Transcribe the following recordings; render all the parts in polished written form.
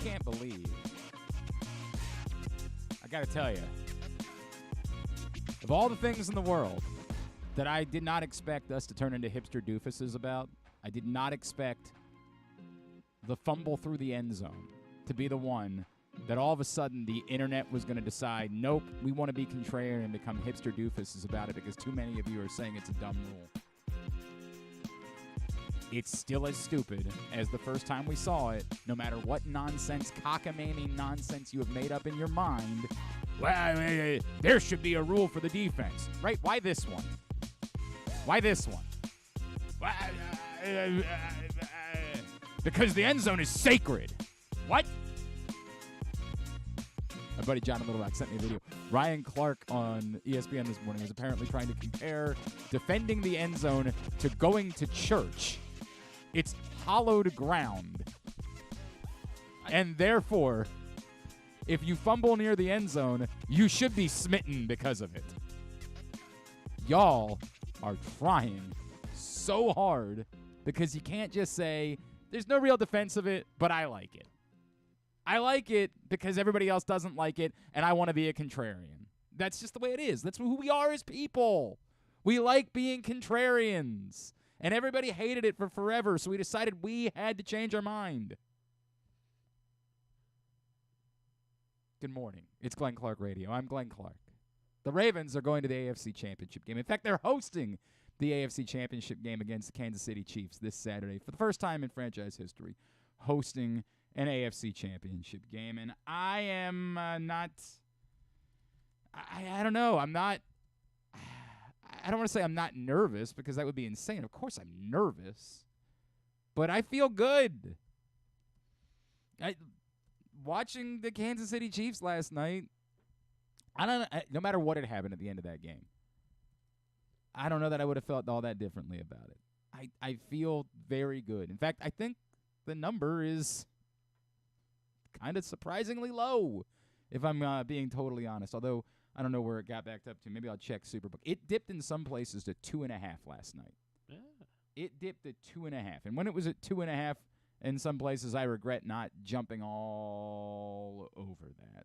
can't believe, I got to tell you, of all the things in the world that I did not expect us to turn into hipster doofuses about, I did not expect the fumble through the end zone to be the one that all of a sudden the internet was going to decide, nope, we want to be contrarian and become hipster doofuses about it because too many of you are saying it's a dumb rule. It's still as stupid as the first time we saw it, no matter what nonsense, cockamamie nonsense you have made up in your mind. Well, there should be a rule for the defense, right? Why this one? Why this one? Because the end zone is sacred. What? My buddy John Little Rock sent me a video. Ryan Clark on ESPN this morning was apparently trying to compare defending the end zone to going to church. It's hallowed ground. And therefore, if you fumble near the end zone, you should be smitten because of it. Y'all are trying so hard because you can't just say, there's no real defense of it, but I like it. I like it because everybody else doesn't like it, and I want to be a contrarian. That's just the way it is. That's who we are as people. We like being contrarians. And everybody hated it for forever, so we decided we had to change our mind. Good morning. It's Glenn Clark Radio. I'm Glenn Clark. The Ravens are going to the AFC Championship Game. In fact, they're hosting the AFC Championship Game against the Kansas City Chiefs this Saturday for the first time in franchise history, hosting an AFC Championship Game. And I am not – I don't know. I'm not – I don't want to say I'm not nervous because that would be insane. Of course I'm nervous. But I feel good. Watching the Kansas City Chiefs last night, no matter what had happened at the end of that game, I don't know that I would have felt all that differently about it. I feel very good. In fact, I think the number is kind of surprisingly low, if I'm being totally honest. Although I don't know where it got backed up to. Maybe I'll check Superbook. It dipped in some places to 2.5 last night. Yeah. It dipped to 2.5. And when it was at 2.5 in some places, I regret not jumping all over that.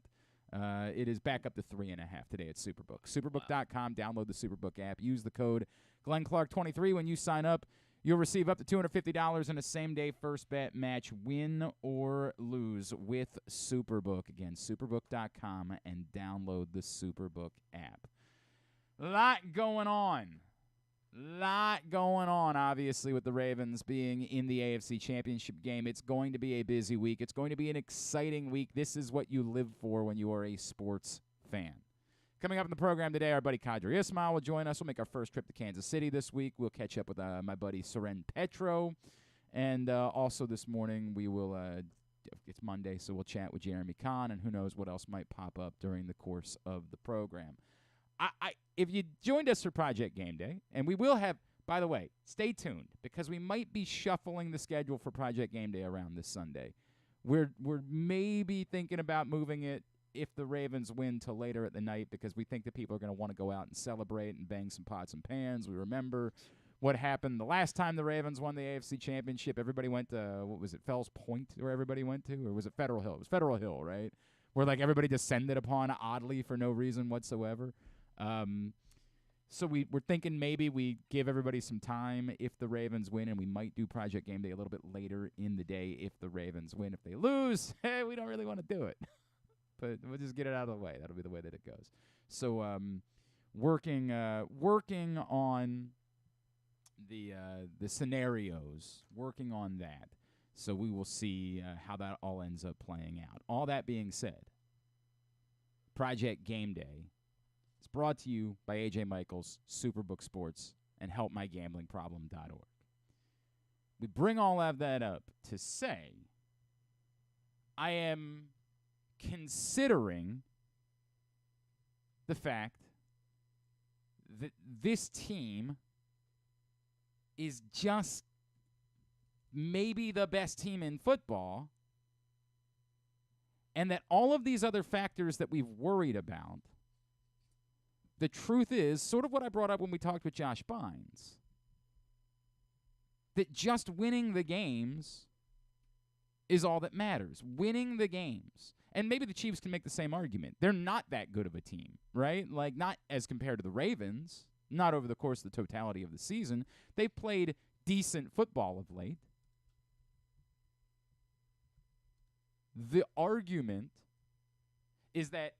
It is back up to 3.5 today at Superbook. Superbook.com. Download the Superbook app. Use the code GlennClark23 when you sign up. You'll receive up to $250 in a same-day first bet match, win or lose, with Superbook. Again, Superbook.com, and download the Superbook app. Lot going on, obviously, with the Ravens being in the AFC Championship Game. It's going to be a busy week. It's going to be an exciting week. This is what you live for when you are a sports fan. Coming up in the program today, our buddy Qadry Ismail will join us. We'll make our first trip to Kansas City this week. We'll catch up with my buddy Soren Petro. And also this morning, we will, it's Monday, so we'll chat with Jeremy Conn, and who knows what else might pop up during the course of the program. If you joined us for Project Game Day, and we will have, by the way, stay tuned, because we might be shuffling the schedule for Project Game Day around this Sunday. We're maybe thinking about moving it if the Ravens win till later at the night, because we think that people are going to want to go out and celebrate and bang some pots and pans. We remember what happened the last time the Ravens won the AFC Championship. Everybody went to, what was it, Fells Point, where everybody went to? Or was it Federal Hill? It was Federal Hill, right? Where, like, everybody descended upon oddly for no reason whatsoever. So we're thinking maybe we give everybody some time if the Ravens win, and we might do Project Game Day a little bit later in the day if the Ravens win. If they lose, hey, we don't really want to do it. But we'll just get it out of the way. That'll be the way that it goes. So working on the scenarios, working on that. So we will see how that all ends up playing out. All that being said, Project Game Day is brought to you by AJ Michaels, Superbook Sports, and HelpMyGamblingProblem.org. We bring all of that up to say I am considering the fact that this team is just maybe the best team in football, and that all of these other factors that we've worried about, the truth is, sort of what I brought up when we talked with Josh Bynes, that just winning the games is all that matters. Winning the games. And maybe the Chiefs can make the same argument. They're not that good of a team, right? Like, not as compared to the Ravens, not over the course of the totality of the season. They've played decent football of late. The argument is that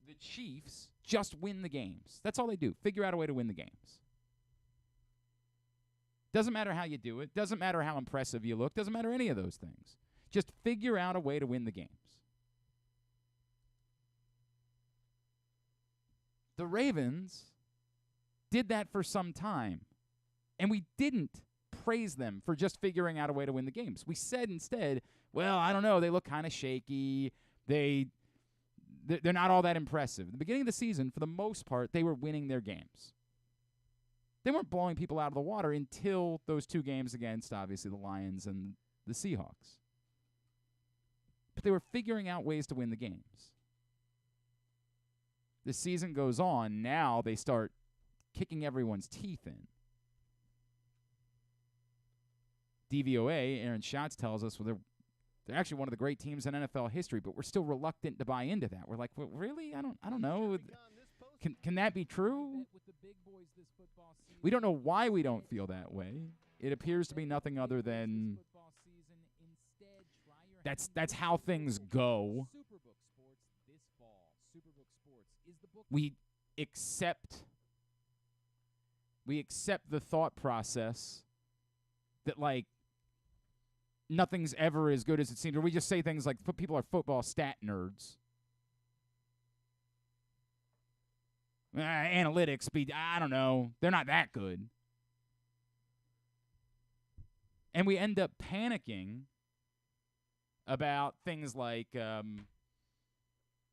the Chiefs just win the games. That's all they do. Figure out a way to win the games. Doesn't matter how you do it. Doesn't matter how impressive you look. Doesn't matter any of those things. Just figure out a way to win the games. The Ravens did that for some time, and we didn't praise them for just figuring out a way to win the games. We said instead, well, I don't know, they look kind of shaky. They're not all that impressive. At the beginning of the season, for the most part, they were winning their games. They weren't blowing people out of the water until those two games against, obviously, the Lions and the Seahawks. But they were figuring out ways to win the games. The season goes on. Now they start kicking everyone's teeth in. DVOA, Aaron Schatz tells us, well, they're actually one of the great teams in NFL history, but we're still reluctant to buy into that. We're like, well, really? I don't know. Can that be true? We don't know why we don't feel that way. It appears to be nothing other than that's how things go. We accept the thought process that, like, nothing's ever as good as it seems. Or we just say things like people are football stat nerds. Analytics, I don't know. They're not that good. And we end up panicking about things like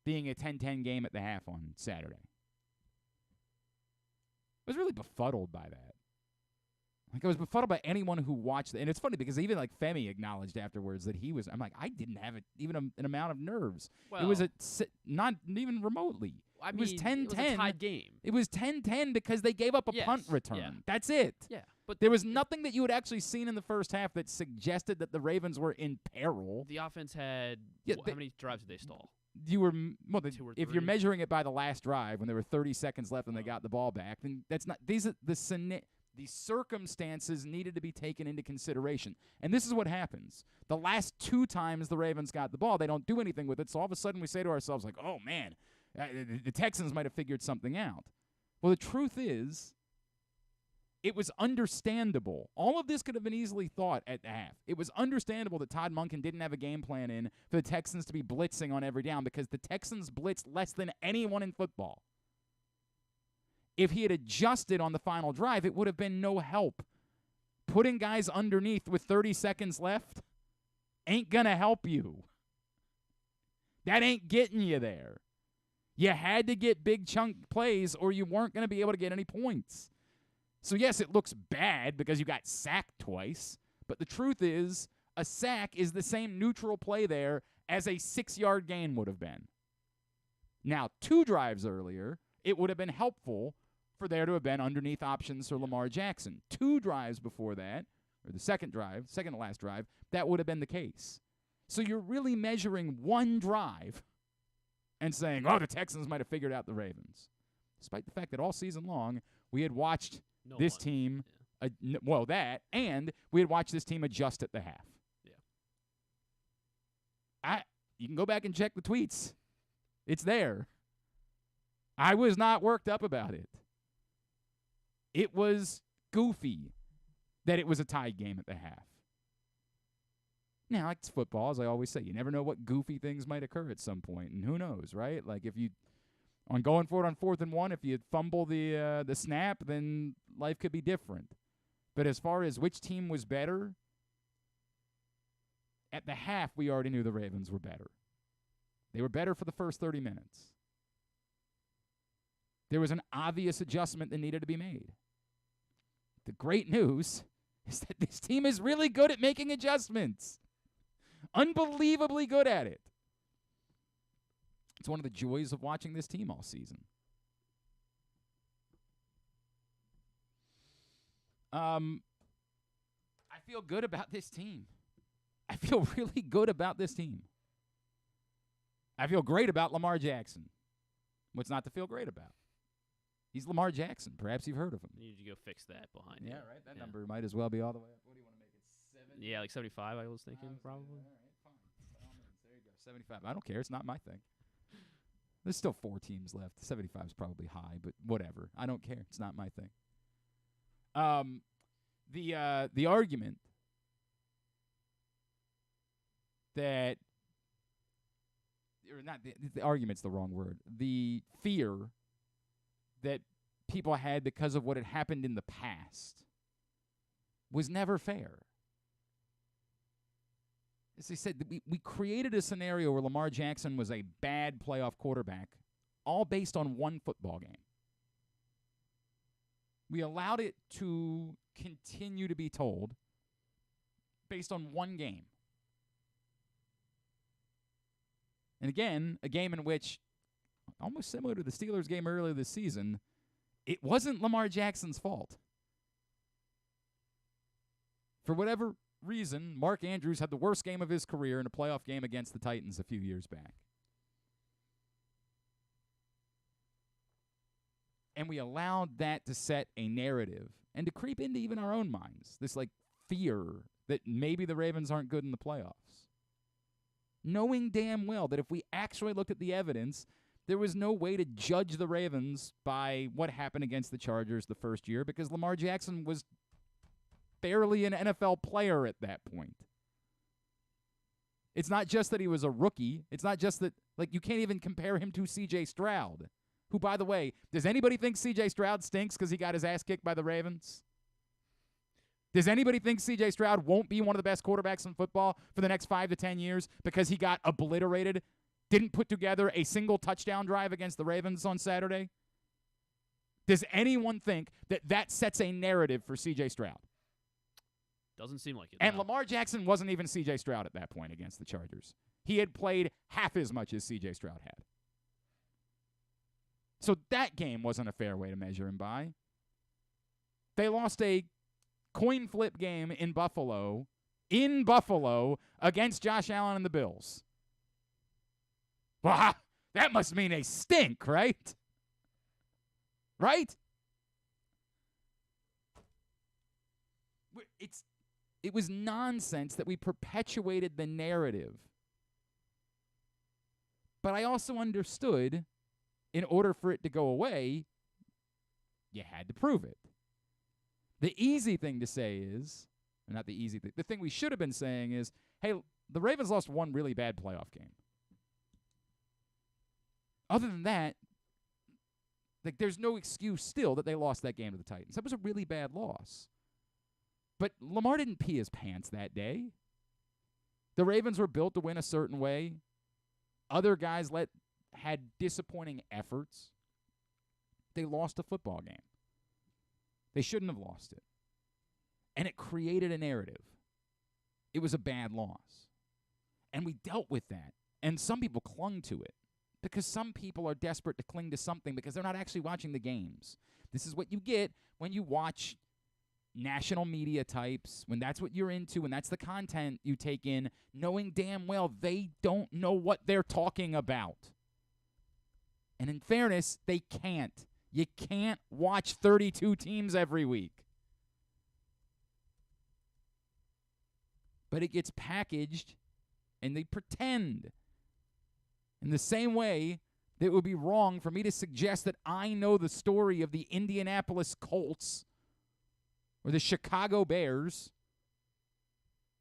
being a 10-10 game at the half on Saturday. I was really befuddled by that. Like, I was befuddled by anyone who watched it. And it's funny because even, like, Femi acknowledged afterwards that I'm like, I didn't have even an amount of nerves. Well, it was not even remotely. I mean, it was 10-10. It was a tied game. It was 10-10 because they gave up a punt return. Yeah. That's it. Yeah. But there was nothing that you had actually seen in the first half that suggested that the Ravens were in peril. The offense had how many drives did they stall? Two or three. If you're measuring it by the last drive when there were 30 seconds left and they got the ball back, then that's not the circumstances needed to be taken into consideration. And this is what happens. The last two times the Ravens got the ball, they don't do anything with it. So all of a sudden we say to ourselves, like, oh, man, the Texans might have figured something out. Well, the truth is, it was understandable. All of this could have been easily thought at the half. It was understandable that Todd Monken didn't have a game plan in for the Texans to be blitzing on every down because the Texans blitzed less than anyone in football. If he had adjusted on the final drive, it would have been no help. Putting guys underneath with 30 seconds left ain't going to help you. That ain't getting you there. You had to get big chunk plays or you weren't going to be able to get any points. So, yes, it looks bad because you got sacked twice, but the truth is a sack is the same neutral play there as a 6-yard gain would have been. Now, 2 drives earlier, it would have been helpful for there to have been underneath options for Lamar Jackson. 2 drives before that, or the second to last drive, that would have been the case. So you're really measuring one drive and saying, oh, the Texans might have figured out the Ravens. Despite the fact that all season long we had watched this team, and we had watched this team adjust at the half. Yeah. You can go back and check the tweets. It's there. I was not worked up about it. It was goofy that it was a tied game at the half. Now, it's football, as I always say. You never know what goofy things might occur at some point, and who knows, right? Like, if you, on going forward on 4th and 1, if you fumble the snap, then life could be different. But as far as which team was better, at the half, we already knew the Ravens were better. They were better for the first 30 minutes. There was an obvious adjustment that needed to be made. The great news is that this team is really good at making adjustments. Unbelievably good at it. It's one of the joys of watching this team all season. I feel good about this team. I feel really good about this team. I feel great about Lamar Jackson. What's not to feel great about? He's Lamar Jackson. Perhaps you've heard of him. You need to go fix that behind you. Yeah, right. That number might as well be all the way up. What do you want to make it? 70? Yeah, like 75, I was thinking, probably. All right, fine. There you go. 75. I don't care. It's not my thing. There's still 4 teams left. 75 is probably high, but whatever. I don't care. It's not my thing. The argument that, or not the argument's the wrong word. The fear that people had because of what had happened in the past was never fair. As they said, we created a scenario where Lamar Jackson was a bad playoff quarterback, all based on one football game. We allowed it to continue to be told based on one game. And again, a game in which, almost similar to the Steelers game earlier this season, it wasn't Lamar Jackson's fault. For whatever reason, Mark Andrews had the worst game of his career in a playoff game against the Titans a few years back. And we allowed that to set a narrative and to creep into even our own minds. This, fear that maybe the Ravens aren't good in the playoffs. Knowing damn well that if we actually looked at the evidence, there was no way to judge the Ravens by what happened against the Chargers the first year because Lamar Jackson was barely an NFL player at that point. It's not just that he was a rookie. It's not just that, you can't even compare him to C.J. Stroud, who, by the way, does anybody think C.J. Stroud stinks because he got his ass kicked by the Ravens? Does anybody think C.J. Stroud won't be one of the best quarterbacks in football for the next 5 to 10 years because he got obliterated, didn't put together a single touchdown drive against the Ravens on Saturday? Does anyone think that that sets a narrative for C.J. Stroud? Doesn't seem like it. And Lamar Jackson wasn't even C.J. Stroud at that point against the Chargers. He had played half as much as C.J. Stroud had. So that game wasn't a fair way to measure him by. They lost a coin flip game in Buffalo against Josh Allen and the Bills. Well, that must mean they stink, right? Right? It was nonsense that we perpetuated the narrative. But I also understood, in order for it to go away, you had to prove it. The easy thing to say is, or not the easy thing, the thing we should have been saying is, hey, the Ravens lost one really bad playoff game. Other than that, there's no excuse still that they lost that game to the Titans. That was a really bad loss. But Lamar didn't pee his pants that day. The Ravens were built to win a certain way. Other guys had disappointing efforts. They lost a football game. They shouldn't have lost it. And it created a narrative. It was a bad loss. And we dealt with that. And some people clung to it because some people are desperate to cling to something because they're not actually watching the games. This is what you get when you watch national media types, when that's what you're into, when that's the content you take in, knowing damn well they don't know what they're talking about. And in fairness, they can't. You can't watch 32 teams every week. But it gets packaged, and they pretend. In the same way that it would be wrong for me to suggest that I know the story of the Indianapolis Colts or the Chicago Bears,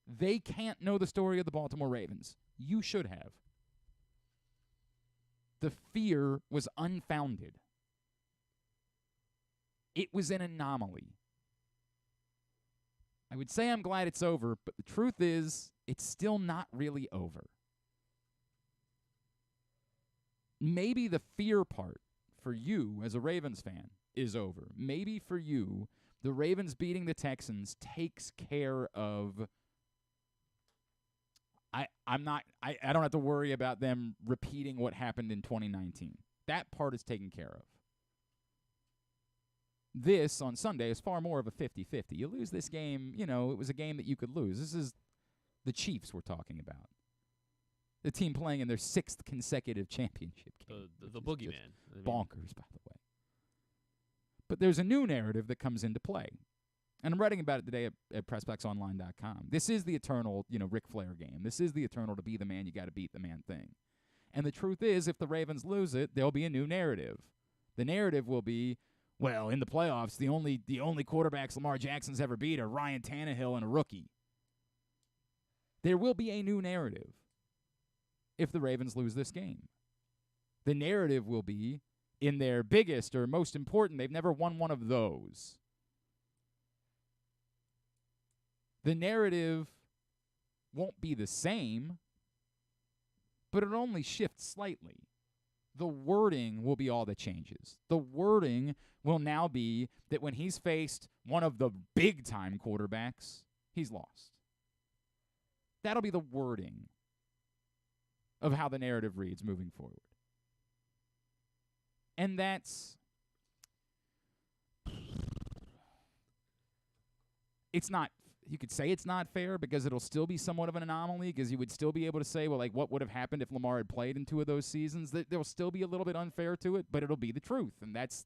they can't know the story of the Baltimore Ravens. You should have. The fear was unfounded. It was an anomaly. I would say I'm glad it's over, but the truth is, it's still not really over. Maybe the fear part for you as a Ravens fan is over. Maybe for you, the Ravens beating the Texans takes care of. I don't have to worry about them repeating what happened in 2019. That part is taken care of. This, on Sunday, is far more of a 50-50. You lose this game, it was a game that you could lose. The Chiefs we're talking about. The team playing in their 6th consecutive championship game. The boogeyman. Bonkers, by the way. But there's a new narrative that comes into play. And I'm writing about it today at PressBoxOnline.com. This is the eternal, Ric Flair game. This is the eternal to be the man, you got to beat the man thing. And the truth is, if the Ravens lose it, there'll be a new narrative. The narrative will be, well, in the playoffs, the only quarterbacks Lamar Jackson's ever beat are Ryan Tannehill and a rookie. There will be a new narrative if the Ravens lose this game. The narrative will be, in their biggest or most important, they've never won one of those. The narrative won't be the same, but it only shifts slightly. The wording will be all that changes. The wording will now be that when he's faced one of the big-time quarterbacks, he's lost. That'll be the wording of how the narrative reads moving forward. And it's not, you could say it's not fair because it'll still be somewhat of an anomaly because you would still be able to say, well, like, what would have happened if Lamar had played in 2 of those seasons? There'll still be a little bit unfair to it, but it'll be the truth. And that's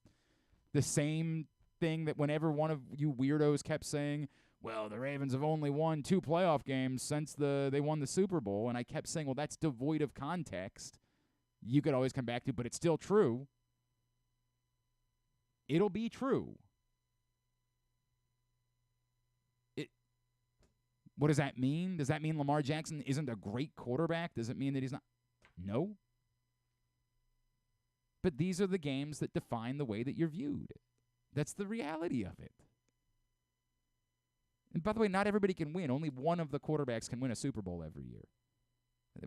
the same thing that whenever one of you weirdos kept saying, well, the Ravens have only won 2 playoff games since they won the Super Bowl, and I kept saying, well, that's devoid of context. You could always come back to, but it's still true. It'll be true. What does that mean? Does that mean Lamar Jackson isn't a great quarterback? Does it mean that he's not? No. But these are the games that define the way that you're viewed. That's the reality of it. And by the way, not everybody can win. Only one of the quarterbacks can win a Super Bowl every year.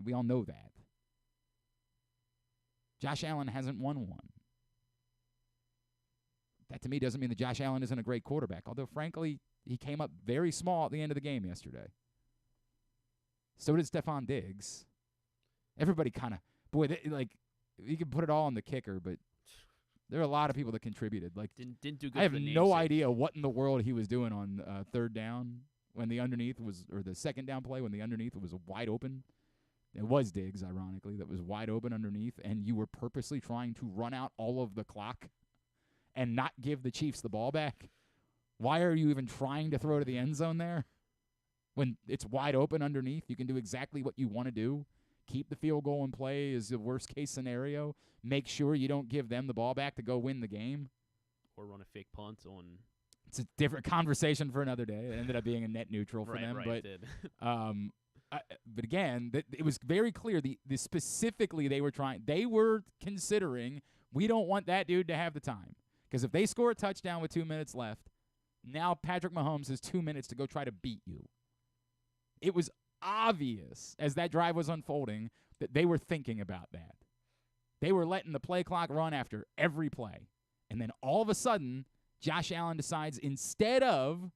We all know that. Josh Allen hasn't won one. That to me doesn't mean that Josh Allen isn't a great quarterback, although frankly, he came up very small at the end of the game yesterday. So did Stephon Diggs. Everybody kind of, you can put it all on the kicker, but there are a lot of people that contributed. Like, didn't do good. I have for the no namesake. idea what in the world he was doing on 3rd down when the underneath was, or the 2nd down play when the underneath was wide open. It was Diggs, ironically, that was wide open underneath, and you were purposely trying to run out all of the clock and not give the Chiefs the ball back. Why are you even trying to throw to the end zone there? When it's wide open underneath, you can do exactly what you want to do. Keep the field goal in play is the worst-case scenario. Make sure you don't give them the ball back to go win the game. Or run a fake punt on. It's a different conversation for another day. It ended up being a net neutral for them. Right, But, it did. but again, it was very clear. The specifically they were considering, we don't want that dude to have the time. Because if they score a touchdown with 2 minutes left, now Patrick Mahomes has 2 minutes to go try to beat you. It was obvious as that drive was unfolding that they were thinking about that. They were letting the play clock run after every play. And then all of a sudden, Josh Allen decides instead of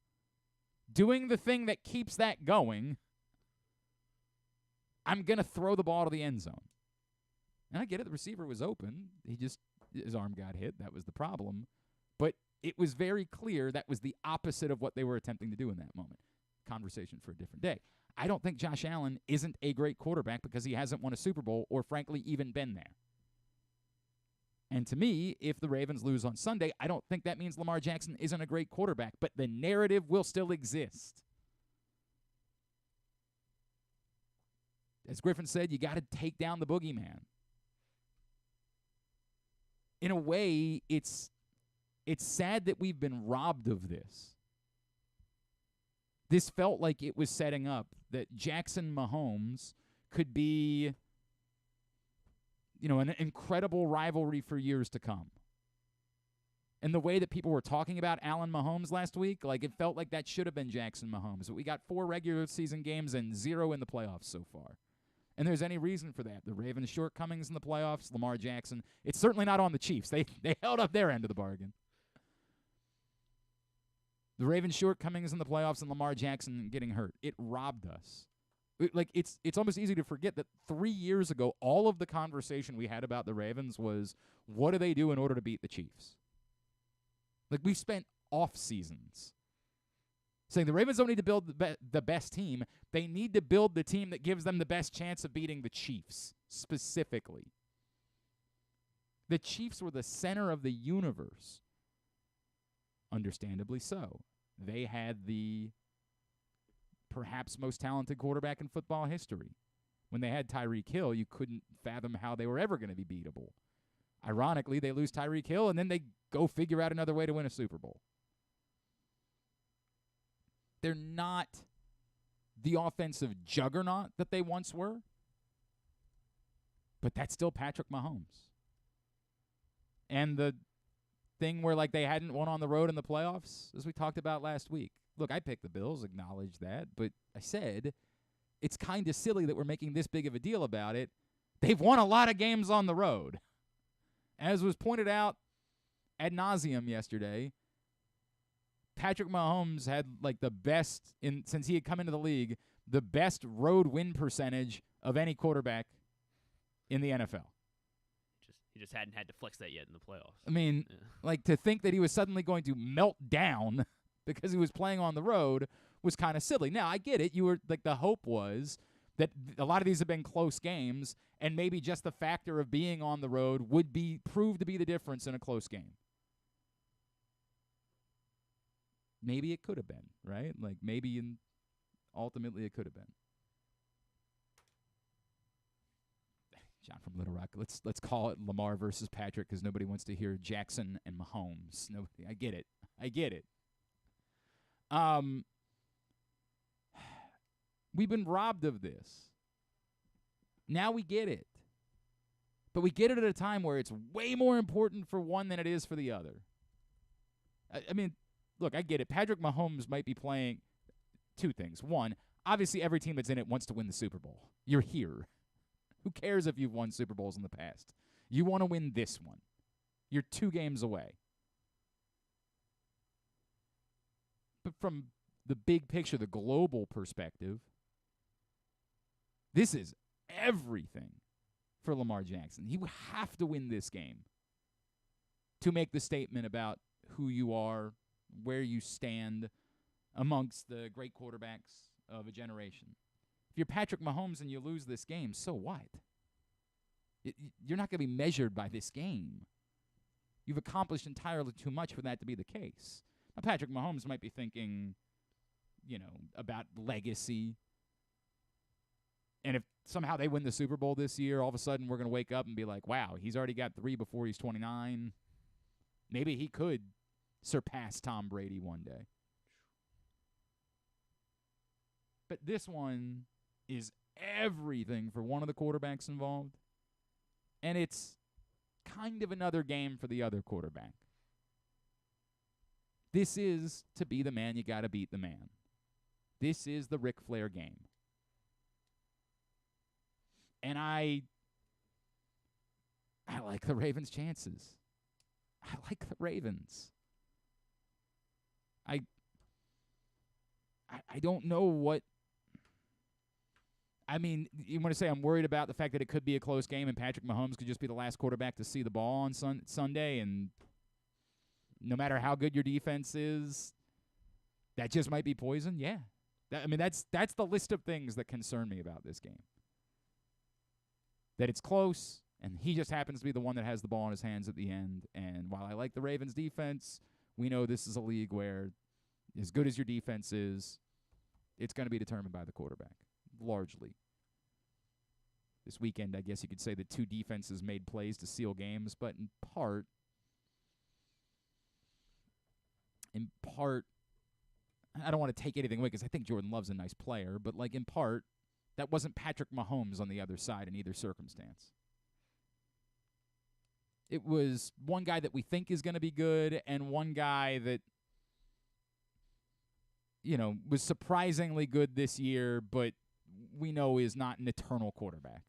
doing the thing that keeps that going, I'm going to throw the ball to the end zone. And I get it, the receiver was open. His arm got hit. That was the problem. But it was very clear that was the opposite of what they were attempting to do in that moment. Conversation for a different day. I don't think Josh Allen isn't a great quarterback because he hasn't won a Super Bowl or, frankly, even been there. And to me, if the Ravens lose on Sunday, I don't think that means Lamar Jackson isn't a great quarterback, but the narrative will still exist. As Griffin said, you got to take down the boogeyman. In a way, it's sad that we've been robbed of this. This felt like it was setting up that Jackson Mahomes could be, an incredible rivalry for years to come. And the way that people were talking about Allen Mahomes last week, it felt like that should have been Jackson Mahomes. But we got 4 regular season games and 0 in the playoffs so far. And there's any reason for that. The Ravens' shortcomings in the playoffs, Lamar Jackson. It's certainly not on the Chiefs. They held up their end of the bargain. The Ravens' shortcomings in the playoffs and Lamar Jackson getting hurt. It robbed us. It's almost easy to forget that 3 years ago, all of the conversation we had about the Ravens was, what do they do in order to beat the Chiefs? We've spent off seasons saying the Ravens don't need to build the best team. They need to build the team that gives them the best chance of beating the Chiefs, specifically. The Chiefs were the center of the universe. Understandably so. They had the perhaps most talented quarterback in football history. When they had Tyreek Hill, you couldn't fathom how they were ever going to be beatable. Ironically, they lose Tyreek Hill, and then they go figure out another way to win a Super Bowl. They're not the offensive juggernaut that they once were, but that's still Patrick Mahomes. And the thing where, like, they hadn't won on the road in the playoffs, as we talked about last week. Look, I picked the Bills, acknowledge that, but I said it's kind of silly that we're making this big of a deal about it. They've won a lot of games on the road. As was pointed out ad nauseum yesterday, Patrick Mahomes had, like, the best, since he had come into the league, the best road win percentage of any quarterback in the NFL. He just hadn't had to flex that yet in the playoffs. I mean, like, to think that he was suddenly going to melt down because he was playing on the road was kind of silly. Now, I get it. You were, like, the hope was that a lot of these have been close games, and maybe just the factor of being on the road would prove to be the difference in a close game. Maybe it could have been, right? Like, ultimately it could have been. John from Little Rock. Let's call it Lamar versus Patrick because nobody wants to hear Jackson and Mahomes. Nobody. I get it. We've been robbed of this. Now we get it. But we get it at a time where it's way more important for one than it is for the other. I mean, look, I get it. Patrick Mahomes might be playing two things. One, obviously every team that's in it wants to win the Super Bowl. You're here. Who cares if you've won Super Bowls in the past? You want to win this one. You're 2 games away. But from the big picture, the global perspective, this is everything for Lamar Jackson. You have to win this game to make the statement about who you are, where you stand amongst the great quarterbacks of a generation. If you're Patrick Mahomes and you lose this game, so what? You're not going to be measured by this game. You've accomplished entirely too much for that to be the case. Now, Patrick Mahomes might be thinking, about legacy. And if somehow they win the Super Bowl this year, all of a sudden we're going to wake up and be like, wow, he's already got 3 before he's 29. Maybe he could surpass Tom Brady one day. But this one is everything for one of the quarterbacks involved. And it's kind of another game for the other quarterback. This is, to be the man, you got to beat the man. This is the Ric Flair game. And I like the Ravens' chances. I like the Ravens. I don't know what. I mean, you want to say I'm worried about the fact that it could be a close game and Patrick Mahomes could just be the last quarterback to see the ball on Sunday, and no matter how good your defense is, that just might be poison? Yeah. That's the list of things that concern me about this game. That it's close, and he just happens to be the one that has the ball in his hands at the end. And while I like the Ravens' defense, we know this is a league where as good as your defense is, it's going to be determined by the quarterback, largely. This weekend, I guess you could say the 2 defenses made plays to seal games, but in part, I don't want to take anything away because I think Jordan Love's a nice player, but like in part, that wasn't Patrick Mahomes on the other side in either circumstance. It was one guy that we think is going to be good and one guy that, was surprisingly good this year, but we know is not an eternal quarterback.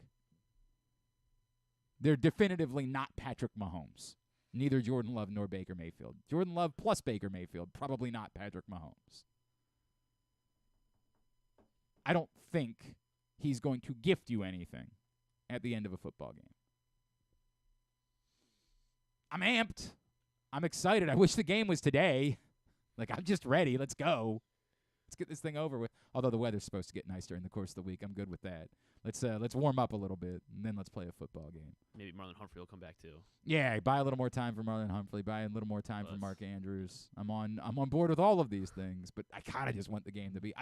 They're definitively not Patrick Mahomes. Neither Jordan Love nor Baker Mayfield. Jordan Love plus Baker Mayfield, probably not Patrick Mahomes. I don't think he's going to gift you anything at the end of a football game. I'm amped. I'm excited. I wish the game was today. Like, I'm just ready. Let's go. Let's get this thing over with. Although the weather's supposed to get nice during the course of the week. I'm good with that. Let's warm up a little bit, and then let's play a football game. Maybe Marlon Humphrey will come back too. Yeah, buy a little more time for Marlon Humphrey. Buy a little more time for Mark Andrews. I'm on board with all of these things, but I kind of just want the game to be.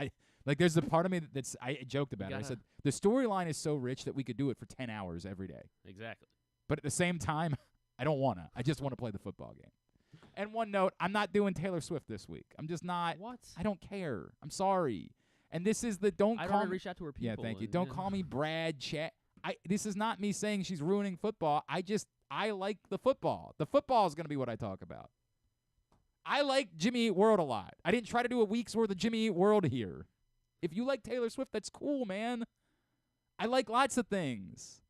There's a part of me I joked about it. I said the storyline is so rich that we could do it for 10 hours every day. Exactly. But at the same time, I don't want to. I just want to play the football game. And one note, I'm not doing Taylor Swift this week. I'm just not. What? I don't care. I'm sorry. And this is the don't call me. reach out to her people. Yeah, thank you. Don't call me Brad Chat. This is not me saying she's ruining football. I like the football. The football is going to be what I talk about. I like Jimmy Eat World a lot. I didn't try to do a week's worth of Jimmy Eat World here. If you like Taylor Swift, that's cool, man. I like lots of things.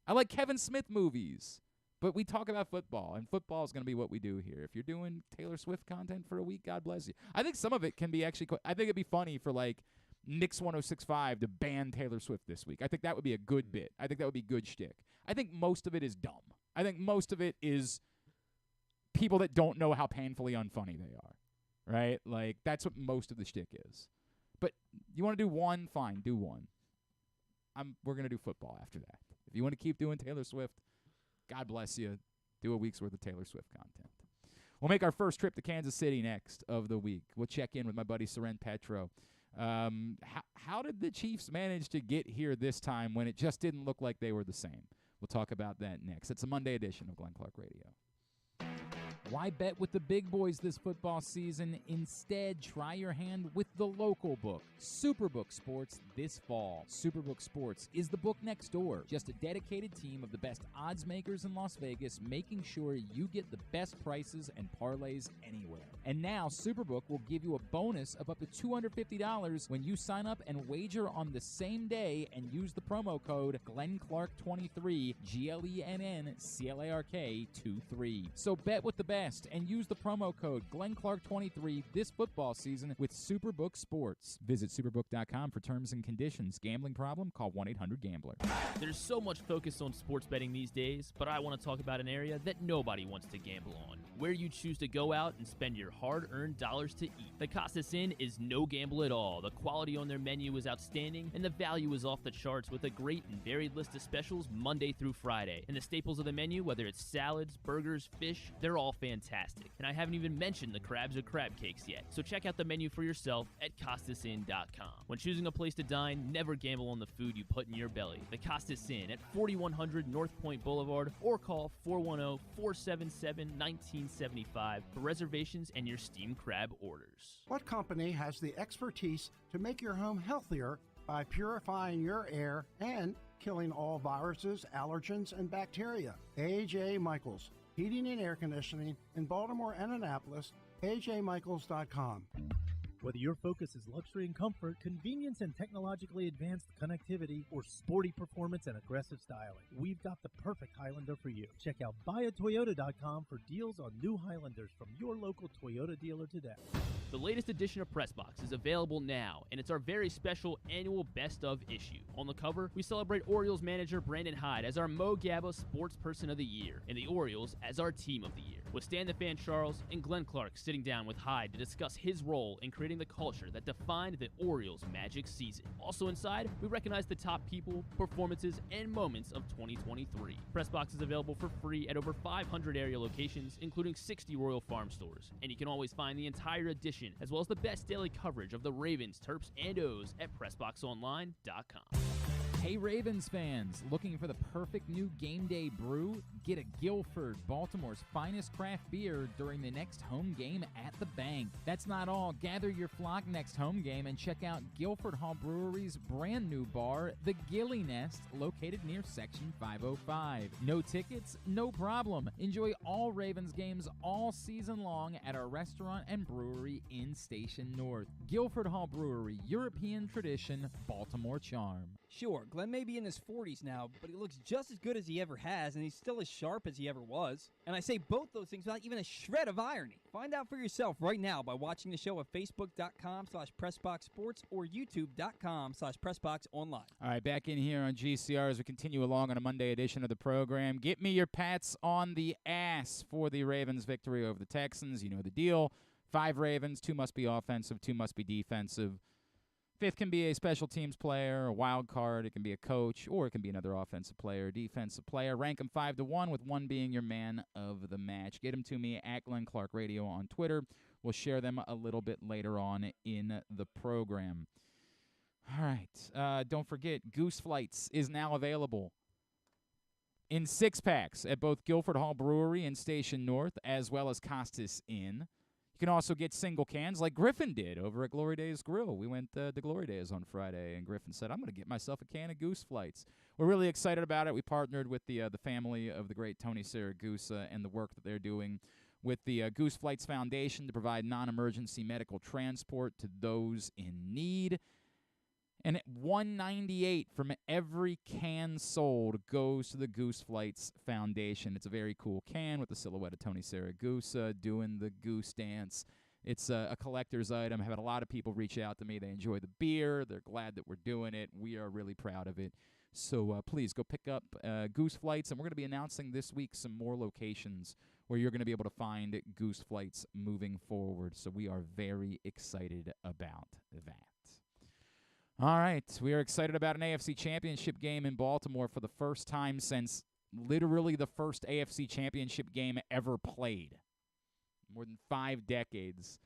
I like Kevin Smith movies. But we talk about football, and football is going to be what we do here. If you're doing Taylor Swift content for a week, God bless you. I think some of it can be actually I think it'd be funny for, Knicks 1065 to ban Taylor Swift this week. I think that would be a good bit. I think that would be good shtick. I think most of it is dumb. I think most of it is people that don't know how painfully unfunny they are, right? That's what most of the shtick is. But you want to do one, fine, do one. We're going to do football after that. If you want to keep doing Taylor Swift, God bless you. Do a week's worth of Taylor Swift content. We'll make our first trip to Kansas City next of the week. We'll check in with my buddy Soren Petro. How did the Chiefs manage to get here this time when it just didn't look like they were the same? We'll talk about that next. It's a Monday edition of Glenn Clark Radio. Why bet with the big boys this football season? Instead, try your hand with the local book, Superbook Sports, this fall. Superbook Sports is the book next door. Just a dedicated team of the best odds makers in Las Vegas, making sure you get the best prices and parlays anywhere. And now, Superbook will give you a bonus of up to $250 when you sign up and wager on the same day and use the promo code GlennClark23, GLENNCLARK23. So bet with the best and use the promo code GlennClark23 this football season with Superbook Sports. Visit superbook.com for terms and conditions. Gambling problem? Call 1-800-GAMBLER. There's so much focus on sports betting these days, but I want to talk about an area that nobody wants to gamble on, where you choose to go out and spend your hard-earned dollars to eat. The Costas Inn is no gamble at all. The quality on their menu is outstanding, and the value is off the charts with a great and varied list of specials Monday through Friday. And the staples of the menu, whether it's salads, burgers, fish, they're all fantastic. And I haven't even mentioned the crabs or crab cakes yet. So check out the menu for yourself at CostasInn.com. When choosing a place to dine, never gamble on the food you put in your belly. The Costas Inn at 4100 North Point Boulevard, or call 410-477-1975 for reservations and your steamed crab orders. What company has the expertise to make your home healthier by purifying your air and killing all viruses, allergens, and bacteria? A.J. Michaels, Heating and Air Conditioning in Baltimore and Annapolis, ajmichaels.com. Whether your focus is luxury and comfort, convenience and technologically advanced connectivity, or sporty performance and aggressive styling, we've got the perfect Highlander for you. Check out buyatoyota.com for deals on new Highlanders from your local Toyota dealer today. The latest edition of Pressbox is available now, and it's our very special annual Best Of issue. On the cover, we celebrate Orioles manager Brandon Hyde as our Mo Gabba Sports Person of the Year, and the Orioles as our Team of the Year, with Stan the Fan Charles and Glenn Clark sitting down with Hyde to discuss his role in creating the culture that defined the Orioles' magic season. Also inside, we recognize the top people, performances, and moments of 2023. Pressbox is available for free at over 500 area locations, including 60 Royal Farm stores, and you can always find the entire edition as well as the best daily coverage of the Ravens, Terps, and O's at PressBoxOnline.com. Hey Ravens fans, looking for the perfect new game day brew? Get a Guilford, Baltimore's finest craft beer during the next home game at the bank. That's not all. Gather your flock next home game and check out Guilford Hall Brewery's brand new bar, the Gilly Nest, located near Section 505. No tickets? No problem. Enjoy all Ravens games all season long at our restaurant and brewery in Station North. Guilford Hall Brewery, European tradition, Baltimore charm. Sure, Glenn may be in his 40s now, but he looks just as good as he ever has, and he's still as sharp as he ever was. And I say both those things without even a shred of irony. Find out for yourself right now by watching the show at facebook.com/PressBoxSports or youtube.com/PressBoxOnline. All right, back in here on GCR as we continue along on a Monday edition of the program. Get me your pats on the ass for the Ravens' victory over the Texans. You know the deal. 5 Ravens, 2 must be offensive, 2 must be defensive. 5th can be a special teams player, a wild card. It can be a coach, or it can be another offensive player, defensive player. Rank them 5 to 1, with 1 being your man of the match. Get them to me at Glenn Clark Radio on Twitter. We'll share them a little bit later on in the program. All right. Don't forget, Goose Flights is now available in 6-packs at both Guilford Hall Brewery and Station North, as well as Costas Inn. You can also get single cans like Griffin did over at Glory Days Grill. We went to Glory Days on Friday, and Griffin said, I'm going to get myself a can of Goose Flights. We're really excited about it. We partnered with the family of the great Tony Siragusa and the work that they're doing with the Goose Flights Foundation to provide non-emergency medical transport to those in need. And $1.98 from every can sold goes to the Goose Flights Foundation. It's a very cool can with the silhouette of Tony Siragusa doing the goose dance. It's a collector's item. I've had a lot of people reach out to me. They enjoy the beer. They're glad that we're doing it. We are really proud of it. So please go pick up Goose Flights. And we're going to be announcing this week some more locations where you're going to be able to find Goose Flights moving forward. So we are very excited about that. All right, we are excited about an AFC Championship game in Baltimore for the first time since literally the first AFC Championship game ever played. More than 5 decades.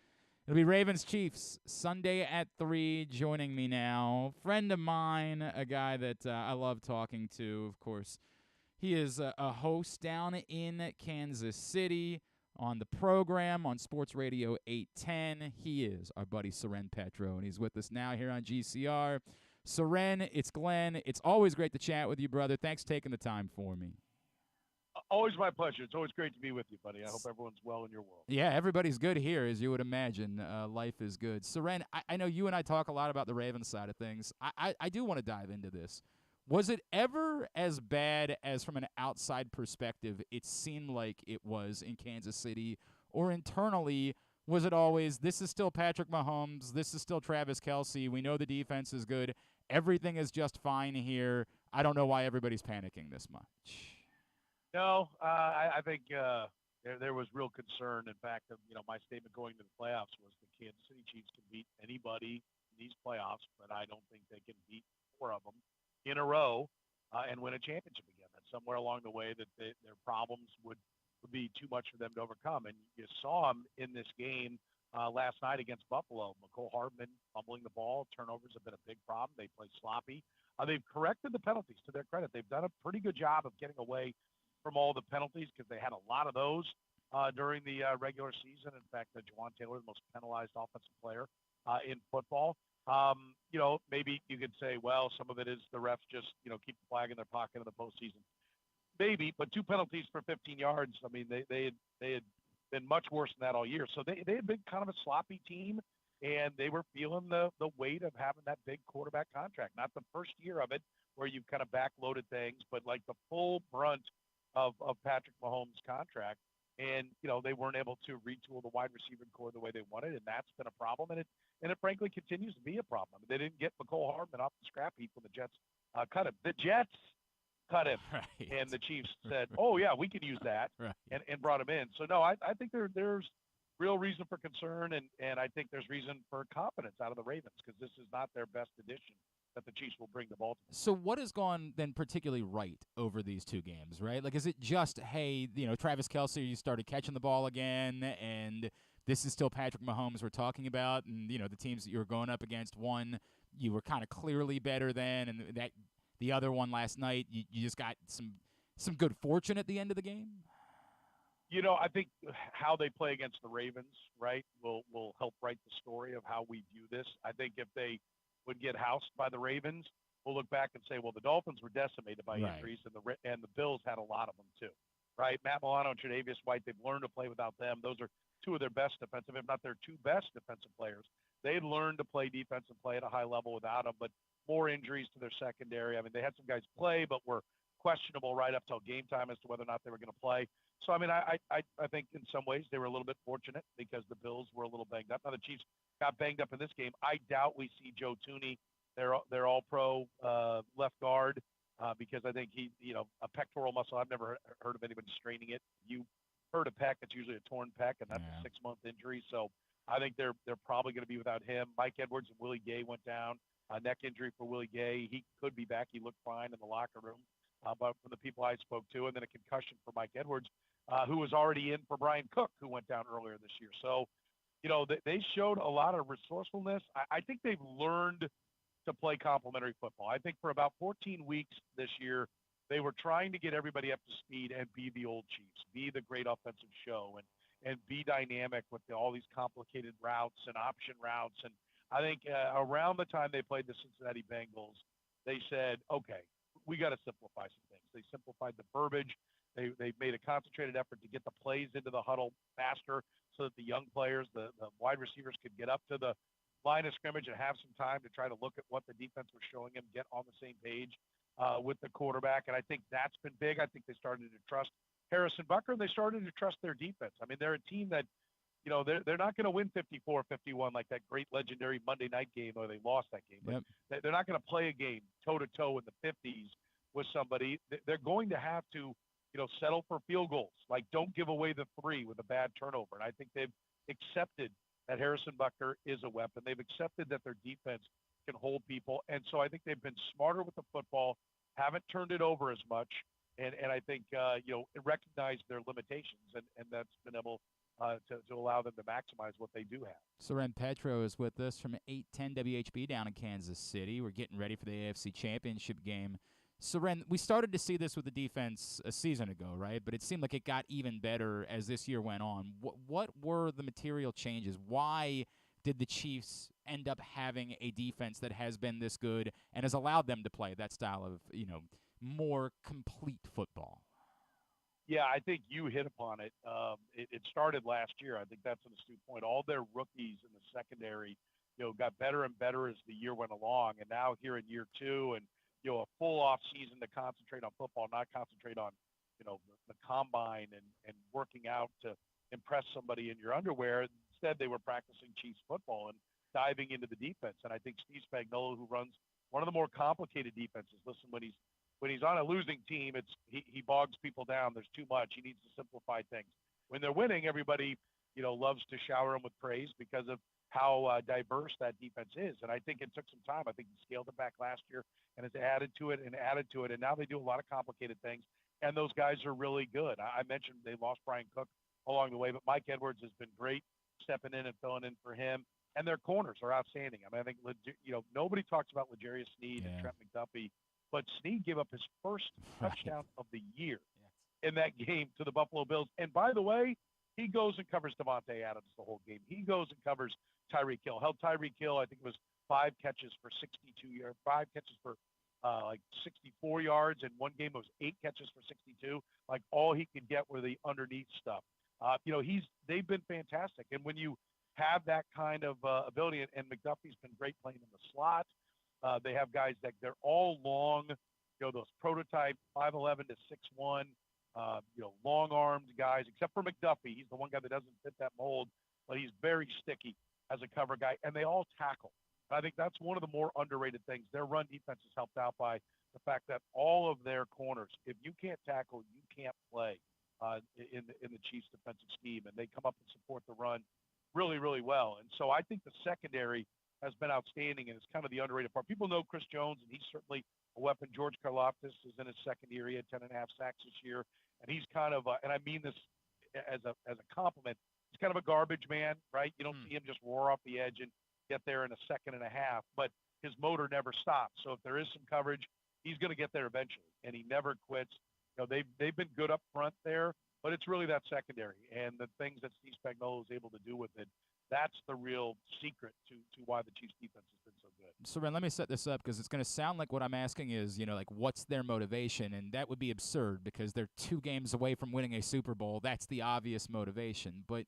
It'll be Ravens-Chiefs, Sunday at 3. Joining me now, friend of mine, a guy that I love talking to, of course. He is a host down in Kansas City on the program on Sports Radio 810. He is our buddy Soren Petro, and he's with us now here on GCR. Soren, it's Glenn. It's always great to chat with you, brother. Thanks for taking the time for me. Always my pleasure. It's always great to be with you, buddy. I hope everyone's well in your world. Yeah, everybody's good here, as you would imagine. Life is good. Soren, I know you and I talk a lot about the Ravens side of things. I do want to dive into this. Was it ever as bad as, from an outside perspective, it seemed like it was in Kansas City? Or internally, was it always, this is still Patrick Mahomes, this is still Travis Kelce, we know the defense is good, everything is just fine here, I don't know why everybody's panicking this much? No, I think there was real concern. In fact, my statement going to the playoffs was the Kansas City Chiefs can beat anybody in these playoffs, but I don't think they can beat 4 of them in a row and win a championship again. And somewhere along the way that their problems would be too much for them to overcome. And you saw them in this game last night against Buffalo. McCole Hardman fumbling the ball. Turnovers have been a big problem. They play sloppy. They've corrected the penalties to their credit. They've done a pretty good job of getting away from all the penalties because they had a lot of those during the regular season. In fact, Juwan Taylor, the most penalized offensive player in football. Maybe you could say, well, some of it is the refs just, keep the flag in their pocket in the postseason. Maybe, but 2 penalties for 15 yards. I mean, they had been much worse than that all year. So they had been kind of a sloppy team, and they were feeling the weight of having that big quarterback contract. Not the first year of it where you've kind of backloaded things, but like the full brunt of Patrick Mahomes' contract. And, they weren't able to retool the wide receiver core the way they wanted, and that's been a problem. And it frankly continues to be a problem. I mean, they didn't get McCole Hardman off the scrap heap when the Jets cut him. The Jets cut him, right. And the Chiefs said, oh, yeah, we can use that, right. and brought him in. So, no, I think there's real reason for concern, and I think there's reason for confidence out of the Ravens because this is not their best edition that the Chiefs will bring to Baltimore. So what has gone then particularly right over these 2 games, right? Like, is it just, hey, Travis Kelce, you started catching the ball again, and this is still Patrick Mahomes we're talking about, and, the teams that you were going up against, one, you were kind of clearly better than, and that the other one last night, you just got some good fortune at the end of the game? I think how they play against the Ravens, right, will help write the story of how we view this. I think if they would get housed by the Ravens, we'll look back and say, well, the Dolphins were decimated by injuries, and the Bills had a lot of them too, right? Matt Milano and Tre'Davious White, they've learned to play without them. Those are 2 of their best defensive, if not their 2 best defensive players. They learned to play defense and play at a high level without them, but more injuries to their secondary. I mean, they had some guys play, but were questionable right up till game time as to whether or not they were going to play. So, I mean, I think in some ways they were a little bit fortunate because the Bills were a little banged up. Now, the Chiefs got banged up in this game. I doubt we see Joe Thuney, their all-pro left guard, because I think he, a pectoral muscle. I've never heard of anybody straining it. You heard a pec, it's usually a torn pec, and that's a 6-month injury. So I think they're probably going to be without him. Mike Edwards and Willie Gay went down. Neck injury for Willie Gay. He could be back. He looked fine in the locker room. But from the people I spoke to, and then a concussion for Mike Edwards, who was already in for Brian Cook, who went down earlier this year. So, they showed a lot of resourcefulness. I think they've learned to play complementary football. I think for about 14 weeks this year, they were trying to get everybody up to speed and be the old Chiefs, be the great offensive show, and be dynamic with all these complicated routes and option routes. And I think around the time they played the Cincinnati Bengals, they said, okay, we got to simplify some things. They simplified the verbiage. They made a concentrated effort to get the plays into the huddle faster so that the young players, the wide receivers, could get up to the line of scrimmage and have some time to try to look at what the defense was showing them, get on the same page with the quarterback. And I think that's been big. I think they started to trust Harrison Butker, and they started to trust their defense. I mean, they're a team that, they're not going to win 54-51 like that great legendary Monday night game where they lost that game. But Yep. they're not going to play a game toe-to-toe in the 50s with somebody. They're going to have to, settle for field goals. Like, don't give away the 3 with a bad turnover. And I think they've accepted that Harrison Butker is a weapon. They've accepted that their defense can hold people. And so I think they've been smarter with the football, haven't turned it over as much. And I think, recognize their limitations, and that's been able to allow them to maximize what they do have. Soren Petro is with us from 810 WHB down in Kansas City. We're getting ready for the AFC Championship game. Soren, we started to see this with the defense a season ago, right? But it seemed like it got even better as this year went on. What were the material changes? Why did the Chiefs end up having a defense that has been this good and has allowed them to play that style of, more complete football? Yeah, I think you hit upon it. It started last year. I think that's an astute point. All their rookies in the secondary, got better and better as the year went along. And now here in year 2, and a full off season to concentrate on football, not concentrate on, the combine and working out to impress somebody in your underwear. Instead, they were practicing Chiefs football and diving into the defense. And I think Steve Spagnuolo, who runs one of the more complicated defenses, listen, when he's on a losing team, he bogs people down. There's too much. He needs to simplify things. When they're winning, everybody, loves to shower him with praise because of how diverse that defense is. And I think it took some time. I think he scaled it back last year and has added to it. And now they do a lot of complicated things. And those guys are really good. I mentioned they lost Brian Cook along the way, but Mike Edwards has been great stepping in and filling in for him. And their corners are outstanding. I mean, I think, nobody talks about L'Jarius Sneed and Trent McDuffie, but Sneed gave up his first touchdown of the year in that game to the Buffalo Bills. And by the way, he goes and covers Devontae Adams the whole game. He goes and covers Tyreek Hill. Held Tyreek Hill, I think it was 5 catches for 62 yards, 5 catches for 64 yards. And one game it was 8 catches for 62. Like, all he could get were the underneath stuff. They've been fantastic. And when you have that kind of ability, and McDuffie's been great playing in the slot. They have guys that they're all long, those prototype 5'11" to 6'1", long-armed guys, except for McDuffie. He's the one guy that doesn't fit that mold, but he's very sticky as a cover guy, and they all tackle. I think that's one of the more underrated things. Their run defense is helped out by the fact that all of their corners, if you can't tackle, you can't play in the Chiefs' defensive scheme, and they come up and support the run really, really well. And so I think the secondary has been outstanding, and it's kind of the underrated part. People know Chris Jones, and he's certainly a weapon. George Karlaftis is in his second year. He had 10.5 sacks this year, and he's kind of and I mean this as a compliment, he's kind of a garbage man, right? You don't see him just roar off the edge and get there in a second and a half, but his motor never stops. So if there is some coverage, he's going to get there eventually, and he never quits. They've been good up front there, but it's really that secondary and the things that Steve Spagnuolo is able to do with it. That's the real secret to why the Chiefs defense has been so good. Soren, let me set this up because it's going to sound like what I'm asking is, what's their motivation? And that would be absurd because they're 2 games away from winning a Super Bowl. That's the obvious motivation. But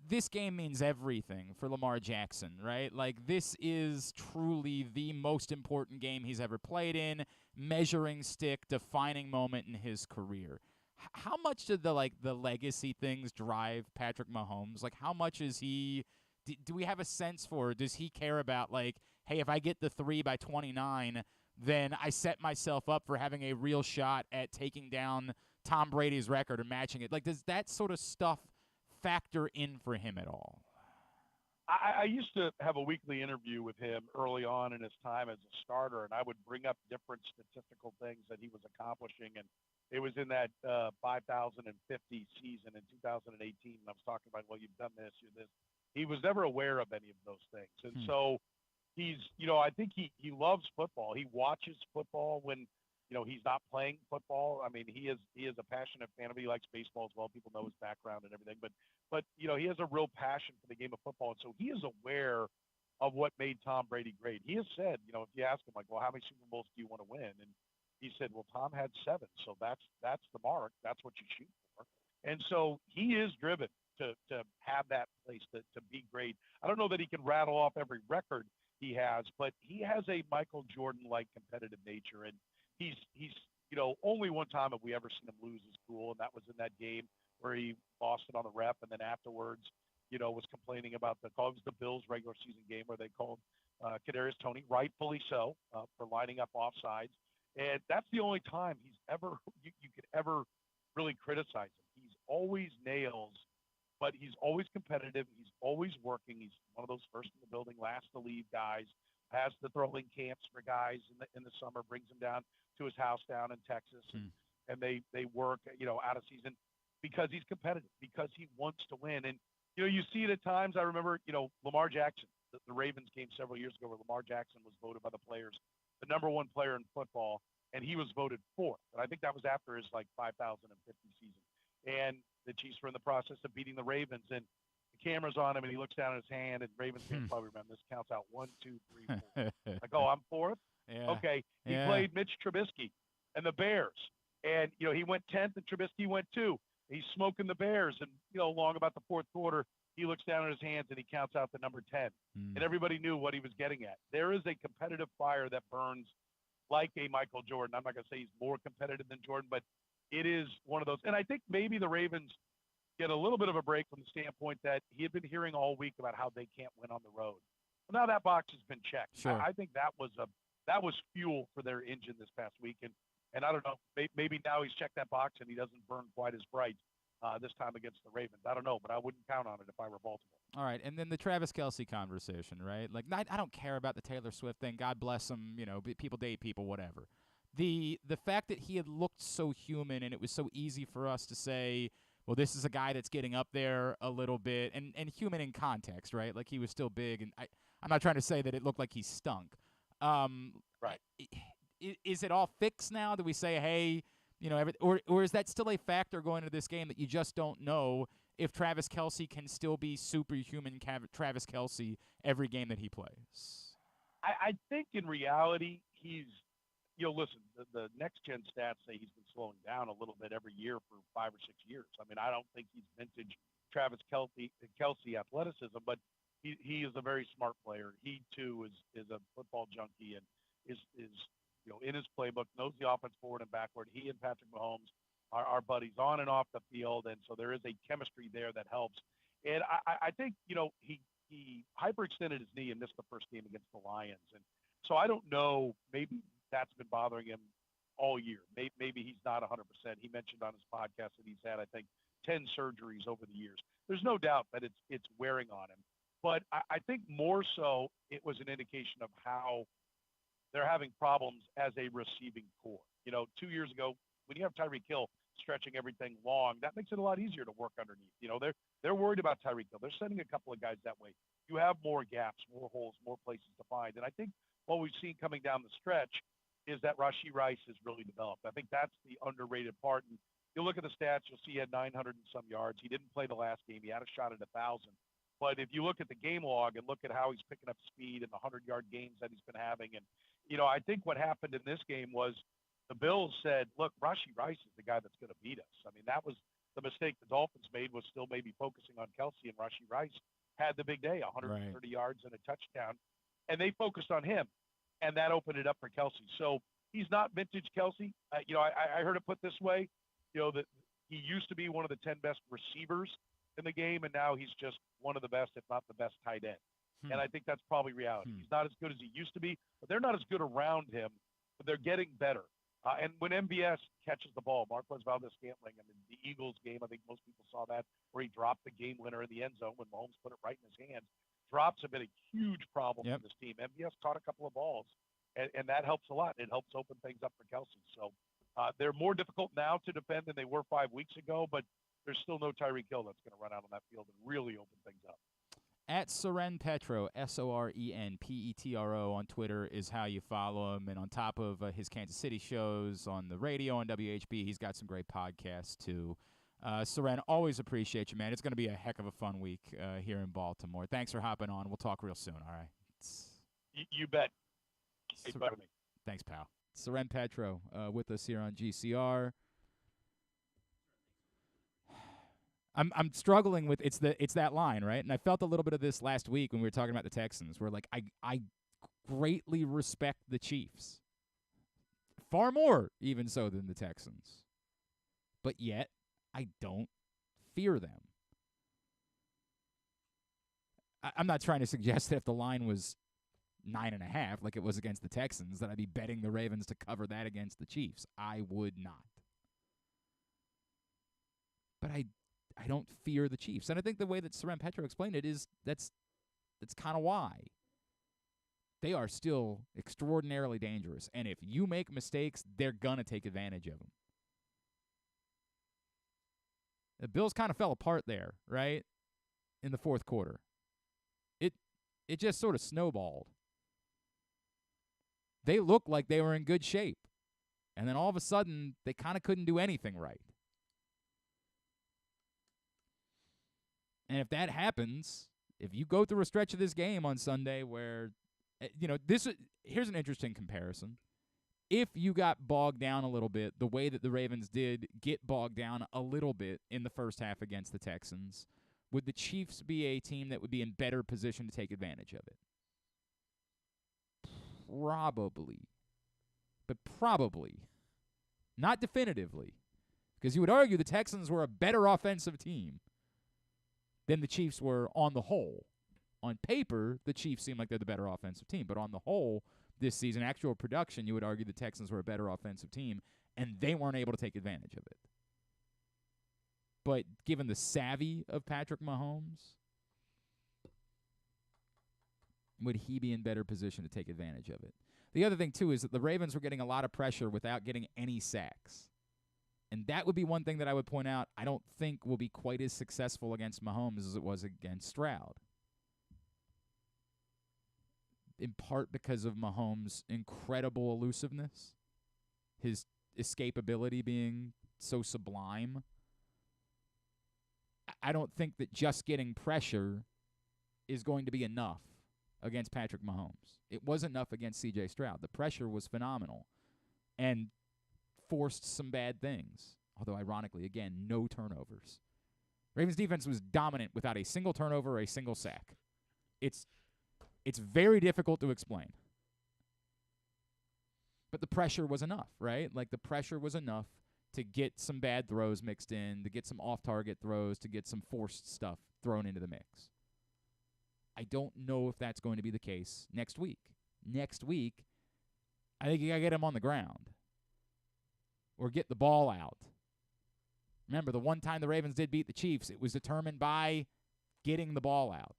this game means everything for Lamar Jackson, right? Like, this is truly the most important game he's ever played in, measuring stick, defining moment in his career. How much did the legacy things drive Patrick Mahomes? Like, how much is he do we have a sense for, does he care about, like, hey, if I get the 3 by 29, then I set myself up for having a real shot at taking down Tom Brady's record or matching it? Like, does that sort of stuff factor in for him at all? I used to have a weekly interview with him early on in his time as a starter, and I would bring up different statistical things that he was accomplishing. And it was in that 5,050 season in 2018, and I was talking about, well, you've done this, you're this. He was never aware of any of those things. And so he's, I think he loves football. He watches football when, he's not playing football. I mean, he is a passionate fan of it. He likes baseball as well. People know his background and everything, but he has a real passion for the game of football. And so he is aware of what made Tom Brady great. He has said, if you ask him, like, well, how many Super Bowls do you want to win? And he said, well, Tom had 7. So that's the mark. That's what you shoot for. And so he is driven to have that place, to be great. I don't know that he can rattle off every record he has, but he has a Michael Jordan-like competitive nature. And he's only one time have we ever seen him lose his cool, and that was in that game where he lost it on the ref, and then afterwards, was complaining about it was the Bills regular season game where they called Kadarius Toney, rightfully so, for lining up offsides. And that's the only time he's ever, you could ever really criticize him. He's always nails, but he's always competitive. He's always working. He's one of those first in the building, last to leave guys, has the throwing camps for guys in the summer, brings them down to his house down in Texas, and they work, out of season because he's competitive, because he wants to win. And, you see it at times. I remember, Lamar Jackson, the Ravens game several years ago where Lamar Jackson was voted by the players the number 1 player in football, and he was voted 4th. And I think that was after his, 5,050 season. And the Chiefs were in the process of beating the Ravens, and the camera's on him, and he looks down at his hand, and Ravens fans probably remember this, counts out 1, 2, 3, 4. Like, oh, I'm 4th? Yeah. Okay. He played Mitch Trubisky and the Bears. And, he went 10th, and Trubisky went 2. He's smoking the Bears. And, along about the 4th quarter, he looks down at his hands, and he counts out the number 10. And everybody knew what he was getting at. There is a competitive fire that burns like a Michael Jordan. I'm not going to say he's more competitive than Jordan, but it is one of those. And I think maybe the Ravens get a little bit of a break from the standpoint that he had been hearing all week about how they can't win on the road. Well, now that box has been checked. Sure. I think that was fuel for their engine this past week. And I don't know, maybe now he's checked that box and he doesn't burn quite as bright this time against the Ravens. I don't know, but I wouldn't count on it if I were Baltimore. All right, and then the Travis Kelce conversation, right? Like, I don't care about the Taylor Swift thing. God bless him. People date people, whatever. The fact that he had looked so human, and it was so easy for us to say, well, this is a guy that's getting up there a little bit, and human in context, right? Like, he was still big, and I'm not trying to say that it looked like he stunk. Right. Is it all fixed now? Do we say, hey, or is that still a factor going into this game that you just don't know if Travis Kelce can still be superhuman Travis Kelce every game that he plays? I think in reality, he's, listen, the next-gen stats say he's been slowing down a little bit every year for 5 or 6 years. I mean, I don't think he's vintage Travis Kelce athleticism, but he is a very smart player. He, too, is a football junkie and is in his playbook, knows the offense forward and backward. He and Patrick Mahomes are buddies on and off the field, and so there is a chemistry there that helps. And I think, he hyperextended his knee and missed the first game against the Lions. And so I don't know, maybe that's been bothering him all year. Maybe he's not 100%. He mentioned on his podcast that he's had, I think, 10 surgeries over the years. There's no doubt that it's wearing on him. But I think more so it was an indication of how they're having problems as a receiving core. 2 years ago, when you have Tyreek Hill stretching everything long, that makes it a lot easier to work underneath. They're worried about Tyreek Hill. They're sending a couple of guys that way. You have more gaps, more holes, more places to find. And I think what we've seen coming down the stretch is that Rashee Rice has really developed. I think that's the underrated part. And you'll look at the stats, you'll see he had 900 and some yards. He didn't play the last game. He had a shot at 1,000. But if you look at the game log and look at how he's picking up speed and the 100-yard gains that he's been having, and, I think what happened in this game was the Bills said, look, Rashee Rice is the guy that's going to beat us. I mean, that was the mistake the Dolphins made, was still maybe focusing on Kelce, and Rashee Rice had the big day, 130 yards and a touchdown, and they focused on him, and that opened it up for Kelce. So he's not vintage Kelce. I heard it put this way, that he used to be one of the 10 best receivers in the game, and now he's just one of the best, if not the best, tight end. And I think that's probably reality. He's not as good as he used to be, but they're not as good around him, but they're getting better. And when MVS catches the ball, Marquez Valdez-Scantling, I mean, the Eagles game, I think most people saw that, where he dropped the game winner in the end zone when Mahomes put it right in his hands. Drops have been a huge problem Yep. for this team. MVS caught a couple of balls, and that helps a lot. It helps open things up for Kelsey. So they're more difficult now to defend than they were 5 weeks ago, but there's still no Tyreek Hill that's going to run out on that field and really open things up. At Soren Petro, SorenPetro on Twitter is how you follow him. And on top of his Kansas City shows on the radio on WHB, he's got some great podcasts, too. Soren, always appreciate you, man. It's going to be a heck of a fun week here in Baltimore. Thanks for hopping on. We'll talk real soon, all right? You bet. Hey, buddy. Thanks, pal. Soren Petro with us here on GCR. I'm struggling with it's that line, right? And I felt a little bit of this last week when we were talking about the Texans, where like I greatly respect the Chiefs. Far more even so than the Texans. But yet I don't fear them. I'm not trying to suggest that if the line was 9.5 like it was against the Texans, that I'd be betting the Ravens to cover that against the Chiefs. I would not. But I don't fear the Chiefs. And I think the way that Soren Petro explained it is that's kind of why. They are still extraordinarily dangerous. And if you make mistakes, they're going to take advantage of them. The Bills kind of fell apart there, right, in the fourth quarter. It just sort of snowballed. They looked like they were in good shape. And then all of a sudden, they kind of couldn't do anything right. And if that happens, if you go through a stretch of this game on Sunday where, here's an interesting comparison. If you got bogged down a little bit, the way that the Ravens did get bogged down a little bit in the first half against the Texans, would the Chiefs be a team that would be in better position to take advantage of it? Probably. But probably. Not definitively. Because you would argue the Texans were a better offensive team than the Chiefs were on the whole. On paper, the Chiefs seem like they're the better offensive team. But on the whole, this season, actual production, you would argue the Texans were a better offensive team, and they weren't able to take advantage of it. But given the savvy of Patrick Mahomes, would he be in better position to take advantage of it? The other thing, too, is that the Ravens were getting a lot of pressure without getting any sacks. And that would be one thing that I would point out I don't think will be quite as successful against Mahomes as it was against Stroud. In part because of Mahomes' incredible elusiveness, his escapability being so sublime. I don't think that just getting pressure is going to be enough against Patrick Mahomes. It was enough against C.J. Stroud. The pressure was phenomenal and forced some bad things. Although, ironically, again, no turnovers. Ravens defense was dominant without a single turnover or a single sack. It's very difficult to explain. But the pressure was enough, right? Like, the pressure was enough to get some bad throws mixed in, to get some off-target throws, to get some forced stuff thrown into the mix. I don't know if that's going to be the case next week. Next week, I think you got to get him on the ground or get the ball out. Remember, the one time the Ravens did beat the Chiefs, it was determined by getting the ball out.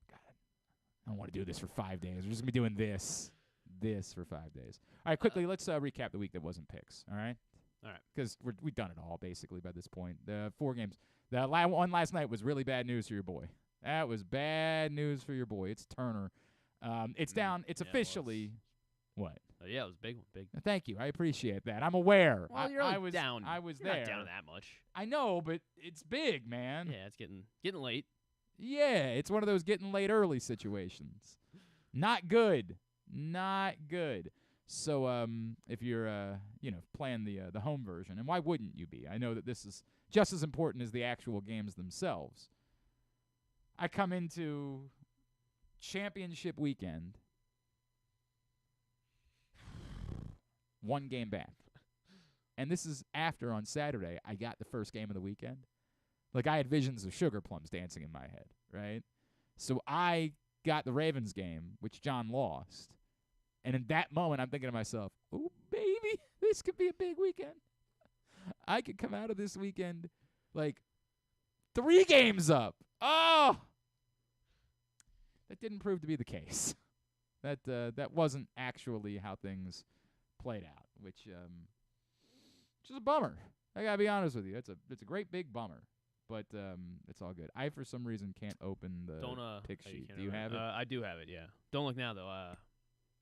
God, I don't want to do this for 5 days. We're just going to be doing this for 5 days. All right, quickly, let's recap the week that wasn't picks, all right? All right. Because we've done it all, basically, by this point. The 4 games. The one last night was really bad news for your boy. That was bad news for your boy. It's Turner. It's down. It's officially what? Yeah, it was a big one. Big. Thank you. I appreciate that. I'm aware. Well, you're I was down. I was You're there. not down that much. I know, but it's big, man. Yeah, it's getting late. Yeah, it's one of those getting late early situations. Not good. Not good. So if you're playing the home version, and why wouldn't you be? I know that this is just as important as the actual games themselves. I come into championship weekend 1 game back. And this is after on Saturday I got the first game of the weekend. Like, I had visions of sugar plums dancing in my head, right? So I got the Ravens game, which John lost. And in that moment, I'm thinking to myself, oh, baby, this could be a big weekend. I could come out of this weekend like 3 games up. Oh! That didn't prove to be the case. That wasn't actually how things played out, which is a bummer. I gotta be honest with you. It's a great big bummer, but it's all good. I for some reason can't open the pick sheet. Do you have it? I do have it. Yeah. Don't look now though.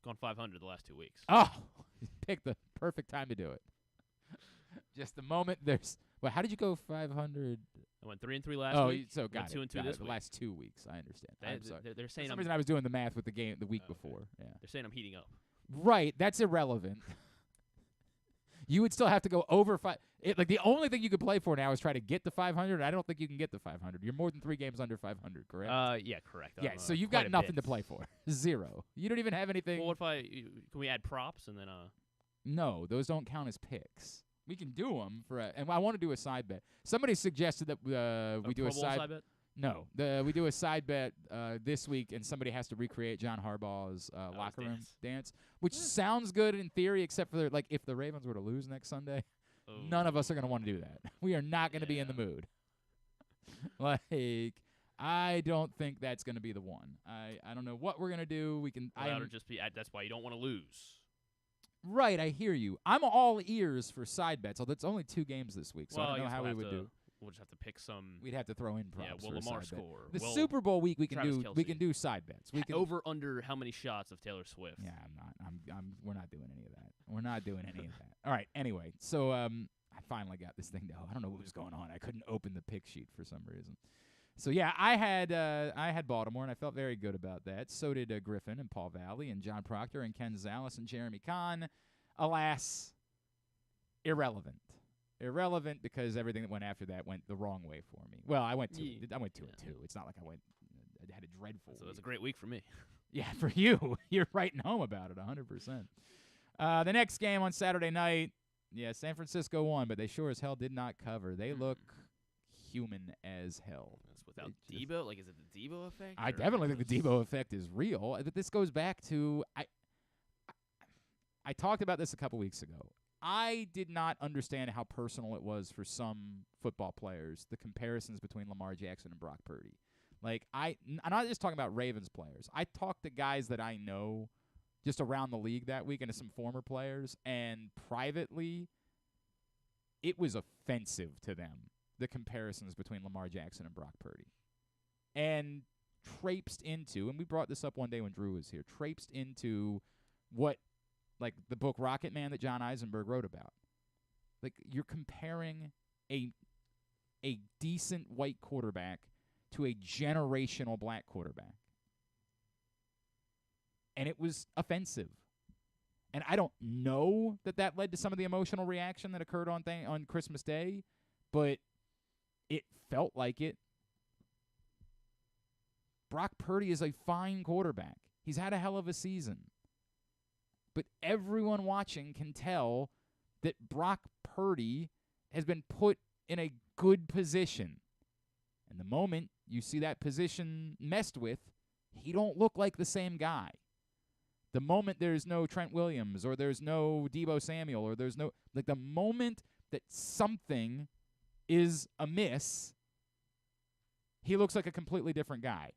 Gone 500 the last 2 weeks. Oh, pick the perfect time to do it. Just the moment there's. Well, how did you go 500? I went 3-3 last week. So got it. 2-2 this the week. last 2 weeks. I understand. I'm sorry. They're saying For some reason I was doing the math with the week before. Yeah. They're saying I'm heating up. Right. That's irrelevant. You would still have to go over 5. Like the only thing you could play for now is try to get to 500. I don't think you can get to 500. You're more than 3 games under 500, correct? Yeah, correct. Yeah, so you've got nothing to play for. 0. You don't even have anything. Well, what if can we add props and then No, those don't count as picks. We can do them and I want to do a side bet. Somebody suggested that we do a side bet. No, we do a side bet this week, and somebody has to recreate John Harbaugh's locker room dance, which sounds good in theory, except for like if the Ravens were to lose next Sunday, none of us are going to want to do that. We are not going to be in the mood. Like, I don't think that's going to be the one. I don't know what we're going to do. We can. That's why you don't want to lose. Right, I hear you. I'm all ears for side bets. Although it's only 2 games this week, so I don't know how we would do. We'll just have to pick some. We'd have to throw in props. Yeah, will Lamar score? The Super Bowl week we can do side bets. We can over under how many shots of Taylor Swift? Yeah, we're not doing any of that. We're not doing any of that. All right. Anyway, so I finally got this thing I don't know what was going on. I couldn't open the pick sheet for some reason. So yeah, I had Baltimore and I felt very good about that. So did Griffin and Paul Valley and John Proctor and Ken Zales and Jeremy Conn. Alas, irrelevant. Irrelevant because everything that went after that went the wrong way for me. Well, I went 2 and 2. It's not like I had a dreadful. So it was a great week for me. Yeah, for you. You're writing home about it 100%. The next game on Saturday night, San Francisco won, but they sure as hell did not cover. They look human as hell. That's without Debo? Like, is it the Debo effect? I definitely think the Debo effect is real. But this goes back to I talked about this a couple weeks ago. I did not understand how personal it was for some football players, the comparisons between Lamar Jackson and Brock Purdy. Like, I'm not just talking about Ravens players. I talked to guys that I know just around the league that week and to some former players, and privately, it was offensive to them, the comparisons between Lamar Jackson and Brock Purdy. And traipsed into, and we brought this up one day when Drew was here, traipsed into what, like the book Rocket Man that John Eisenberg wrote about. Like, you're comparing a decent white quarterback to a generational black quarterback. And it was offensive. And I don't know that led to some of the emotional reaction that occurred on Christmas Day, but it felt like it. Brock Purdy is a fine quarterback. He's had a hell of a season. But everyone watching can tell that Brock Purdy has been put in a good position. And the moment you see that position messed with, he don't look like the same guy. The moment there's no Trent Williams or there's no Deebo Samuel or there's no, like, the moment that something is amiss, he looks like a completely different guy.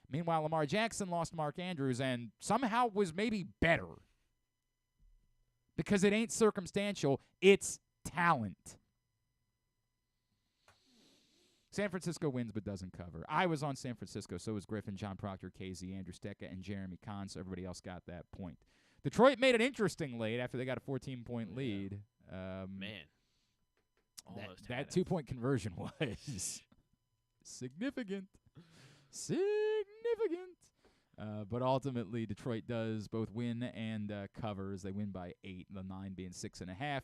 Meanwhile, Lamar Jackson lost Mark Andrews and somehow was maybe better. Because it ain't circumstantial, it's talent. San Francisco wins but doesn't cover. I was on San Francisco, so was Griffin, John Proctor, KZ, Andrew Stecca, and Jeremy Conn, so everybody else got that point. Detroit made it interesting late after they got a 14-point lead. Man. That 2-point conversion was significant. But ultimately, Detroit does both win and cover as they win by 8, the 9 being 6.5.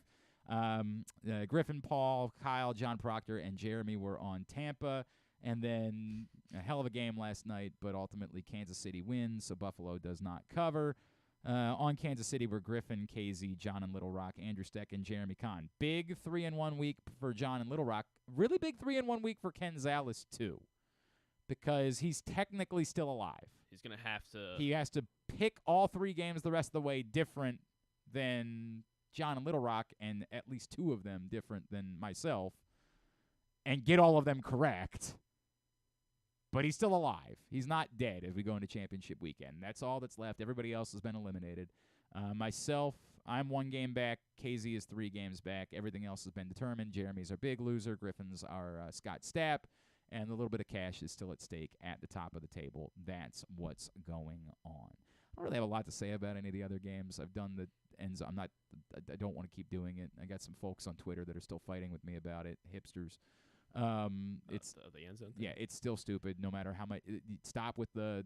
Griffin, Paul, Kyle, John Proctor, and Jeremy were on Tampa. And then a hell of a game last night, but ultimately Kansas City wins, so Buffalo does not cover. On Kansas City were Griffin, KZ, John and Little Rock, Andrew Steck, and Jeremy Conn. Big 3-1 week for John and Little Rock. Really big 3-1 week for Ken Zales, too, because he's technically still alive. He's going to have to. He has to pick all 3 games the rest of the way different than John in Little Rock and at least 2 of them different than myself and get all of them correct. But he's still alive. He's not dead as we go into championship weekend. That's all that's left. Everybody else has been eliminated. Myself, I'm 1 game back. KZ is 3 games back. Everything else has been determined. Jeremy's our big loser. Griffin's our Scott Stapp. And a little bit of cash is still at stake at the top of the table. That's what's going on. I don't really have a lot to say about any of the other games. I've done the end zone. I don't want to keep doing it. I got some folks on Twitter that are still fighting with me about it. Hipsters. It's the end zone thing? Yeah, it's still stupid. No matter how much. Stop with the.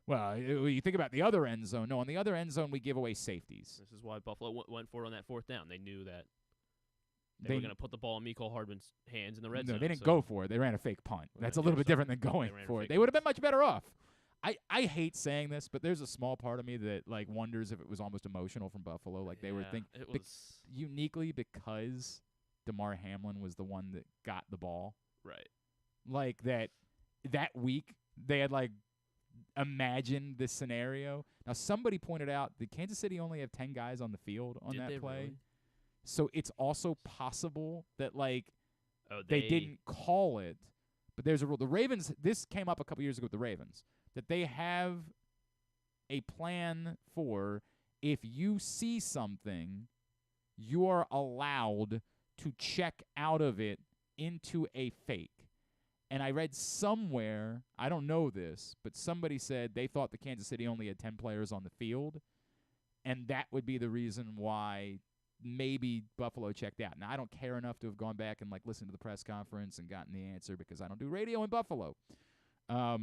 Well, you think about the other end zone. No, on the other end zone we give away safeties. This is why Buffalo went for it on that 4th down. They knew that they were going to put the ball in Mecole Hardman's hands in the red zone. No, they didn't go for it. They ran a fake punt. That's a little bit different than going for it. They punt. would have been much better off. I hate saying this, but there's a small part of me that like wonders if it was almost emotional from Buffalo. Like they were thinking uniquely because DeMar Hamlin was the one that got the ball. Right. Like that week they had like imagined this scenario. Now somebody pointed out that Kansas City only have 10 guys on the field on that play. Really? So it's also possible that like they didn't call it, but there's a rule. The Ravens, this came up a couple years ago with the Ravens, that they have a plan for if you see something, you are allowed to check out of it into a fake. And I read somewhere, I don't know this, but somebody said they thought the Kansas City only had 10 players on the field, and that would be the reason why maybe Buffalo checked out. Now, I don't care enough to have gone back and like listened to the press conference and gotten the answer because I don't do radio in Buffalo. But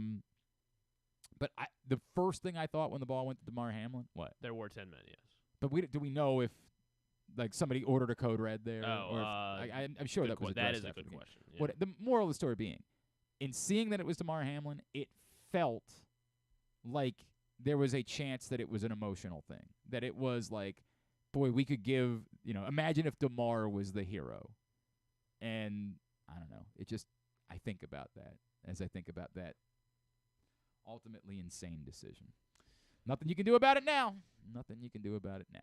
the first thing I thought when the ball went to DeMar Hamlin, what? There were 10 men, yes. But do we know if like somebody ordered a code red there? Oh, or if, I'm sure that was that is a after good the game. question. Yeah. What the moral of the story being, in seeing that it was DeMar Hamlin, it felt like there was a chance that it was an emotional thing. That it was like, boy, we could give, imagine if DeMar was the hero. And I don't know. I think about that as I think about that ultimately insane decision. Nothing you can do about it now. Nothing you can do about it now.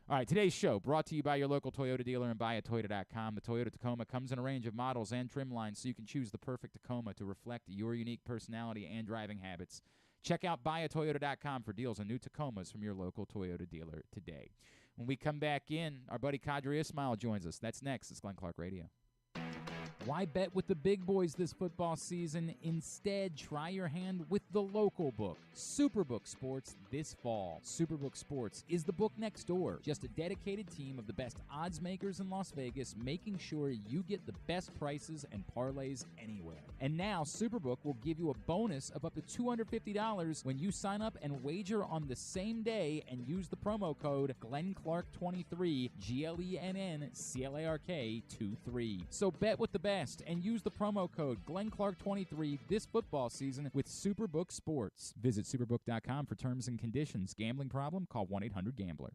All right, today's show brought to you by your local Toyota dealer and buyatoyota.com. The Toyota Tacoma comes in a range of models and trim lines so you can choose the perfect Tacoma to reflect your unique personality and driving habits. Check out buyatoyota.com for deals on new Tacomas from your local Toyota dealer today. When we come back in, our buddy Qadry Ismail joins us. That's next. It's Glenn Clark Radio. Why bet with the big boys this football season? Instead, try your hand with the local book, Superbook Sports, this fall. Superbook Sports is the book next door. Just a dedicated team of the best odds makers in Las Vegas, making sure you get the best prices and parlays anywhere. And now, Superbook will give you a bonus of up to $250 when you sign up and wager on the same day and use the promo code GlennClark23, GLENNCLARK23. So bet with the best and use the promo code GlennClark23 this football season with Superbook Sports. Visit superbook.com for terms and conditions. Gambling problem? Call 1-800-GAMBLER.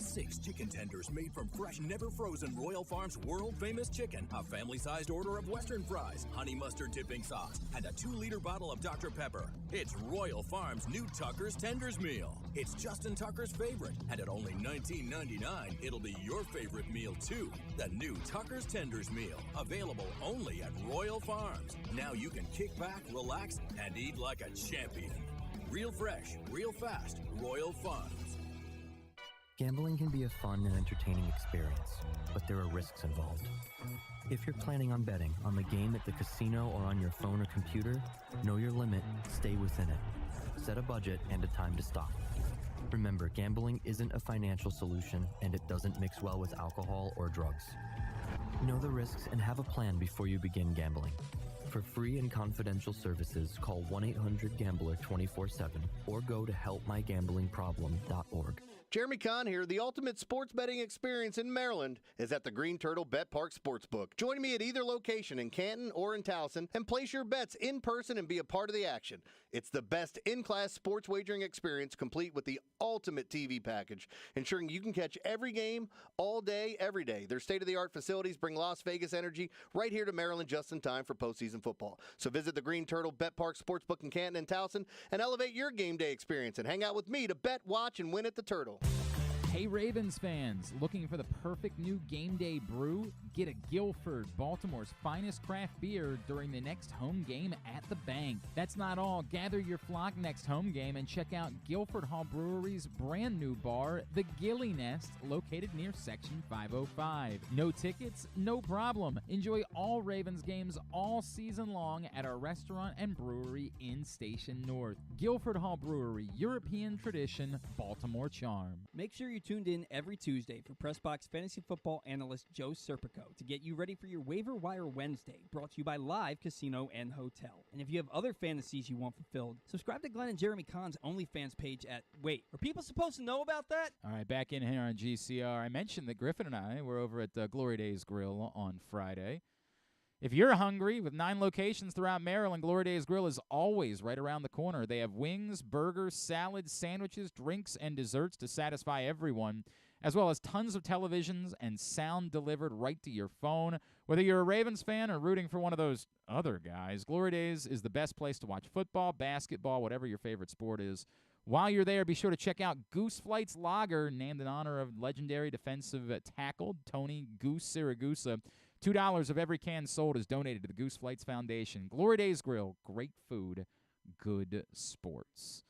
6 chicken tenders made from fresh, never frozen Royal Farms world-famous chicken, a family-sized order of Western fries, honey mustard dipping sauce, and a 2-liter bottle of Dr. Pepper. It's Royal Farms' new Tucker's Tenders Meal. It's Justin Tucker's favorite, and at only $19.99, it'll be your favorite meal, too. The new Tucker's Tenders Meal, available only at Royal Farms. Now you can kick back, relax, and eat like a champion. Real fresh, real fast, Royal Farms. Gambling can be a fun and entertaining experience, but there are risks involved. If you're planning on betting on the game at the casino or on your phone or computer, know your limit, stay within it. Set a budget and a time to stop. Remember, gambling isn't a financial solution, and it doesn't mix well with alcohol or drugs. Know the risks and have a plan before you begin gambling. For free and confidential services, call 1-800-GAMBLER 24/7 or go to helpmygamblingproblem.org. Jeremy Conn here. The ultimate sports betting experience in Maryland is at the Green Turtle Bet Park Sportsbook. Join me at either location in Canton or in Towson and place your bets in person and be a part of the action. It's the best in-class sports wagering experience, complete with the ultimate TV package, ensuring you can catch every game all day, every day. Their state-of-the-art facilities bring Las Vegas energy right here to Maryland just in time for postseason football. So visit the Green Turtle Bet Park Sportsbook in Canton and Towson and elevate your game day experience and hang out with me to bet, watch, and win at the Turtle. Hey Ravens fans, looking for the perfect new game day brew? Get a Guilford, Baltimore's finest craft beer during the next home game at the bank. That's not all. Gather your flock next home game and check out Guilford Hall Brewery's brand new bar, the Gilly Nest, located near Section 505. No tickets? No problem. Enjoy all Ravens games all season long at our restaurant and brewery in Station North. Guilford Hall Brewery, European tradition, Baltimore charm. Make sure you tuned in every Tuesday for Pressbox fantasy football analyst Joe Serpico to get you ready for your Waiver Wire Wednesday, brought to you by Live Casino and Hotel. And if you have other fantasies you want fulfilled, subscribe to Glenn and Jeremy Conn's OnlyFans page at... Wait, are people supposed to know about that? All right, back in here on GCR. I mentioned that Griffin and I were over at Glory Days Grill on Friday. If you're hungry, with 9 locations throughout Maryland, Glory Days Grill is always right around the corner. They have wings, burgers, salads, sandwiches, drinks, and desserts to satisfy everyone, as well as tons of televisions and sound delivered right to your phone. Whether you're a Ravens fan or rooting for one of those other guys, Glory Days is the best place to watch football, basketball, whatever your favorite sport is. While you're there, be sure to check out Goose Flight's Lager, named in honor of legendary defensive tackle Tony Goose Siragusa. $2 of every can sold is donated to the Goose Flights Foundation. Glory Days Grill, great food, good sports.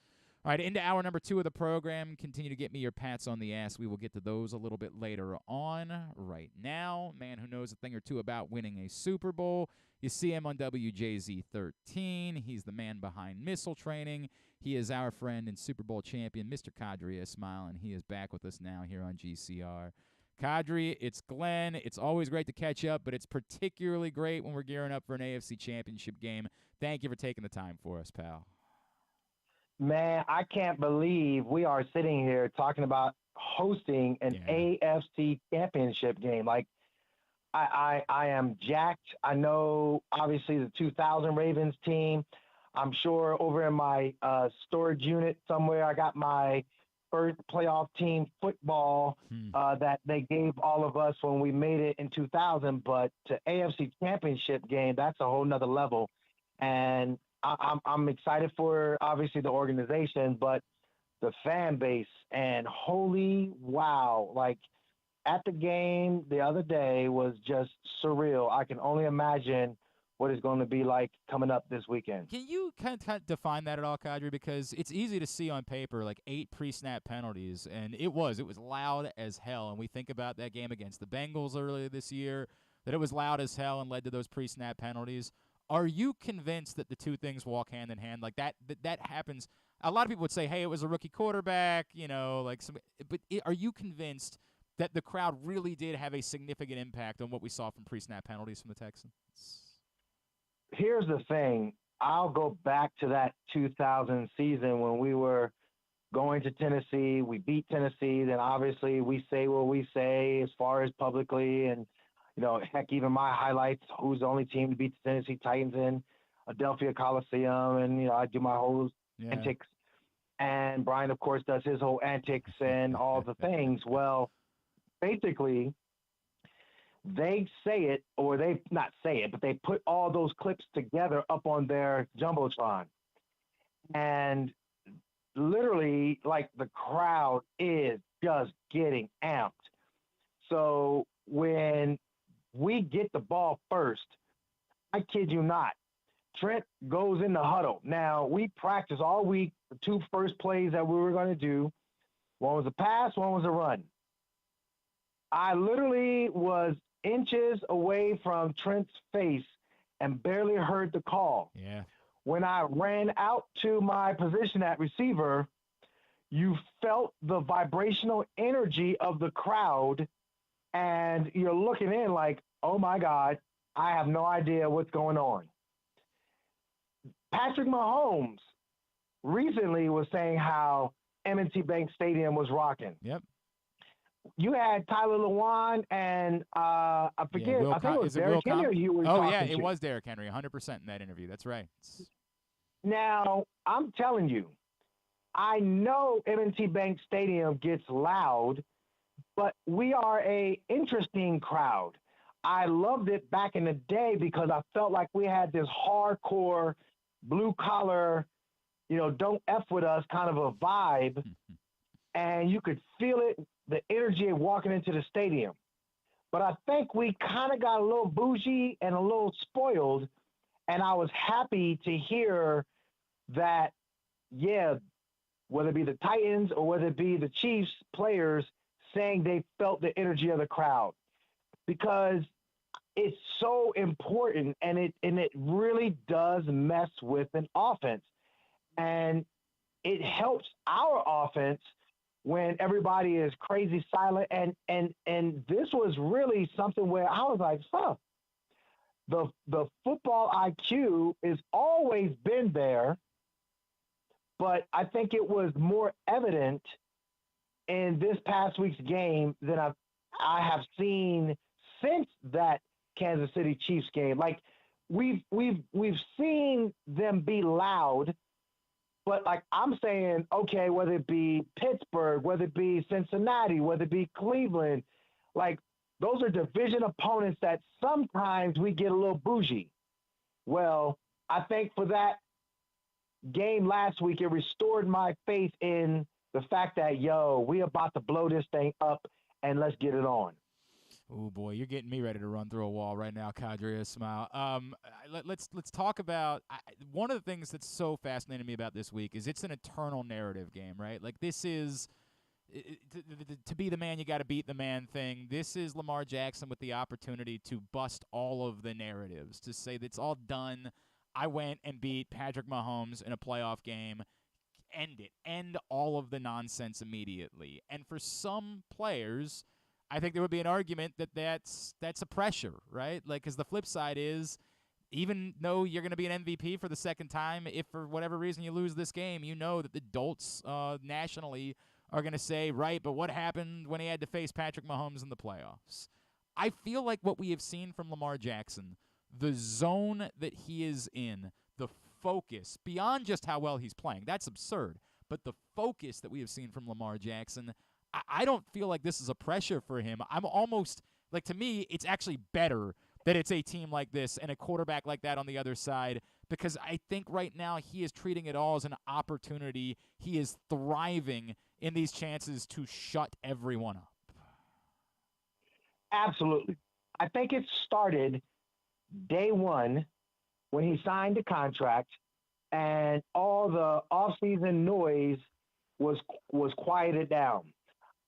All right, into hour number 2 of the program. Continue to get me your pats on the ass. We will get to those a little bit later on. Right now, man who knows a thing or two about winning a Super Bowl. You see him on WJZ 13. He's the man behind missile training. He is our friend and Super Bowl champion, Mr. Qadry Ismail, and he is back with us now here on GCR. Qadry, it's Glenn. It's always great to catch up, but it's particularly great when we're gearing up for an AFC Championship game. Thank you for taking the time for us, pal. Man, I can't believe we are sitting here talking about hosting an AFC Championship game. Like, I am jacked. I know, obviously, the 2000 Ravens team. I'm sure over in my storage unit somewhere, I got my first playoff team football that they gave all of us when we made it in 2000, but to AFC Championship game, that's a whole nother level. And I'm excited for, obviously, the organization, but the fan base, and holy wow, like at the game the other day was just surreal. I can only imagine what it's going to be like coming up this weekend. Can you kind of define that at all, Qadry? Because it's easy to see on paper, like 8 pre-snap penalties, and it was loud as hell. And we think about that game against the Bengals earlier this year, that it was loud as hell and led to those pre-snap penalties. Are you convinced that the two things walk hand in hand? Like that happens. A lot of people would say, hey, it was a rookie quarterback, but are you convinced that the crowd really did have a significant impact on what we saw from pre-snap penalties from the Texans? Here's the thing. I'll go back to that 2000 season when we were going to Tennessee. We beat Tennessee. Then obviously we say what we say as far as publicly. And, heck, even my highlights, who's the only team to beat the Tennessee Titans in Adelphia Coliseum. And, I do my whole antics. And Brian, of course, does his whole antics and all the things. Well, basically, they say it, or they not say it, but they put all those clips together up on their Jumbotron. And literally, like, the crowd is just getting amped. So when we get the ball first, I kid you not, Trent goes in the huddle. Now, we practiced all week the 2 first plays that we were going to do. One was a pass, one was a run. I literally was inches away from Trent's face and barely heard the call. Yeah. When I ran out to my position at receiver, you felt the vibrational energy of the crowd, and you're looking in like, oh my God, I have no idea what's going on. Patrick Mahomes recently was saying how M&T Bank Stadium was rocking. Yep. You had Tyler Lewan and I forget. I think it was Derrick Henry you were talking to. It was Derrick Henry, 100% in that interview. That's right. Now, I'm telling you, I know M&T Bank Stadium gets loud, but we are a interesting crowd. I loved it back in the day because I felt like we had this hardcore, blue collar, don't F with us kind of a vibe. and you could feel it, the energy of walking into the stadium. But I think we kind of got a little bougie and a little spoiled, and I was happy to hear that, yeah, whether it be the Titans or whether it be the Chiefs players saying they felt the energy of the crowd, because it's so important, and it really does mess with an offense. And it helps our offense when everybody is crazy silent. And this was really something where I was like, the football IQ has always been there, but I think it was more evident in this past week's game than I have seen since that Kansas City Chiefs game. Like, we've seen them be loud, but like I'm saying, okay, whether it be Pittsburgh, whether it be Cincinnati, whether it be Cleveland, like those are division opponents that sometimes we get a little bougie. Well, I think for that game last week, it restored my faith in the fact that, we about to blow this thing up and let's get it on. Oh boy, you're getting me ready to run through a wall right now, Qadry Ismail. Let's talk about one of the things that's so fascinating to me about this week is it's an eternal narrative game, right? Like, this is to be the man, you got to beat the man thing. This is Lamar Jackson with the opportunity to bust all of the narratives, to say that it's all done. I went and beat Patrick Mahomes in a playoff game. End it. End all of the nonsense immediately. And for some players, I think there would be an argument that that's a pressure, right? Like, because the flip side is, even though you're going to be an MVP for the second time, if for whatever reason you lose this game, you know that the adults nationally are going to say, right, but what happened when he had to face Patrick Mahomes in the playoffs? I feel like what we have seen from Lamar Jackson, the zone that he is in, the focus, beyond just how well he's playing, that's absurd, but the focus that we have seen from Lamar Jackson, I don't feel like this is a pressure for him. I'm almost, like, to me, it's actually better that it's a team like this and a quarterback like that on the other side, because I think right now he is treating it all as an opportunity. He is thriving in these chances to shut everyone up. Absolutely. I think it started day one when he signed the contract and all the offseason noise was quieted down.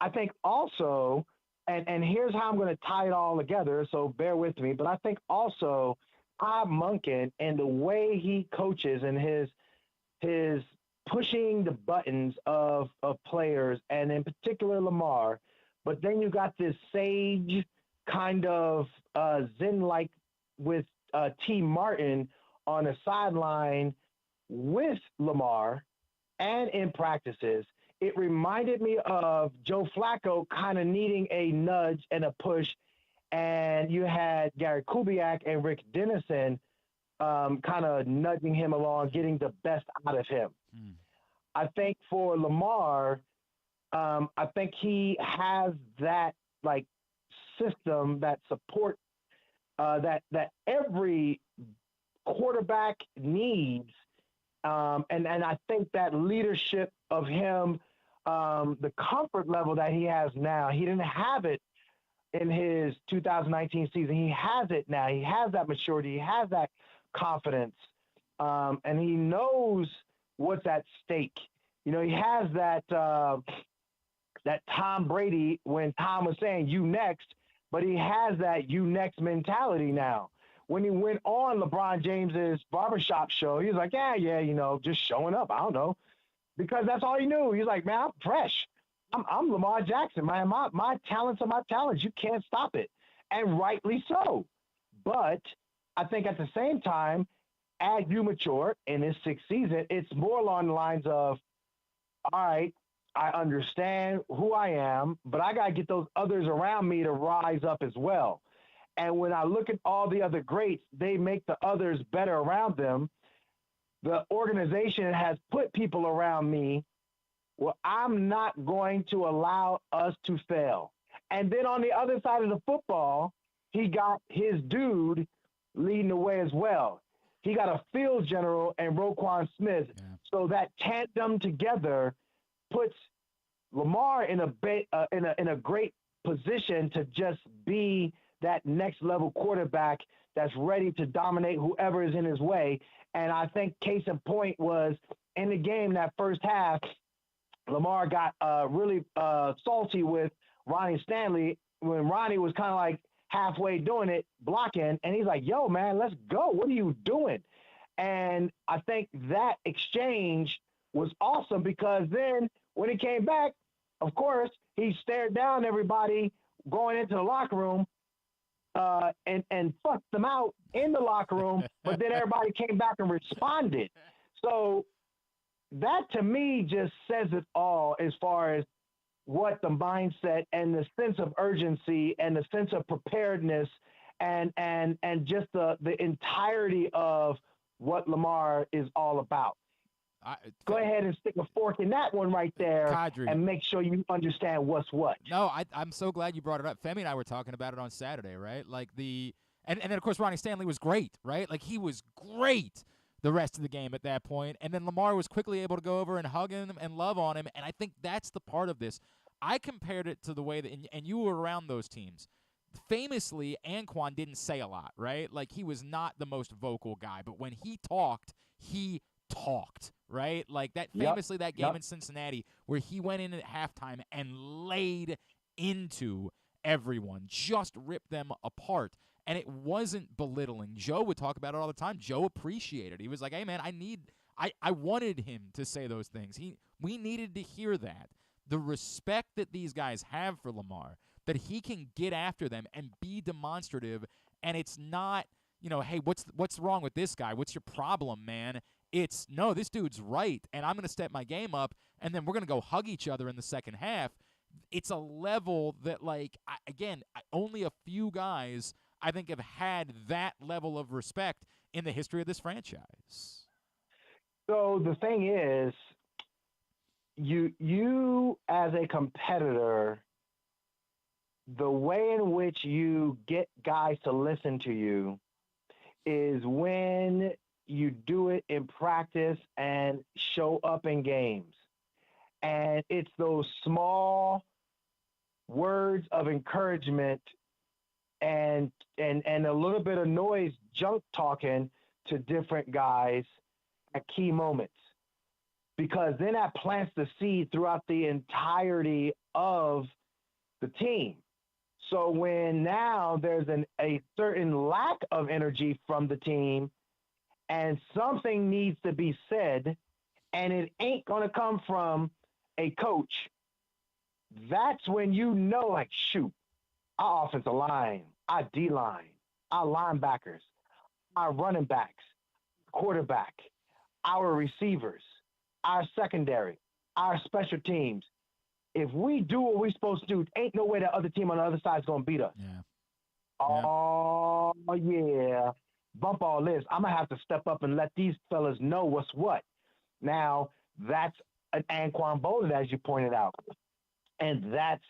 I think also, and here's how I'm going to tie it all together, so bear with me, but I think also Todd Monken and the way he coaches and his pushing the buttons of players, and in particular Lamar, but then you got this sage kind of zen-like with T. Martin on the sideline with Lamar and in practices. It reminded me of Joe Flacco kind of needing a nudge and a push, and you had Gary Kubiak and Rick Dennison kind of nudging him along, getting the best out of him. I think for Lamar, I think he has that like system, that support that every quarterback needs, and I think that leadership of him, the comfort level that he has now, he didn't have it in his 2019 season. He has it now. He has that maturity. He has that confidence, and he knows what's at stake. You know, he has that that Tom Brady, when Tom was saying "you next," but he has that "you next" mentality now. When he went on LeBron James's barbershop show, he was like, yeah, you know, just showing up. I don't know. Because that's all he knew. He's like, man, I'm fresh. I'm Lamar Jackson. My talents are my talents. You can't stop it. And rightly so. But I think at the same time, as you mature in this sixth season, it's more along the lines of, all right, I understand who I am, but I got to get those others around me to rise up as well. And when I look at all the other greats, they make the others better around them. The organization has put people around me. Well, I'm not going to allow us to fail. And then on the other side of the football, he got his dude leading the way as well. He got a field general and Roquan Smith. Yeah. So that tandem together puts Lamar in a great position to just be that next level quarterback that's ready to dominate whoever is in his way. And I think case in point was in the game that first half, Lamar got really salty with Ronnie Stanley when Ronnie was kind of like halfway doing it, blocking, and he's like, yo, man, let's go. What are you doing? And I think that exchange was awesome because then when he came back, of course, he stared down everybody going into the locker room and fucked them out in the locker room, but then everybody came back and responded. So that to me just says it all as far as what the mindset and the sense of urgency and the sense of preparedness and just the entirety of what Lamar is all about. Go ahead and stick a fork in that one right there, Qadry, and make sure you understand what's what. No, I'm so glad you brought it up. Femi and I were talking about it on Saturday, right? Like and then of course Ronnie Stanley was great, right? Like he was great the rest of the game at that point, and then Lamar was quickly able to go over and hug him and love on him, and I think that's the part of this. I compared it to the way that, and you were around those teams. Famously, Anquan didn't say a lot, right? Like he was not the most vocal guy, but when he talked, right? Like that famously that game in Cincinnati where he went in at halftime and laid into everyone, just ripped them apart. And it wasn't belittling. Joe would talk about it all the time. Joe appreciated it. He was like, hey, man, I wanted him to say those things. We needed to hear that. The respect that these guys have for Lamar, that he can get after them and be demonstrative, and it's not, hey, what's wrong with this guy? What's your problem, man? It's, no, this dude's right, and I'm going to step my game up, and then we're going to go hug each other in the second half. It's a level that, like, only a few guys, I think, have had that level of respect in the history of this franchise. So the thing is, you as a competitor, the way in which you get guys to listen to you is when you do it in practice and show up in games. And it's those small words of encouragement and a little bit of noise junk talking to different guys at key moments. Because then that plants the seed throughout the entirety of the team. So when now there's a certain lack of energy from the team and something needs to be said, and it ain't going to come from a coach, that's when like, shoot, our offensive line, our D-line, our linebackers, our running backs, quarterback, our receivers, our secondary, our special teams. If we do what we're supposed to do, ain't no way the other team on the other side is going to beat us. Yeah. Oh, yeah. Bump all this. I'm going to have to step up and let these fellas know what's what. Now, that's an Anquan Bolden, as you pointed out. And that's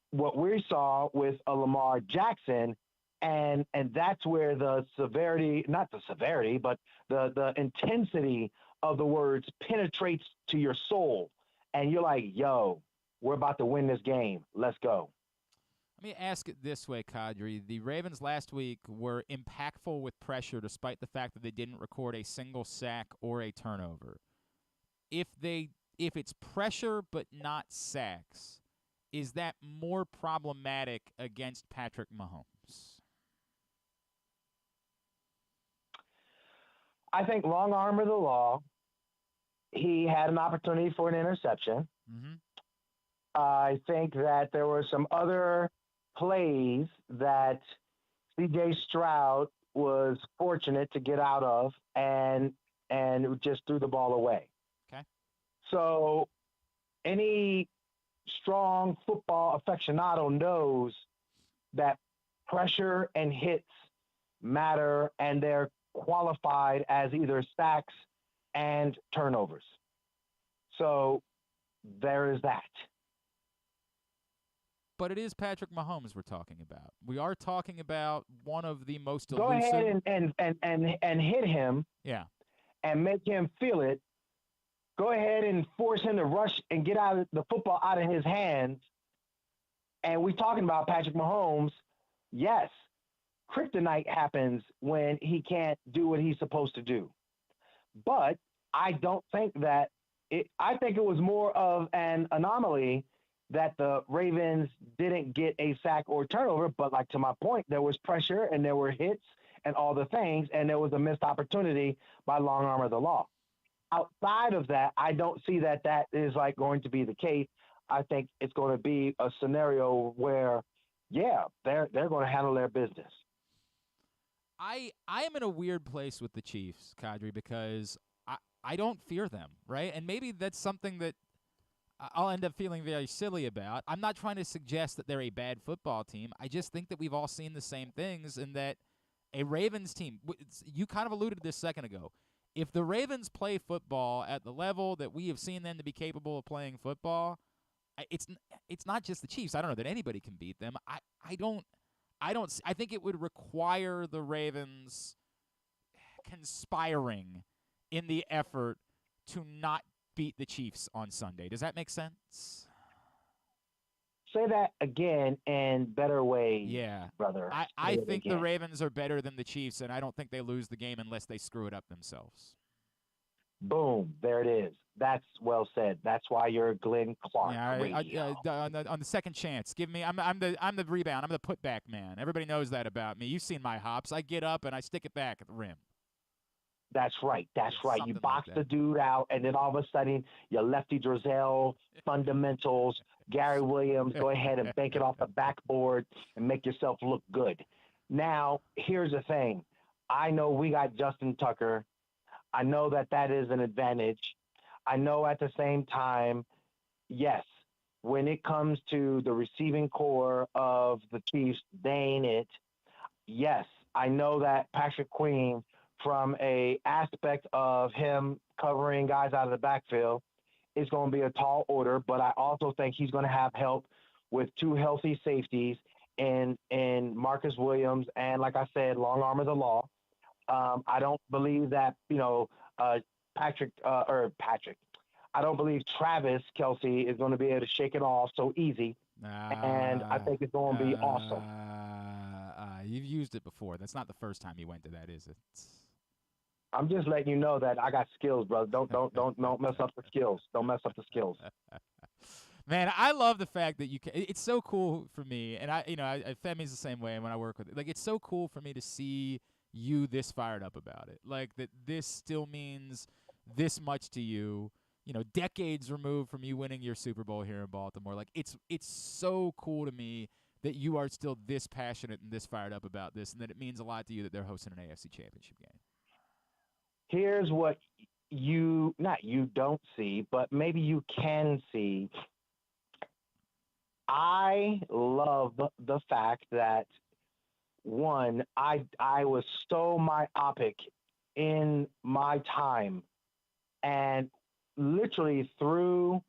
what we saw with a Lamar Jackson. And that's where the severity, not the severity, but the intensity of the words penetrates to your soul. And you're like, yo, we're about to win this game. Let's go. Let me ask it this way, Qadry. The Ravens last week were impactful with pressure despite the fact that they didn't record a single sack or a turnover. If it's pressure but not sacks, is that more problematic against Patrick Mahomes? I think long arm of the law, he had an opportunity for an interception. Mm-hmm. I think that there were some other plays that C.J. Stroud was fortunate to get out of and just threw the ball away. Okay. So any strong football aficionado knows that pressure and hits matter, and they're qualified as either sacks and turnovers. So there is that. But it is Patrick Mahomes we're talking about. We are talking about one of the most Go elusive. ahead and hit him. Yeah. And make him feel it. go ahead and force him to rush and get the football out of his hands. And we're talking about Patrick Mahomes. Yes, kryptonite happens when he can't do what he's supposed to do. But I don't think that I think it was more of an anomaly that the Ravens didn't get a sack or turnover. But like to my point, there was pressure and there were hits and all the things, and there was a missed opportunity by long arm of the law. Outside of that, I don't see that is like going to be the case. I think it's going to be a scenario where, yeah, they're going to handle their business. I am in a weird place with the Chiefs, Qadry, because I don't fear them, right? And maybe that's something that I'll end up feeling very silly about. I'm not trying to suggest that they're a bad football team. I just think that we've all seen the same things, and that a Ravens team, you kind of alluded to this a second ago, if the Ravens play football at the level that we have seen them to be capable of playing football, it's not just the Chiefs. I don't know that anybody can beat them. I think it would require the Ravens conspiring in the effort to not beat the Chiefs on Sunday. Does that make sense? Say that again in better ways, brother. I think the Ravens are better than the Chiefs, and I don't think they lose the game unless they screw it up themselves. Boom. There it is. That's well said. That's why you're Glenn Clark. On the second chance, give me. I'm the rebound. I'm the putback man. Everybody knows that about me. You've seen my hops. I get up and I stick it back at the rim. That's right. That's right. You box the dude out, and then all of a sudden, your Lefty Drizel, fundamentals, Gary Williams, go ahead and bank it off the backboard and make yourself look good. Now, here's the thing. I know we got Justin Tucker. I know that is an advantage. I know at the same time, yes, when it comes to the receiving core of the Chiefs, they ain't it. Yes, I know that Patrick Queen, from a aspect of him covering guys out of the backfield, is going to be a tall order, but I also think he's going to have help with two healthy safeties in Marcus Williams and, like I said, long arm of the law. I don't believe that, Patrick. I don't believe Travis Kelce is going to be able to shake it off so easy, and I think it's going to be awesome. You've used it before. That's not the first time you went to that, is it? I'm just letting you know that I got skills, brother. Don't mess up the skills. Don't mess up the skills. Man, I love the fact that you can. It's so cool for me, and Femi's the same way. And when I work with it, like, it's so cool for me to see you this fired up about it. Like, that this still means this much to you. Decades removed from you winning your Super Bowl here in Baltimore. Like, it's so cool to me that you are still this passionate and this fired up about this, and that it means a lot to you that they're hosting an AFC Championship game. Here's what you don't see, but maybe you can see. I love the fact that, one, I was so myopic in my time, and literally through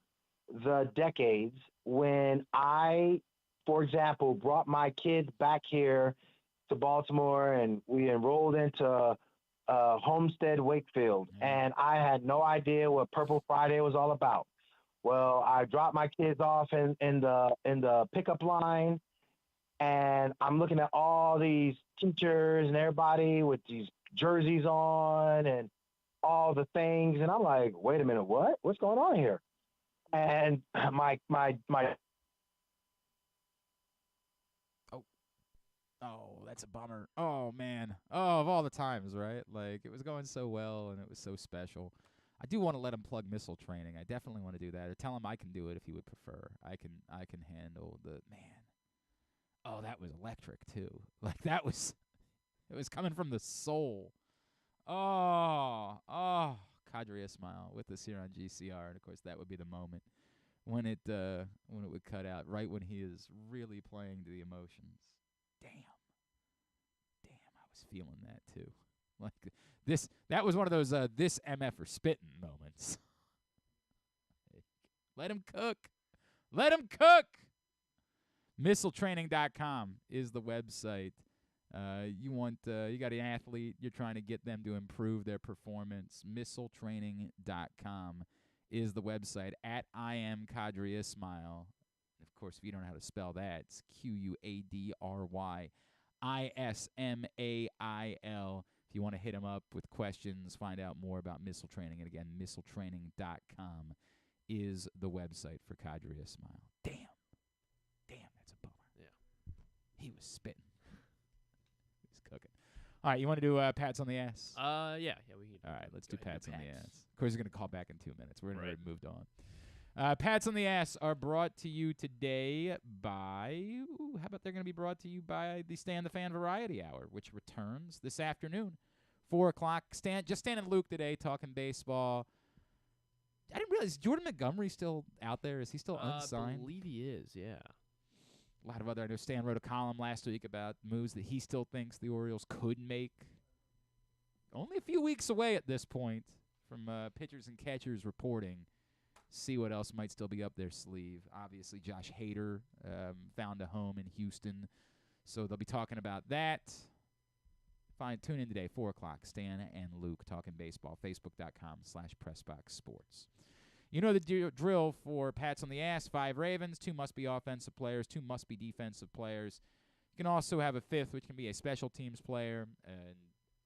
the decades, when I, for example, brought my kids back here to Baltimore and we enrolled into Homestead Wakefield, and I had no idea what Purple Friday was all about. Well, I dropped my kids off in the pickup line, and I'm looking at all these teachers and everybody with these jerseys on and all the things, and I'm like, wait a minute, what's going on here? And my Oh, that's a bummer. Oh, man. Oh, of all the times, right? Like, it was going so well, and it was so special. I do want to let him plug missile training. I definitely want to do that. Or tell him I can do it if he would prefer. I can handle the man. Oh, that was electric too. Like, it was coming from the soul. Oh, Qadry Ismail with us here on GCR, and of course that would be the moment when it would cut out, right when he is really playing to the emotions. Damn, I was feeling that too. Like, that was one of those this MF or spitting moments. Let him cook. Missiletraining.com is the website. You got an athlete, you're trying to get them to improve their performance. Missiletraining.com is the website, at I am Qadry Ismail. Of course, if you don't know how to spell that, it's QUADRYISMAIL. If you want to hit him up with questions, find out more about missile training. And again, missiletraining.com is the website for Qadry Ismail. Damn, that's a bummer. Yeah. He was spitting. He was cooking. All right, you want to do pats on the ass? Yeah, we can. All right, let's do go ahead pats and on do the pats. ass. Of course, he's going to call back in 2 minutes. We're Right. already moved on. Pats on the ass are brought to you today by, how about they're going to be brought to you by the Stan the Fan Variety Hour, which returns this afternoon, 4 o'clock. Stan and Luke today talking baseball. I didn't realize, Jordan Montgomery's still out there? Is he still unsigned? I believe he is, yeah. A lot of other, I know Stan wrote a column last week about moves that he still thinks the Orioles could make. Only a few weeks away at this point from pitchers and catchers reporting. See what else might still be up their sleeve. Obviously, Josh Hader found a home in Houston, so they'll be talking about that. Tune in today, 4 o'clock. Stan and Luke talking baseball. Facebook.com/PressBoxSports. You know the drill for pats on the ass. 5 Ravens, 2 must be offensive players, 2 must be defensive players. You can also have a 5th, which can be a special teams player, and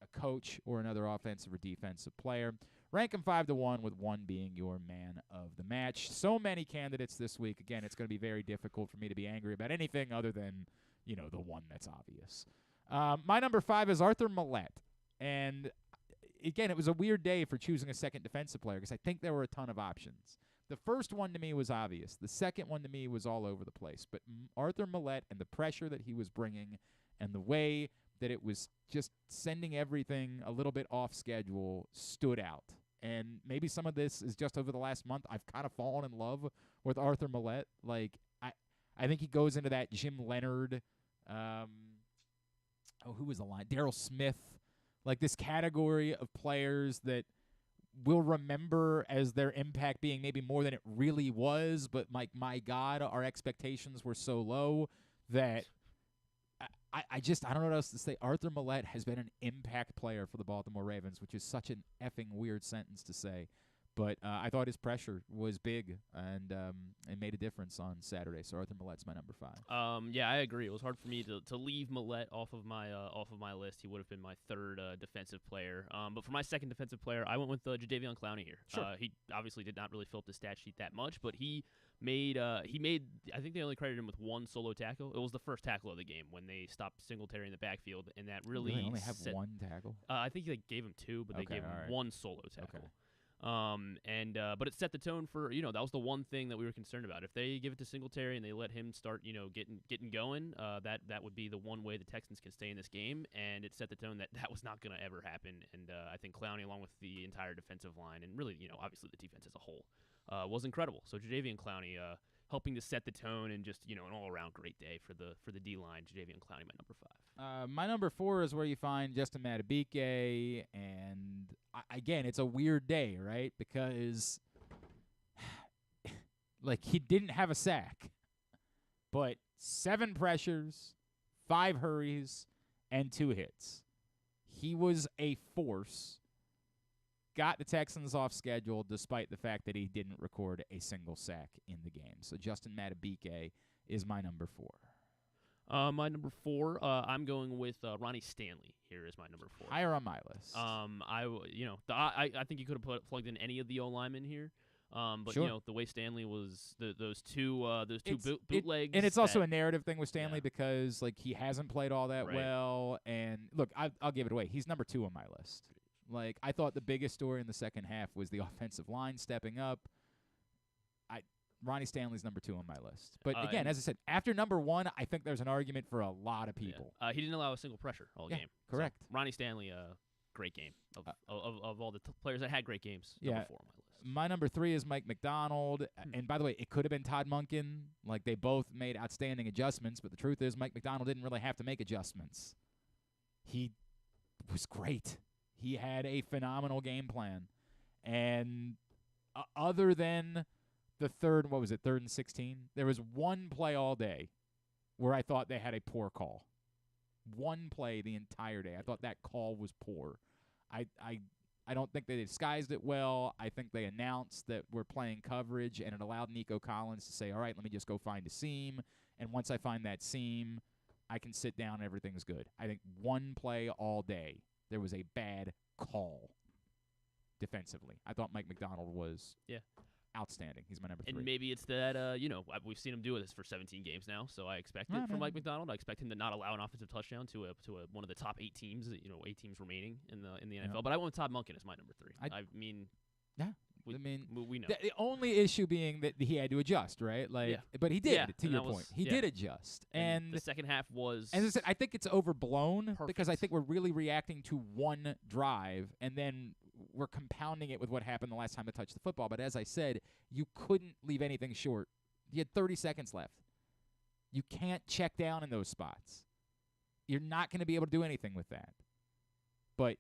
a coach, or another offensive or defensive player. Rank them 5 to 1, with 1 being your man of the match. So many candidates this week. Again, it's going to be very difficult for me to be angry about anything other than, the one that's obvious. My number 5 is Arthur Millette. And, again, it was a weird day for choosing a second defensive player because I think there were a ton of options. The first one to me was obvious. The second one to me was all over the place. But Arthur Millette and the pressure that he was bringing and the way that it was just sending everything a little bit off schedule stood out. And maybe some of this is just over the last month. I've kind of fallen in love with Arthur Millette. Like, I think he goes into that Jim Leonard, who was the line? Darryl Smith. Like this category of players that we'll remember as their impact being maybe more than it really was. But, my God, our expectations were so low that I don't know what else to say. Arthur Millette has been an impact player for the Baltimore Ravens, which is such an effing weird sentence to say. But I thought his pressure was big, and it made a difference on Saturday. So Arthur Millette's my number 5. Yeah, I agree. It was hard for me to leave Millette off of my list. He would have been my 3rd defensive player. But for my 2nd defensive player, I went with Jadeveon Clowney here. Sure. He obviously did not really fill up the stat sheet that much, but he made. I think they only credited him with 1 solo tackle. It was the first tackle of the game when they stopped Singletary in the backfield, and that really only have 1 tackle. I think they gave him 2, but they gave him 1 solo tackle. Okay. But it set the tone for, that was the one thing that we were concerned about. If they give it to Singletary and they let him start, getting going, that would be the one way the Texans can stay in this game, and it set the tone that was not going to ever happen. And I think Clowney, along with the entire defensive line, and really, obviously the defense as a whole, was incredible. So Jadeveon Clowney, helping to set the tone, and just an all-around great day for the D-line. Jadeveon Clowney, my number 5. My number 4 is where you find Justin Madubuike, and again, it's a weird day, right? Because he didn't have a sack, but 7 pressures, 5 hurries, and 2 hits. He was a force. Got the Texans off schedule despite the fact that he didn't record a single sack in the game. So Justin Madubuike is my number 4. My number 4, I'm going with Ronnie Stanley. Here is my number 4. Higher on my list. I think you could have plugged in any of the O linemen here. But sure. The way Stanley was, those two bootlegs, and it's also a narrative thing with Stanley because he hasn't played all that well. And look, I'll give it away. He's number 2 on my list. I thought the biggest story in the second half was the offensive line stepping up. Ronnie Stanley's number 2 on my list. But again, as I said, after number 1, I think there's an argument for a lot of people. Yeah. He didn't allow a single pressure all game. Correct. So, Ronnie Stanley, great game. Of all the players that had great games, number 4 on my list. My number 3 is Mike McDonald. And by the way, it could have been Todd Monken. They both made outstanding adjustments. But the truth is Mike McDonald didn't really have to make adjustments. He was great. He had a phenomenal game plan. And other than the 3rd and 16, there was one play all day where I thought they had a poor call. One play the entire day. I thought that call was poor. I don't think they disguised it well. I think they announced that we're playing coverage, and it allowed Nico Collins to say, all right, let me just go find a seam. And once I find that seam, I can sit down and everything's good. I think one play all day, there was a bad call defensively. I thought Mike McDonald was outstanding. He's my number 3. And maybe it's that, we've seen him do this for 17 games now, so I expect it from Mike McDonald. I expect him to not allow an offensive touchdown to one of the top 8 teams, 8 teams remaining in the NFL. But I went with Todd Monken as my number 3. We know. The only issue being that he had to adjust, right? But he did, to your point. He did adjust. And the second half was... As I said, I think it's overblown because I think we're really reacting to one drive, and then we're compounding it with what happened the last time they touched the football. But as I said, you couldn't leave anything short. You had 30 seconds left. You can't check down in those spots. You're not going to be able to do anything with that. But...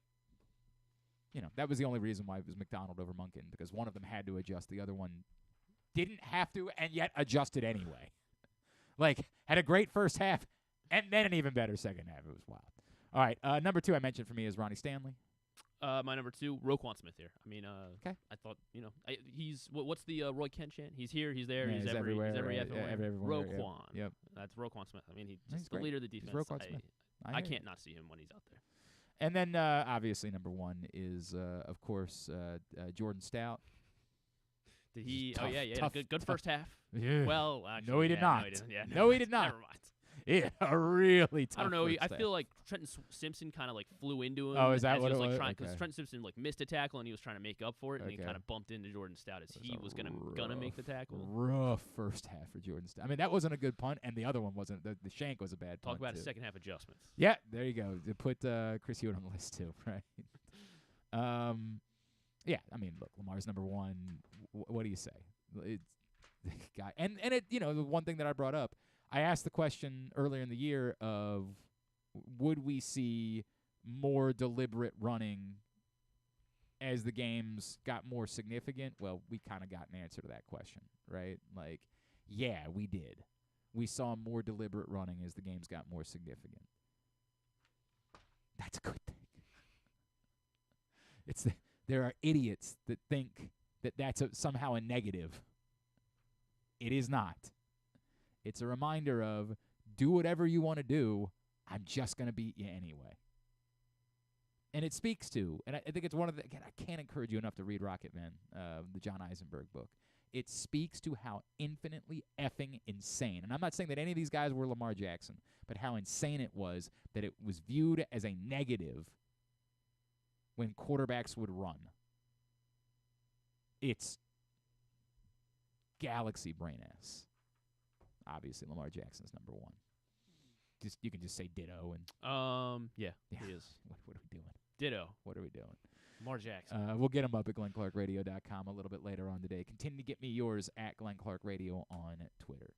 that was the only reason why it was McDonald over Monken, because one of them had to adjust. The other one didn't have to and yet adjusted anyway. Had a great first half and then an even better second half. It was wild. All right, number 2 I mentioned for me is Ronnie Stanley. My number 2, Roquan Smith here. I mean, okay. I thought, he's what's the Roy Kent chant? He's here, he's there, he's everywhere. He's everywhere. Everywhere. Roquan. Yep. That's Roquan Smith. I mean, he's great. the leader of the defense. He's Roquan Smith. I can't not see him when he's out there. And then, obviously, number 1 is, of course, Jordan Stout. Did he? Tough, good first half. Yeah. Well, actually, no, he did not. No, he didn't. Yeah, no, he did not. Never mind. Yeah, a really tough. I don't know. first I half. feel like Trenton Simpson kind of flew into him. Oh, is that as what he was, it was? Because Trenton Simpson missed a tackle and he was trying to make up for it, and he kind of bumped into Jordan Stout as he was gonna make the tackle. Rough first half for Jordan Stout. I mean, that wasn't a good punt, and the other one wasn't. The shank was a bad punt. Talk about too. second half adjustments. Yeah, there you go. To put Chris Hewitt on the list too, right? Yeah. I mean, look, Lamar's number 1. What do you say? It's guy, and it. The one thing that I brought up. I asked the question earlier in the year of would we see more deliberate running as the games got more significant? Well, we kind of got an answer to that question, right? Yeah, we did. We saw more deliberate running as the games got more significant. That's a good thing. There are idiots that think that that's somehow a negative. It is not. It's a reminder of do whatever you want to do. I'm just going to beat you anyway. And it speaks to, and I think it's one of the, again, I can't encourage you enough to read Rocketman, the John Eisenberg book. It speaks to how infinitely effing insane, and I'm not saying that any of these guys were Lamar Jackson, but how insane it was that it was viewed as a negative when quarterbacks would run. It's galaxy brain-ass. Obviously, Lamar Jackson's number 1. You can just say ditto and he is. What are we doing? Ditto. What are we doing? Lamar Jackson. We'll get him up at GlennClarkRadio.com a little bit later on today. Continue to get me yours at GlennClarkRadio on Twitter.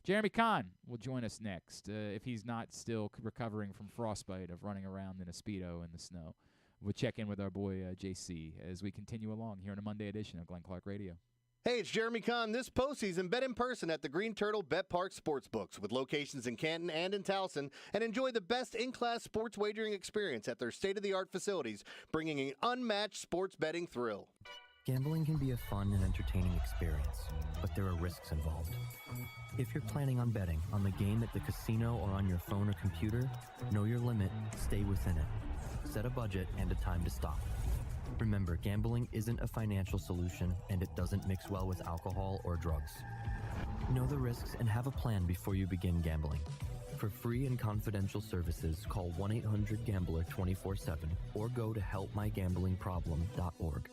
Jeremy Conn will join us next. If he's not still recovering from frostbite of running around in a speedo in the snow, we'll check in with our boy JC as we continue along here on a Monday edition of Glenn Clark Radio. Hey, it's Jeremy Conn. This postseason, bet in person at the Green Turtle Bet Park Sportsbooks with locations in Canton and in Towson, and enjoy the best in-class sports wagering experience at their state-of-the-art facilities, bringing an unmatched sports betting thrill. Gambling can be a fun and entertaining experience, but there are risks involved. If you're planning on betting on the game at the casino or on your phone or computer, know your limit, stay within it. Set a budget and a time to stop. Remember, gambling isn't a financial solution, and it doesn't mix well with alcohol or drugs. Know the risks and have a plan before you begin gambling. For free and confidential services, call 1-800-GAMBLER 24/7 or go to helpmygamblingproblem.org.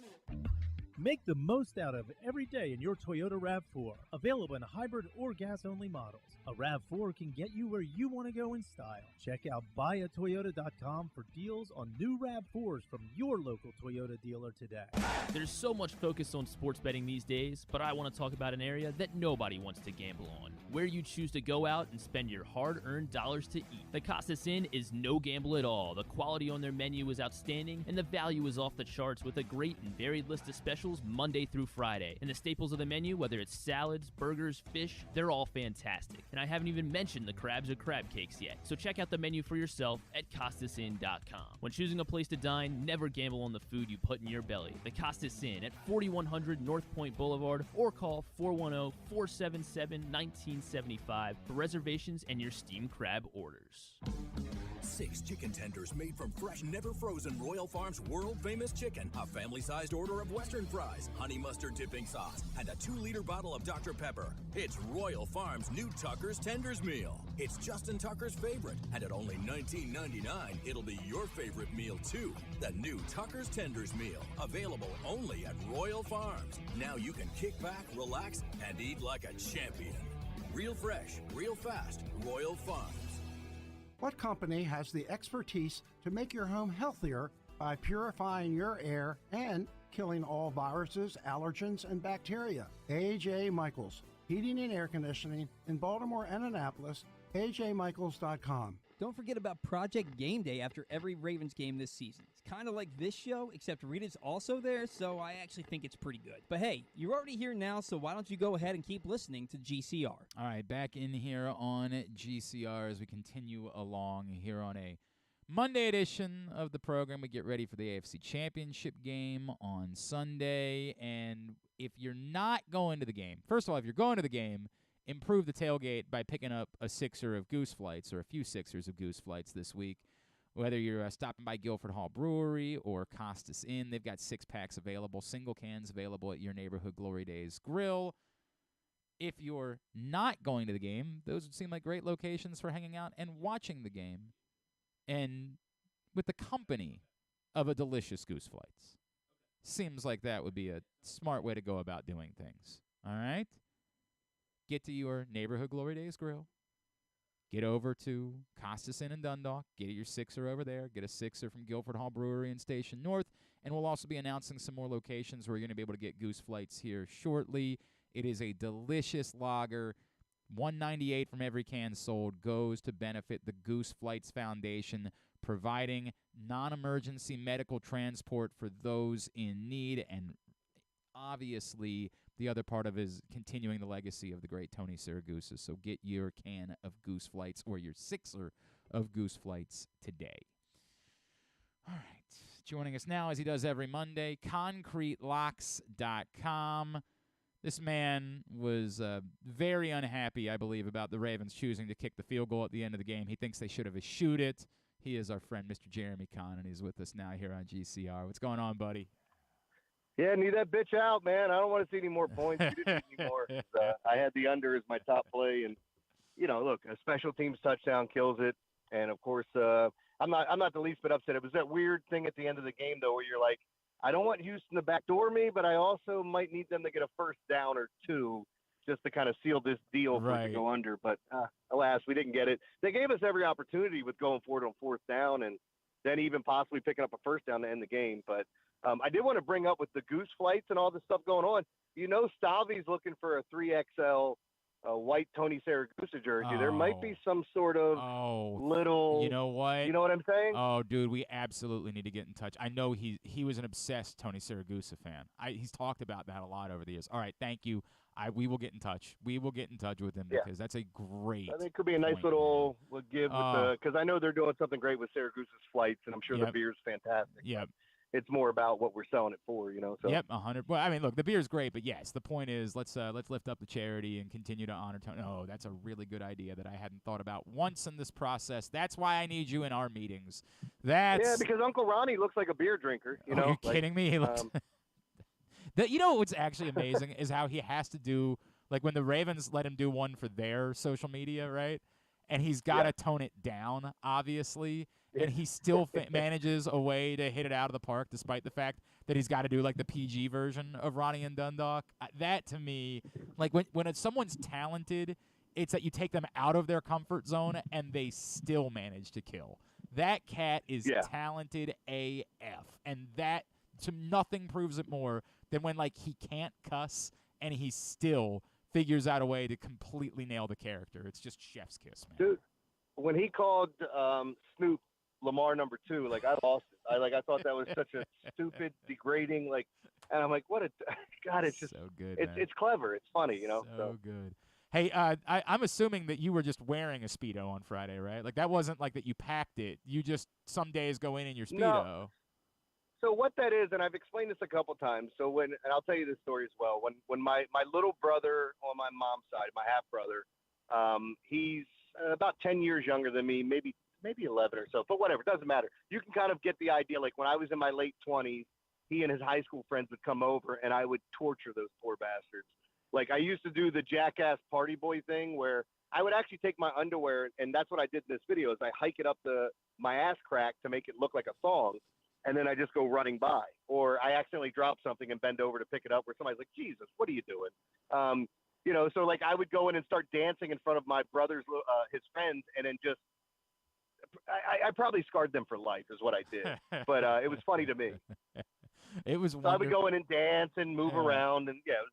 Make the most out of every day in your Toyota RAV4, available in hybrid or gas-only models. A RAV4 can get you where you want to go in style. Check out buyatoyota.com for deals on new RAV4s from your local Toyota dealer today. There's so much focus on sports betting these days, but I want to talk about an area that nobody wants to gamble on, where you choose to go out and spend your hard-earned dollars to eat. The Costas Inn is no gamble at all. The quality on their menu is outstanding, and the value is off the charts with a great and varied list of specials specials Monday through Friday. And the staples of the menu, whether it's salads, burgers, fish, they're all fantastic. And I haven't even mentioned the crabs or crab cakes yet. So check out the menu for yourself at CostasInn.com. When choosing a place to dine, never gamble on the food you put in your belly. The Costas Inn at 4100 North Point Boulevard, or call 410-477-1975 for reservations and your steamed crab orders. 6 chicken tenders made from fresh, never frozen Royal Farms world-famous chicken, a family-sized order of Western fries, honey mustard dipping sauce, and a 2-liter bottle of Dr. Pepper. It's Royal Farms' new Tucker's Tenders Meal. It's Justin Tucker's favorite, and at only $19.99, it'll be your favorite meal, too. The new Tucker's Tenders Meal, available only at Royal Farms. Now you can kick back, relax, and eat like a champion. Real fresh, real fast, Royal Farms. What company has the expertise to make your home healthier by purifying your air and killing all viruses, allergens, and bacteria? A.J. Michaels, Heating and Air Conditioning in Baltimore and Annapolis, ajmichaels.com. Don't forget about Project Game Day after every Ravens game this season. It's kind of like this show, except Rita's also there, so I actually think it's pretty good. But hey, you're already here now, so why don't you go ahead and keep listening to GCR. All right, back in here on GCR as we continue along here on a Monday edition of the program. We get ready for the AFC Championship game on Sunday, and if you're not going to the game, first of all, if you're going to the game, improve the tailgate by picking up a sixer of Goose Flights or a few sixers of Goose Flights this week. Whether you're stopping by Guilford Hall Brewery or Costas Inn, they've got 6-packs available, single cans available at your neighborhood Glory Days Grill. If you're not going to the game, those would seem like great locations for hanging out and watching the game, and with the company of a delicious Goose Flights. Seems like that would be a smart way to go about doing things. All right? Get to your neighborhood Glory Days Grill. Get over to Costas Inn in Dundalk. Get your sixer over there. Get a sixer from Guilford Hall Brewery in Station North. And we'll also be announcing some more locations where you're going to be able to get Goose Flights here shortly. It is a delicious lager. $1.98 from every can sold goes to benefit the Goose Flights Foundation, providing non-emergency medical transport for those in need. And obviously, the other part of it is continuing the legacy of the great Tony Siragusa. So get your can of Goose Flights or your sixer of Goose Flights today. All right. Joining us now, as he does every Monday, ConcreteLocks.com. This man was very unhappy, I believe, about the Ravens choosing to kick the field goal at the end of the game. He thinks they should have eschewed it. He is our friend, Mr. Jeremy Conn, and he's with us now here on GCR. What's going on, buddy? Yeah, need that bitch out, man. I don't want to see any more points. You didn't need any more. I had the under as my top play, and look, a special teams touchdown kills it. And of course, I'm not the least bit upset. It was that weird thing at the end of the game, though, where you're like, I don't want Houston to backdoor me, but I also might need them to get a first down or two just to kind of seal this deal for it to go under. But alas, we didn't get it. They gave us every opportunity with going forward on fourth down, and then even possibly picking up a first down to end the game. But I did want to bring up with the Goose Flights and all this stuff going on. Stalvy's looking for a 3XL white Tony Siragusa jersey. There might be some sort of little. You know what? You know what I'm saying? Oh, dude, we absolutely need to get in touch. I know he was an obsessed Tony Siragusa fan. He's talked about that a lot over the years. All right, thank you. We will get in touch. We will get in touch with him because that's a great. I think it could be a nice little give with because I know they're doing something great with Siragusa's flights, and I'm sure the beer's fantastic. Yep. It's more about what we're selling it for, So. Yep, 100. Well, I mean, look, the beer's great, but yes, the point is let's lift up the charity and continue to honor Tony. Oh, that's a really good idea that I hadn't thought about once in this process. That's why I need you in our meetings. Yeah, because Uncle Ronnie looks like a beer drinker. Are you kidding me? He looks. What's actually amazing is how he has to do, like when the Ravens let him do one for their social media, right? And he's got to tone it down, obviously. And he still manages a way to hit it out of the park, despite the fact that he's got to do like the PG version of Ronnie and Dundalk. That to me, like when someone's talented, it's that you take them out of their comfort zone and they still manage to kill. That cat is talented AF, and that to nothing proves it more than when like he can't cuss and he still figures out a way to completely nail the character. It's just chef's kiss, man. Dude, when he called Snoop Lamar number 2. Like, I lost it. I thought that was such a stupid, degrading, like, and I'm like, what a God, it's just so good. It's clever. It's funny, you know. So good. Hey, I'm assuming that you were just wearing a Speedo on Friday, right? Like, that wasn't like that you packed it. You just some days go in your Speedo. No. So what that is, and I've explained this a couple times. So and I'll tell you this story as well. When my little brother on my mom's side, my half brother, he's about 10 years younger than me, maybe 11 or so, but whatever, it doesn't matter. You can kind of get the idea. Like, when I was in my late 20s, he and his high school friends would come over, and I would torture those poor bastards. Like, I used to do the jackass party boy thing where I would actually take my underwear, and that's what I did in this video, is I hike it up my ass crack to make it look like a thong, and then I just go running by. Or I accidentally drop something and bend over to pick it up where somebody's like, Jesus, what are you doing? You know, so like I would go in and start dancing in front of my brother's, his friends, and then just, I probably scarred them for life is what I did. But it was funny to me. It was so I would go in and dance and move around, and yeah, it was,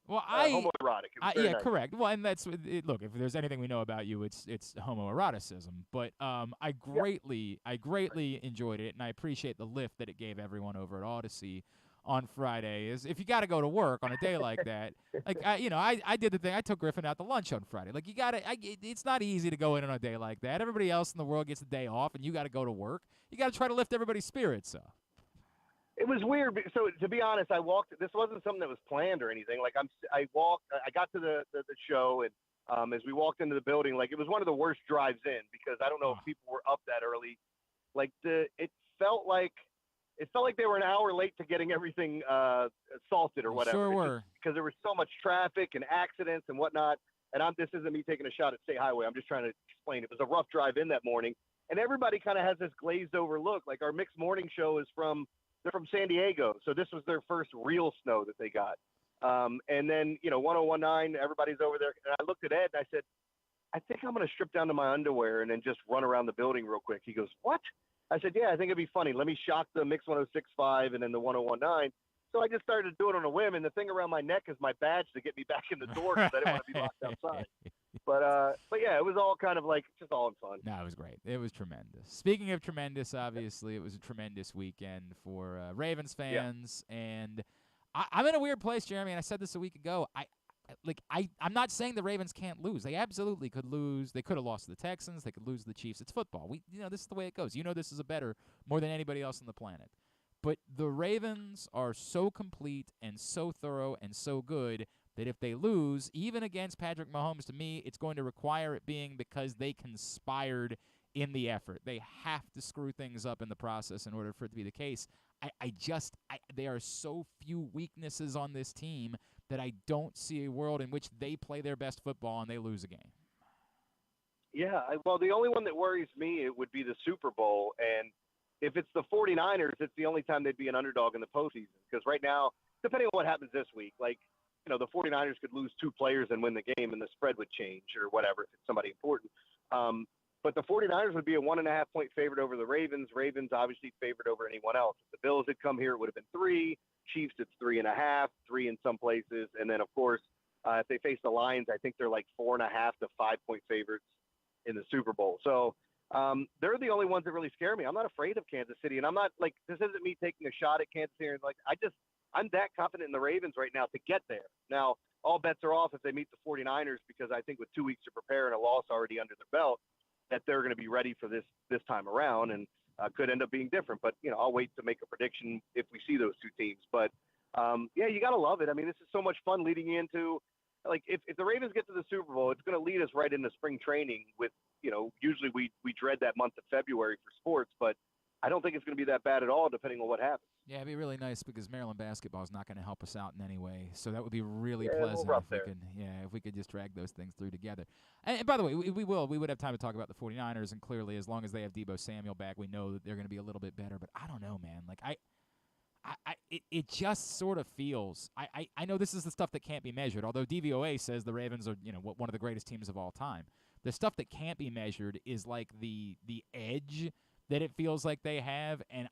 well, homoerotic. It was very nice. Correct. Well, and that's look. If there's anything we know about you, it's homoeroticism. But I greatly enjoyed it, and I appreciate the lift that it gave everyone over at Odyssey on Friday. Is if you got to go to work on a day like that, like I did the thing. I took Griffin out to lunch on Friday. Like, you got to. It's not easy to go in on a day like that. Everybody else in the world gets a day off, and you got to go to work. You got to try to lift everybody's spirits up. It was weird. So to be honest, I walked. This wasn't something that was planned or anything. Like, I walked. I got to the show, and as we walked into the building, like, it was one of the worst drives in, because I don't know if people were up that early. Like, it felt like they were an hour late to getting everything salted or whatever. Sure were. Because there was so much traffic and accidents and whatnot. And this isn't me taking a shot at State Highway. I'm just trying to explain. It was a rough drive in that morning, and everybody kind of has this glazed over look. Like, our mixed morning show is they're from San Diego, so this was their first real snow that they got. And then, 1019, everybody's over there. And I looked at Ed, and I said, I think I'm going to strip down to my underwear and then just run around the building real quick. He goes, what? I said, yeah, I think it'd be funny. Let me shock the Mix 1065 and then the 1019. So I just started to do it on a whim, and the thing around my neck is my badge to get me back in the door because I didn't want to be locked outside. But yeah, it was all kind of like just all in fun. No, it was great. It was tremendous. Speaking of tremendous, obviously, it was a tremendous weekend for Ravens fans. Yeah. And I'm in a weird place, Jeremy, and I said this a week ago. I'm not saying the Ravens can't lose. They absolutely could lose. They could have lost to the Texans. They could lose to the Chiefs. It's football. This is the way it goes. This is a better more than anybody else on the planet. But the Ravens are so complete and so thorough and so good that if they lose, even against Patrick Mahomes, to me, it's going to require it being because they conspired in the effort. They have to screw things up in the process in order for it to be the case. There are so few weaknesses on this team that I don't see a world in which they play their best football and they lose a game. Yeah, well, the only one that worries me, it would be the Super Bowl. And if it's the 49ers, it's the only time they'd be an underdog in the postseason. Because right now, depending on what happens this week, the 49ers could lose 2 players and win the game, and the spread would change or whatever if it's somebody important. But the 49ers would be a 1.5-point favorite over the Ravens. Ravens obviously favored over anyone else. If the Bills had come here, it would have been 3. Chiefs, it's 3.5, 3 in some places. And then, of course, if they face the Lions, I think they're like 4.5 to 5-point favorites in the Super Bowl. So they're the only ones that really scare me. I'm not afraid of Kansas City, and I'm not this isn't me taking a shot at Kansas City. I'm that confident in the Ravens right now to get there. Now, all bets are off if they meet the 49ers, because I think with 2 weeks to prepare and a loss already under their belt, that they're going to be ready for this time around, and could end up being different. But, I'll wait to make a prediction if we see those 2 teams. But, yeah, you got to love it. I mean, this is so much fun leading into, if the Ravens get to the Super Bowl, it's going to lead us right into spring training with, usually we dread that month of February for sports, but I don't think it's going to be that bad at all, depending on what happens. Yeah, it'd be really nice because Maryland basketball is not going to help us out in any way. So that would be really pleasant if we could just drag those things through together. And by the way, we would have time to talk about the 49ers, and clearly as long as they have Deebo Samuel back, we know that they're going to be a little bit better. But I don't know, man. It just sort of feels. I know this is the stuff that can't be measured. Although DVOA says the Ravens are one of the greatest teams of all time. The stuff that can't be measured is like the edge that it feels like they have, and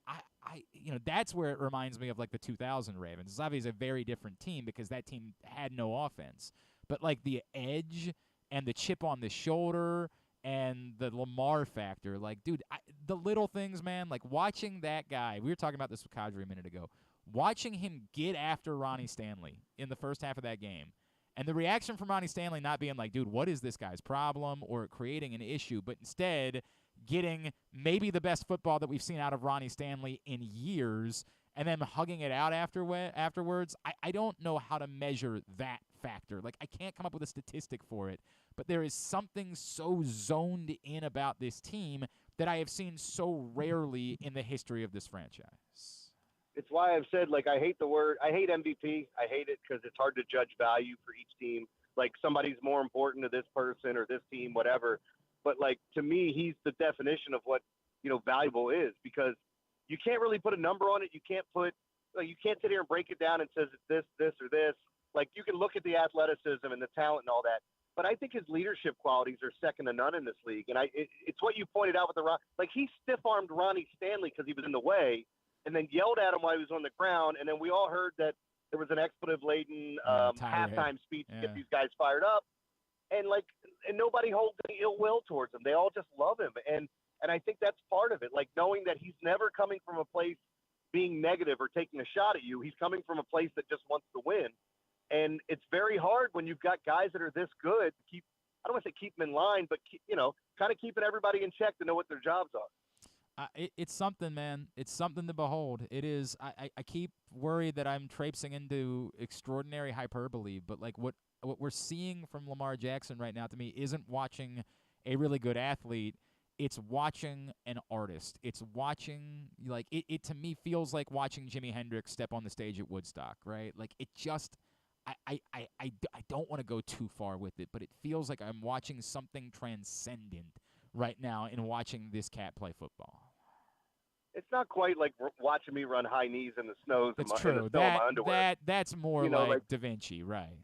that's where it reminds me of like the 2000 Ravens. It's obviously a very different team because that team had no offense, but like the edge and the chip on the shoulder and the Lamar factor. Like, dude, the little things, man, like watching that guy. We were talking about this with Qadry a minute ago. Watching him get after Ronnie Stanley in the first half of that game. And the reaction from Ronnie Stanley not being like, dude, what is this guy's problem, or creating an issue, but instead getting maybe the best football that we've seen out of Ronnie Stanley in years and then hugging it out afterwards. I don't know how to measure that factor. Like, I can't come up with a statistic for it, but there is something so zoned in about this team that I have seen so rarely in the history of this franchise. It's why I've said, like, I hate MVP. I hate it because it's hard to judge value for each team. Like, somebody's more important to this person or this team, whatever. But, like, to me, he's the definition of what, valuable is, because you can't really put a number on it. You can't sit here and break it down and says it's this, this, or this. Like, you can look at the athleticism and the talent and all that. But I think his leadership qualities are second to none in this league. And it's what you pointed out with like, he stiff-armed Ronnie Stanley because he was in the way, and then yelled at him while he was on the ground, and then we all heard that there was an expletive-laden halftime speech to get these guys fired up, and nobody holds any ill will towards him. They all just love him, and I think that's part of it. Like, knowing that he's never coming from a place being negative or taking a shot at you. He's coming from a place that just wants to win, and it's very hard when you've got guys that are this good to keep. I don't want to say keep them in line, but kind of keeping everybody in check to know what their jobs are. It's something, man. It's something to behold. It is. I keep worried that I'm traipsing into extraordinary hyperbole, but like what we're seeing from Lamar Jackson right now to me isn't watching a really good athlete. It's watching an artist. It's watching, like, it to me feels like watching Jimi Hendrix step on the stage at Woodstock, right? Like, it just, I don't want to go too far with it, but it feels like I'm watching something transcendent right now in watching this cat play football. It's not quite like watching me run high knees in the snows That's in true. my underwear. That's more like Da Vinci, right?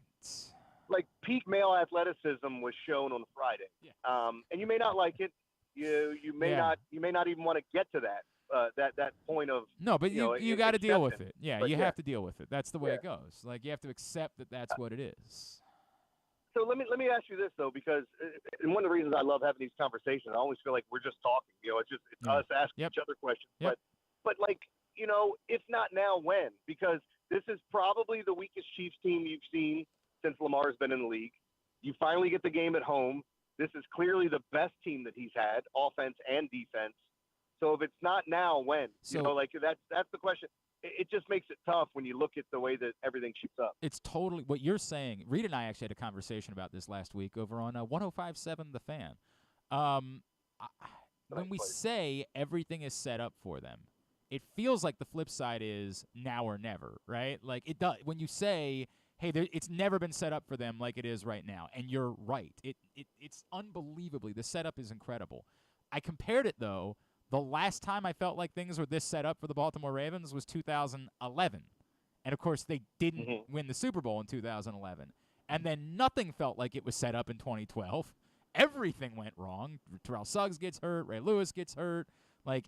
Like, peak male athleticism was shown on Friday, and you may not like it. You may not even want to get to that point of no, but you got to deal with it. Yeah, but you have to deal with it. That's the way it goes. Like, you have to accept that that's what it is. So let me ask you this, though, because and one of the reasons I love having these conversations, I always feel like we're just talking. It's us asking each other questions. Yep. But like, if not now, when? Because this is probably the weakest Chiefs team you've seen since Lamar's been in the league. You finally get the game at home. This is clearly the best team that he's had, offense and defense. So if it's not now, when? So, that's the question. It just makes it tough when you look at the way that everything shoots up. It's totally what you're saying. Reed and I actually had a conversation about this last week over on 105.7 The Fan. When we say everything is set up for them, it feels like the flip side is now or never, right? Like, it does when you say, hey, it's never been set up for them like it is right now, and you're right. It's unbelievably, the setup is incredible. I compared it, though. The last time I felt like things were this set up for the Baltimore Ravens was 2011. And, of course, they didn't win the Super Bowl in 2011. And then nothing felt like it was set up in 2012. Everything went wrong. Terrell Suggs gets hurt. Ray Lewis gets hurt. Like,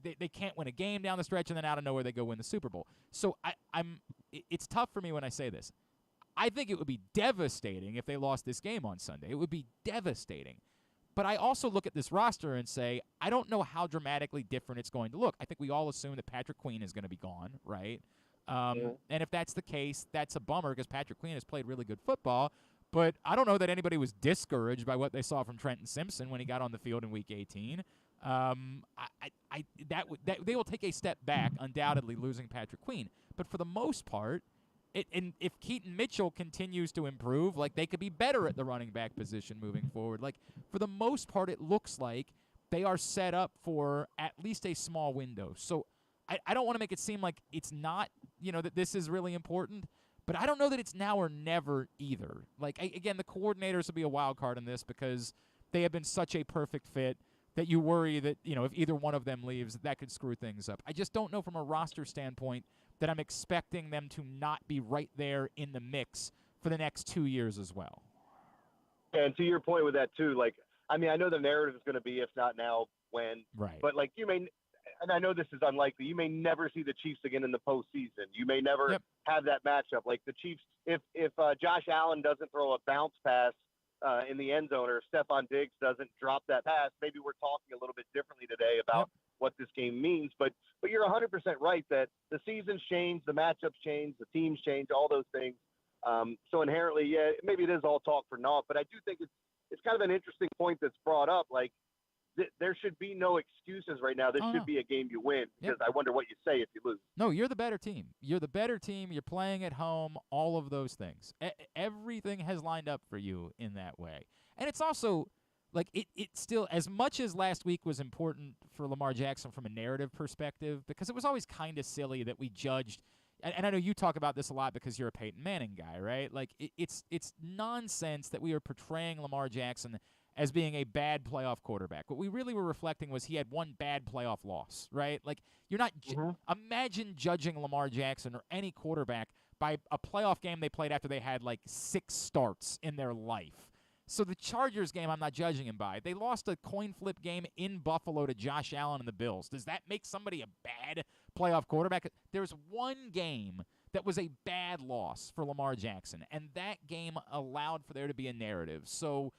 they can't win a game down the stretch, and then out of nowhere they go win the Super Bowl. So it's tough for me when I say this. I think it would be devastating if they lost this game on Sunday. It would be devastating. But I also look at this roster and say, I don't know how dramatically different it's going to look. I think we all assume that Patrick Queen is going to be gone, right? And if that's the case, that's a bummer because Patrick Queen has played really good football. But I don't know that anybody was discouraged by what they saw from Trenton Simpson when he got on the field in Week 18. They will take a step back, undoubtedly losing Patrick Queen. But for the most part, and if Keaton Mitchell continues to improve, like, they could be better at the running back position moving forward. Like, for the most part, it looks like they are set up for at least a small window. So I don't want to make it seem like it's not, that this is really important, but I don't know that it's now or never either. Like, again, the coordinators will be a wild card in this because they have been such a perfect fit that you worry that, if either one of them leaves, that could screw things up. I just don't know from a roster standpoint that I'm expecting them to not be right there in the mix for the next 2 years as well. And to your point with that, too, I know the narrative is going to be, if not now, when. Right. But, and I know this is unlikely, you may never see the Chiefs again in the postseason. You may never have that matchup. Like, the Chiefs, if Josh Allen doesn't throw a bounce pass in the end zone, or if Stephon Diggs doesn't drop that pass, maybe we're talking a little bit differently today about what this game means. But you're 100% right that the seasons change, the matchups change, the teams change, all those things. So inherently, yeah, maybe it is all talk for naught. But I do think it's kind of an interesting point that's brought up. Like, there should be no excuses right now. This should be a game you win, because I wonder what you say if you lose. No, you're the better team. You're the better team. You're playing at home, all of those things. Everything has lined up for you in that way. And it's also, like, it still, as much as last week was important for Lamar Jackson from a narrative perspective, because it was always kind of silly that we judged, and I know you talk about this a lot because you're a Peyton Manning guy, right? Like, it's nonsense that we are portraying Lamar Jackson as being a bad playoff quarterback. What we really were reflecting was he had one bad playoff loss, right? Like, you're not imagine judging Lamar Jackson or any quarterback by a playoff game they played after they had, like, 6 starts in their life. So the Chargers game, I'm not judging him by. They lost a coin flip game in Buffalo to Josh Allen and the Bills. Does that make somebody a bad playoff quarterback? There's one game that was a bad loss for Lamar Jackson, and that game allowed for there to be a narrative. So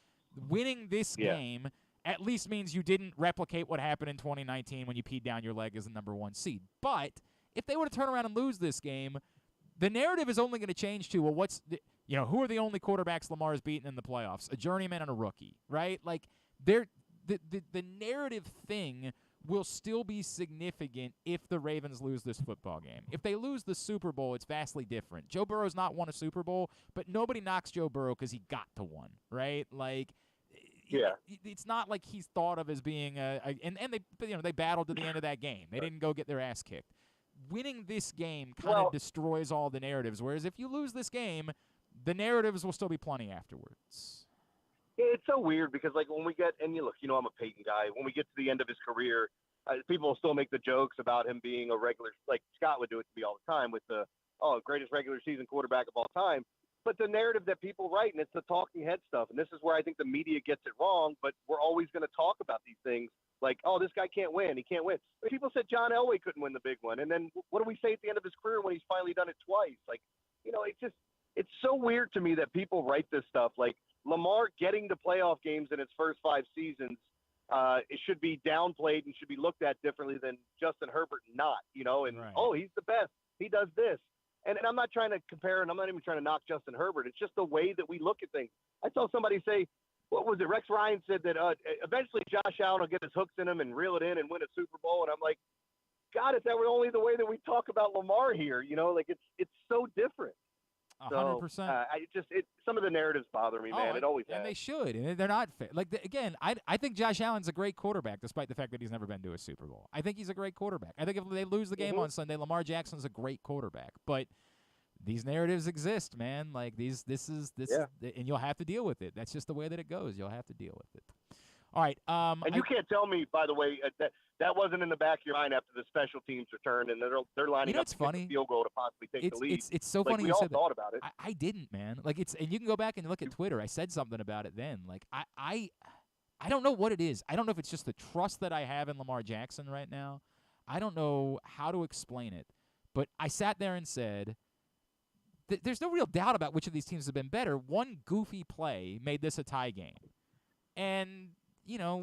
winning this game at least means you didn't replicate what happened in 2019 when you peed down your leg as the number 1 seed. But if they were to turn around and lose this game, the narrative is only going to change to, well, who are the only quarterbacks Lamar's beaten in the playoffs? A journeyman and a rookie, right? Like, the narrative thing will still be significant if the Ravens lose this football game. If they lose the Super Bowl, it's vastly different. Joe Burrow's not won a Super Bowl, but nobody knocks Joe Burrow because he got to one, right? Like, it's not like he's thought of as being and they battled to the end of that game. They didn't go get their ass kicked. Winning this game kind of destroys all the narratives, whereas if you lose this game, the narratives will still be plenty afterwards. It's so weird because, like, when we get – and you look, I'm a Peyton guy. When we get to the end of his career, people will still make the jokes about him being a regular – like Scott would do it to me all the time with the, greatest regular season quarterback of all time. But the narrative that people write, and it's the talking head stuff, and this is where I think the media gets it wrong, but we're always going to talk about these things like, this guy can't win. He can't win. But people said John Elway couldn't win the big one. And then what do we say at the end of his career when he's finally done it twice? Like, it's so weird to me that people write this stuff. Like, Lamar getting to playoff games in his first 5 seasons, it should be downplayed and should be looked at differently than Justin Herbert not, he's the best. He does this. And I'm not trying to compare, and I'm not even trying to knock Justin Herbert. It's just the way that we look at things. I saw somebody say, what was it? Rex Ryan said that eventually Josh Allen will get his hooks in him and reel it in and win a Super Bowl. And I'm like, God, if that were only the way that we talk about Lamar here, it's so different. 100%. Some of the narratives bother me, man. It always has. And they should, and they're not fair. Like, again, I think Josh Allen's a great quarterback, despite the fact that he's never been to a Super Bowl. I think he's a great quarterback. I think if they lose the game on Sunday, Lamar Jackson's a great quarterback. But these narratives exist, man. Like, this is, and you'll have to deal with it. That's just the way that it goes. You'll have to deal with it. All right. And you can't tell me, by the way, that wasn't in the back of your mind after the special teams return, and they're lining up to get the field goal to possibly take the lead. It's so funny we you all said thought that. about it. I didn't, man. Like, and you can go back and look at Twitter. I said something about it then. Like, I don't know what it is. I don't know if it's just the trust that I have in Lamar Jackson right now. I don't know how to explain it. But I sat there and said, there's no real doubt about which of these teams have been better. One goofy play made this a tie game. And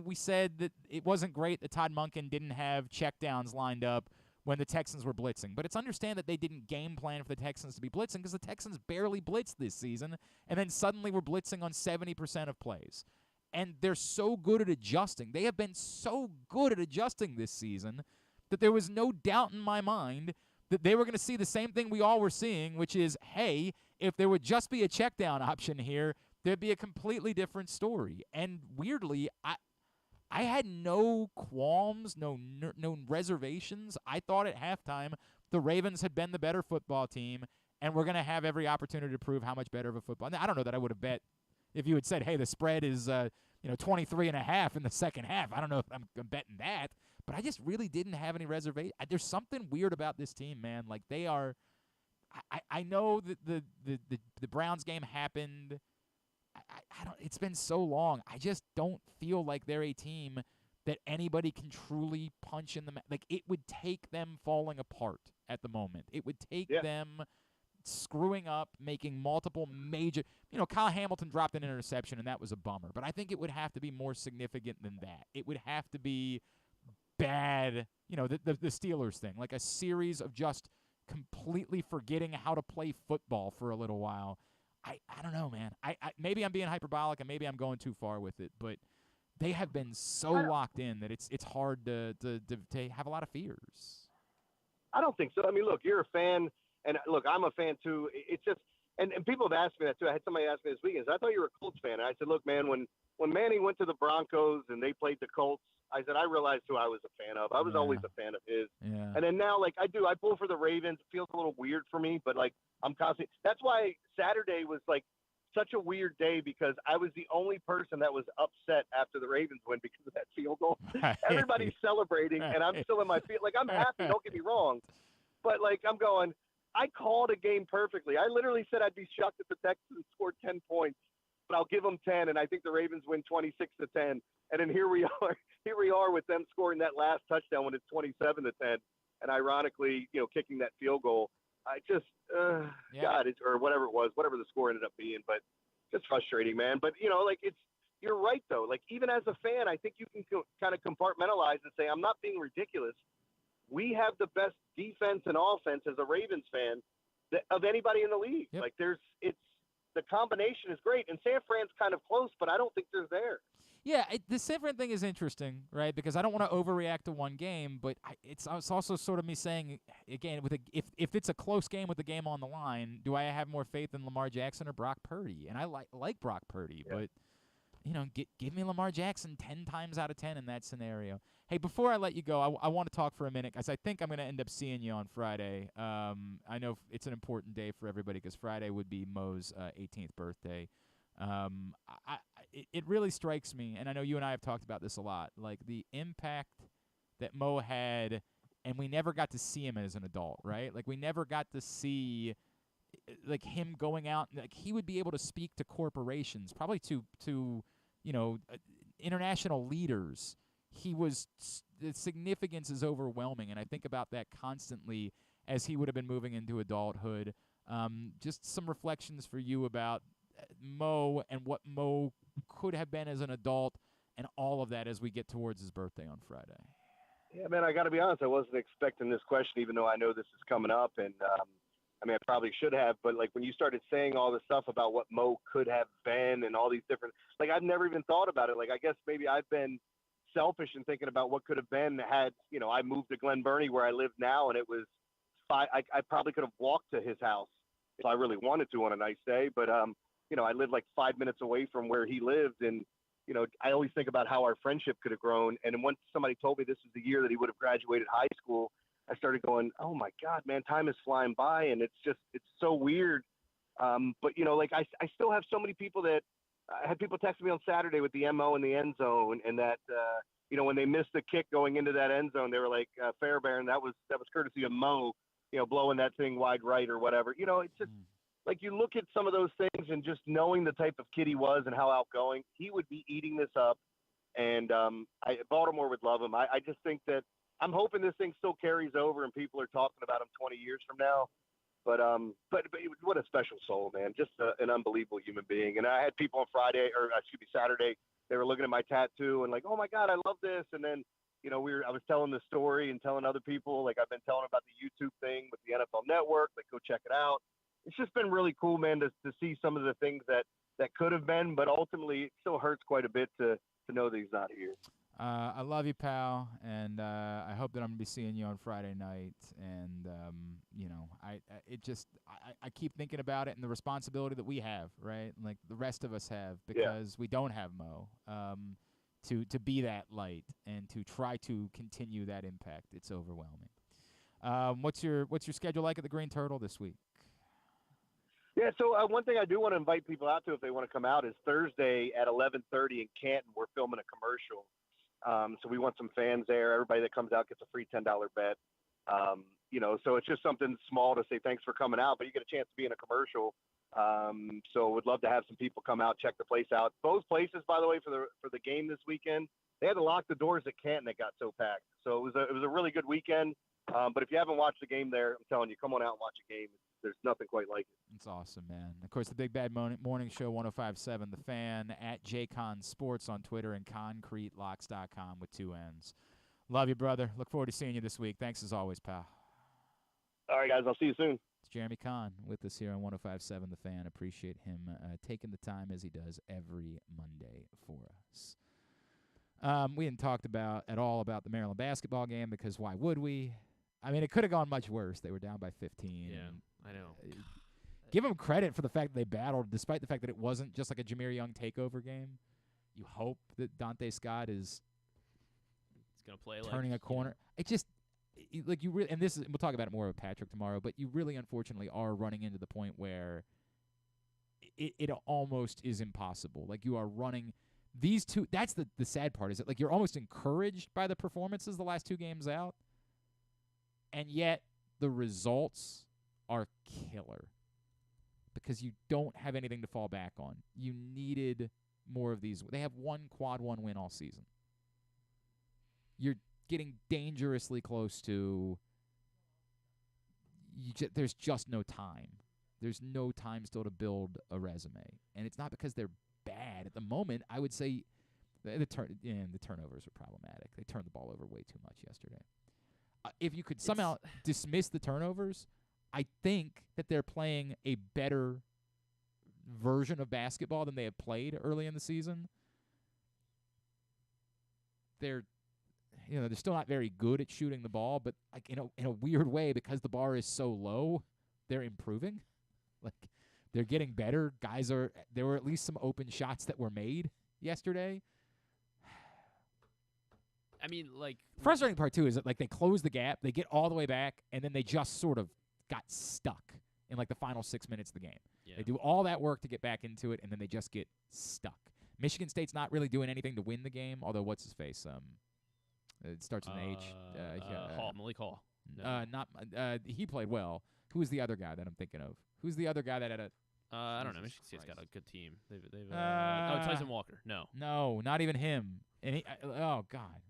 we said that it wasn't great that Todd Monken didn't have checkdowns lined up when the Texans were blitzing. But it's understand that they didn't game plan for the Texans to be blitzing because the Texans barely blitzed this season, and then suddenly we're blitzing on 70% of plays. And they're so good at adjusting. They have been so good at adjusting this season that there was no doubt in my mind that they were going to see the same thing we all were seeing, which is, hey, if there would just be a checkdown option here, there'd be a completely different story. And weirdly, I had no qualms, no reservations. I thought at halftime the Ravens had been the better football team, and we're going to have every opportunity to prove how much better of a football. Now, I don't know that I would have bet if you had said, hey, the spread is 23.5 in the second half. I don't know if I'm betting that, but I just really didn't have any reservation. There's something weird about this team, man. Like, they are. I know that the Browns game happened. I don't. It's been so long. I just don't feel like they're a team that anybody can truly punch in the like. It would take them falling apart at the moment. It would take them screwing up, making multiple major – Kyle Hamilton dropped an interception, and that was a bummer. But I think it would have to be more significant than that. It would have to be bad, the Steelers thing, like a series of just completely forgetting how to play football for a little while. I don't know, man. I maybe I'm being hyperbolic and maybe I'm going too far with it, but they have been so locked in that it's hard to have a lot of fears. I don't think so. I mean, look, you're a fan, and look, I'm a fan too. It's just, and people have asked me that too. I had somebody ask me this weekend, I thought you were a Colts fan. And I said, look, man, when Manning went to the Broncos and they played the Colts, I said, I realized who I was a fan of. I was always a fan of his. Yeah. And then now, I pull for the Ravens. It feels a little weird for me, but I'm constantly. That's why Saturday was such a weird day, because I was the only person that was upset after the Ravens win because of that field goal. Everybody's celebrating, and I'm still in my field. I'm happy. Don't get me wrong, but I'm going. I called a game perfectly. I literally said I'd be shocked if the Texans scored 10 points, but I'll give them 10, and I think the Ravens win 26-10. And then here we are with them scoring that last touchdown when it's 27-10, and ironically, kicking that field goal. I just, God, or whatever it was, whatever the score ended up being, but just frustrating, man. But you're right though. Even as a fan, I think you can kind of compartmentalize and say, I'm not being ridiculous. We have the best defense and offense as a Ravens fan of anybody in the league. Yep. The combination is great, and San Fran's kind of close, but I don't think they're there. Yeah, the San Fran thing is interesting, right? Because I don't want to overreact to one game, but it's also sort of me saying, again, if it's a close game with the game on the line, do I have more faith in Lamar Jackson or Brock Purdy? And I like Brock Purdy, but give me Lamar Jackson 10 times out of 10 in that scenario. Hey, before I let you go, I want to talk for a minute because I think I'm going to end up seeing you on Friday. I know it's an important day for everybody because Friday would be Mo's 18th birthday. It really strikes me, and I know you and I have talked about this a lot, the impact that Mo had, and we never got to see him as an adult, right? We never got to see him going out, he would be able to speak to corporations, probably to international leaders. The significance is overwhelming, and I think about that constantly as he would have been moving into adulthood. Just some reflections for you about Mo and what Mo could have been as an adult and all of that as we get towards his birthday on Friday. Yeah, man, I got to be honest. I wasn't expecting this question, even though I know this is coming up. And, I probably should have. But, when you started saying all this stuff about what Mo could have been and all these different – I've never even thought about it. I guess maybe I've been selfish in thinking about what could have been had, I moved to Glen Burnie where I live now, and it was I probably could have walked to his house if I really wanted to on a nice day. But, I lived 5 minutes away from where he lived. And, I always think about how our friendship could have grown. And once somebody told me this was the year that he would have graduated high school, I started going, oh my God, man, time is flying by. And it's so weird. But, I still have so many people that I had people text me on Saturday with the MO in the end zone. And that, when they missed the kick going into that end zone, they were like, Fairbairn, that was courtesy of Mo, blowing that thing wide right or whatever. It's just, you look at some of those things and just knowing the type of kid he was and how outgoing, he would be eating this up. And Baltimore would love him. I just think that I'm hoping this thing still carries over and people are talking about him 20 years from now. But what a special soul, man. Just an unbelievable human being. And I had people on Saturday, they were looking at my tattoo and oh my God, I love this. And then, I was telling the story and telling other people, I've been telling about the YouTube thing with the NFL Network, go check it out. It's just been really cool, man, to see some of the things that could have been, but ultimately it still hurts quite a bit to know that he's not here. I love you, pal, and I hope that I'm going to be seeing you on Friday night. And, I keep thinking about it and the responsibility that we have, right? The rest of us have, because we don't have Mo, to be that light and to try to continue that impact. It's overwhelming. What's your schedule like at the Green Turtle this week? Yeah, so one thing I do want to invite people out to if they want to come out is Thursday at 11:30 in Canton. We're filming a commercial. So we want some fans there. Everybody that comes out gets a free $10 bet. So it's just something small to say thanks for coming out, but you get a chance to be in a commercial. So would love to have some people come out, check the place out. Both places, by the way, for the game this weekend, they had to lock the doors at Canton. It got so packed. So it was a really good weekend. But if you haven't watched the game there, I'm telling you, come on out and watch a game. there's nothing quite like it. It's awesome, man. Of course, the Big Bad Morning Show, 105.7 The Fan, at JCon Sports on Twitter, and ConcreteLocks.com with 2 N's. Love you, brother. Look forward to seeing you this week. Thanks as always, pal. All right, guys. I'll see you soon. It's Jeremy Conn with us here on 105.7 The Fan. Appreciate him taking the time as he does every Monday for us. We hadn't talked at all about the Maryland basketball game because why would we? I mean, it could have gone much worse. They were down by 15. Yeah, I know. Give them credit for the fact that they battled, despite the fact that it wasn't just like a Jameer Young takeover game. You hope that Dante Scott is going to play turning a corner. It just like you really, and this is, we'll talk about it more with Patrick tomorrow, but you really unfortunately are running into the point where it almost is impossible. Like you are running these two. That's the sad part, is that like you're almost encouraged by the performances the last 2 games out, and yet the results are killer because you don't have anything to fall back on. You needed more of these. They have one quad 1 win all season. You're getting dangerously close to there's just no time. There's no time still to build a resume. And it's not because they're bad. At the moment, I would say the turnovers are problematic. They turned the ball over way too much yesterday. If you could somehow dismiss the turnovers, I think that they're playing a better version of basketball than they have played early in the season. They're still not very good at shooting the ball, but like in a weird way, because the bar is so low, they're improving. Like they're getting better. There were at least some open shots that were made yesterday. I mean, like frustrating part too is that like they close the gap, they get all the way back, and then they just sort of got stuck in like the final 6 minutes of the game. Yeah. They do all that work to get back into it, and then they just get stuck. Michigan State's not really doing anything to win the game, although what's his face? It starts with an H. Malik Hall. No. He played well. Who is the other guy that I'm thinking of? Who's the other guy that had a? I don't know. Michigan State's got a good team. They've Tyson Walker. No, not even him. And oh God,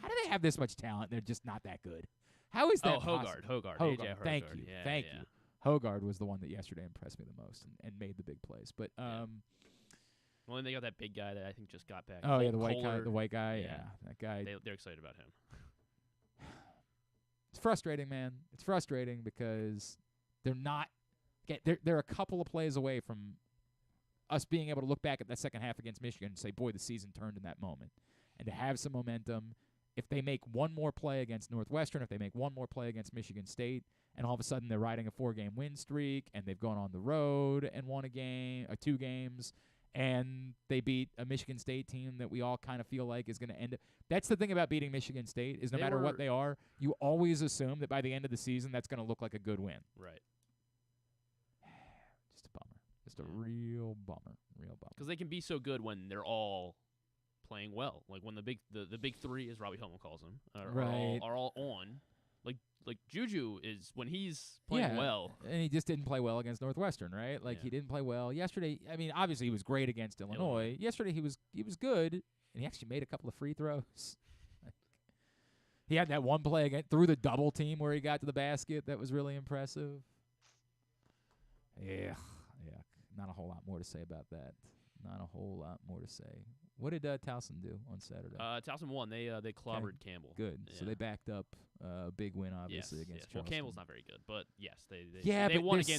how do they have this much talent? They're just not that good. How is that possible? Hogard. Hogard. Thank you. Thank you. Hogard was the one that yesterday impressed me the most and made the big plays. But well, and they got that big guy that I think just got back. Oh yeah, the white guy. Yeah, that guy. They're excited about him. It's frustrating, man. It's frustrating because they're not. They're a couple of plays away from us being able to look back at that second half against Michigan and say, boy, the season turned in that moment. And to have some momentum, if they make one more play against Northwestern, if they make one more play against Michigan State, and all of a sudden they're riding a 4-game win streak, and they've gone on the road and won a game, or 2 games, and they beat a Michigan State team that we all kind of feel like is going to end up. That's the thing about beating Michigan State is no matter what they are, you always assume that by the end of the season that's going to look like a good win. Right. Just a bummer. Just a real bummer. Because they can be so good when they're all playing well. Like when the big 3, as Robbie Hummel calls them, are all on. Like Juju is when he's playing well. And he just didn't play well against Northwestern, right? Like he didn't play well yesterday. I mean, obviously he was great against Illinois. Yesterday he was good, and he actually made a couple of free throws. He had that one play through the double team where he got to the basket that was really impressive. Yeah. Not a whole lot more to say about that. What did Towson do on Saturday? Towson won. They clobbered Campbell. Good. Yeah. So they backed up a big win, obviously, against Charleston. Well, Campbell's not very good, but yes, they but won there's a game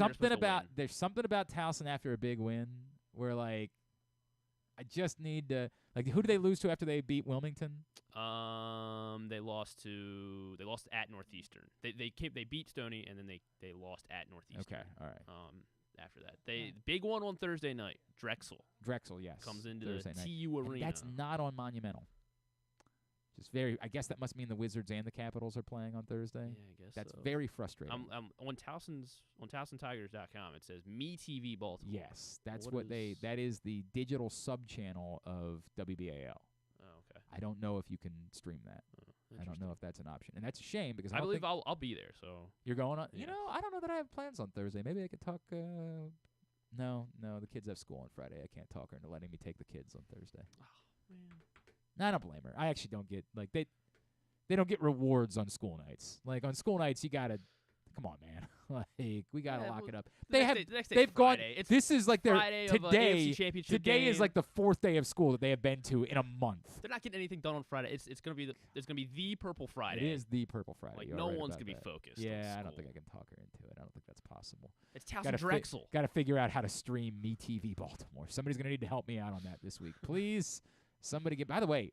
there's something about Towson after a big win where like I just need to like who did they lose to after they beat Wilmington? They lost at Northeastern. They beat Stoney and then they lost at Northeastern. Okay, all right. After that, the big one on Thursday night. Drexel, yes, comes into Thursday the night. TU Arena. And that's not on Monumental. Just I guess that must mean the Wizards and the Capitals are playing on Thursday. Yeah, I guess that's so. very frustrating. On TowsonTigers.com, it says MeTV Baltimore. Yes, that's that is the digital sub channel of WBAL. Oh, okay. I don't know if you can stream that. I don't know if that's an option, and that's a shame because I believe I'll be there. So you're going on. Yeah. You know, I don't know that I have plans on Thursday. Maybe I could talk. No, the kids have school on Friday. I can't talk her into letting me take the kids on Thursday. Oh man. No, I don't blame her. I actually don't get they don't get rewards on school nights. Like on school nights, you gotta Come on, man. Like, we got to lock it up. The next day's Friday. It's this is like their Friday of, today. AFC Championship Today is game. like the 4th day of school that they have been to in a month. They're not getting anything done on Friday. It's gonna be there's gonna be the Purple Friday. It is the Purple Friday. Like, You're no right one's about gonna be that. focused. Yeah, on I don't school. think I can talk her into it. I don't think that's possible. It's Towson Drexel. Got to figure out how to stream MeTV Baltimore. Somebody's gonna need to help me out on that this week, please. Somebody get. By the way,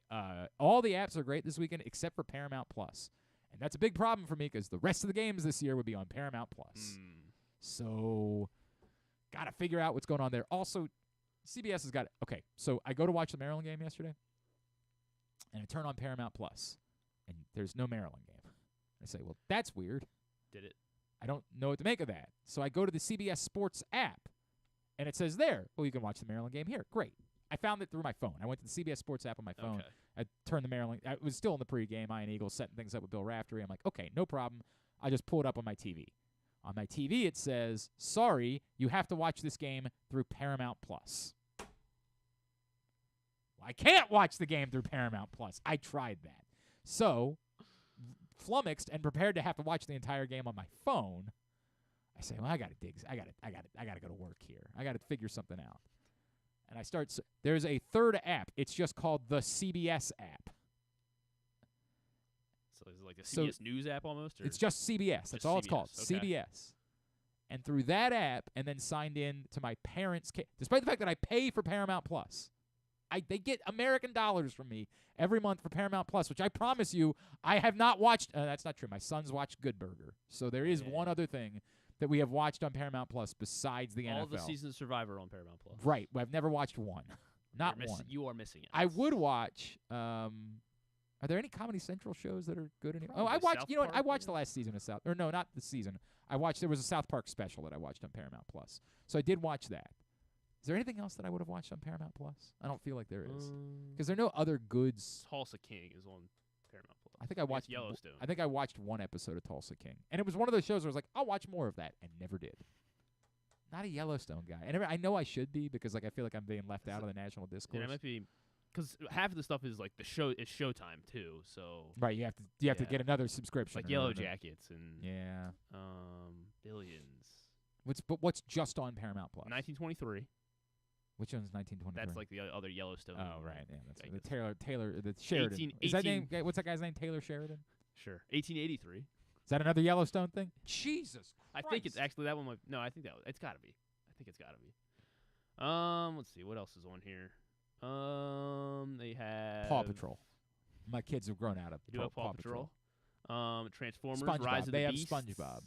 all the apps are great this weekend except for Paramount Plus, and that's a big problem for me because the rest of the games this year would be on Paramount Plus. So, got to figure out what's going on there. Also, CBS has got it. Okay, so I go to watch the Maryland game yesterday, and I turn on Paramount Plus, and there's no Maryland game. I say, well, that's weird. Did it? I don't know what to make of that. So I go to the CBS Sports app, and it says there, well, you can watch the Maryland game here. Great. I found it through my phone. I went to the CBS Sports app on my phone. Okay. I turned the Maryland. I was still in the pregame, Iron Eagles, setting things up with Bill Raftery. I'm like, okay, no problem. I just pull it up on my TV. On my TV, it says, sorry, you have to watch this game through Paramount Plus. Well, I can't watch the game through Paramount Plus. I tried that. So, flummoxed and prepared to have to watch the entire game on my phone, I say, well, I got to go to work here. I got to figure something out. And I start there's a third app. It's just called the CBS app. So is it like a CBS News app almost? Or it's just CBS. That's all it's called. Okay. CBS. And through that app, and then signed in to my parents' despite the fact that I pay for Paramount Plus, they get American dollars from me every month for Paramount Plus, which I promise you I have not watched. That's not true. My sons watch Good Burger. So there is one other thing that we have watched on Paramount Plus besides the NFL. All the seasons of Survivor on Paramount Plus. Right. Well, I've never watched one. Not one. You are missing it. I would watch. Are there any Comedy Central shows that are good anymore? Probably I watched. South You know what? I Park, watched maybe? the last season of South. Or no, not the season. I watched. There was a South Park special that I watched on Paramount Plus. So I did watch that. Is there anything else that I would have watched on Paramount Plus? I don't feel like there is, because there are no other goods. Tulsa King is on Paramount Plus. I think I watched Yellowstone. I think I watched one episode of Tulsa King, and it was one of those shows where I was like, I'll watch more of that, and never did. Not a Yellowstone guy. And I know I should be because like I feel like I'm being left out of the national discourse. Yeah, it might be because half of the stuff is like the show is Showtime too. So right, you have to get another subscription, like Yellow Jackets and Billions. What's just on Paramount Plus? 1923. Which one's 1923? That's like the other Yellowstone. Oh right, yeah, that's Vegas. the Taylor, the Sheridan. Is that name? What's that guy's name? Taylor Sheridan. Sure. 1883. Is that another Yellowstone thing? Jesus Christ. I think it's actually that one. No, I think it's got to be. I think it's got to be. Let's see what else is on here. They have Paw Patrol. My kids have grown out of Paw Patrol. Transformers: SpongeBob. Rise of they the Beast. have SpongeBob.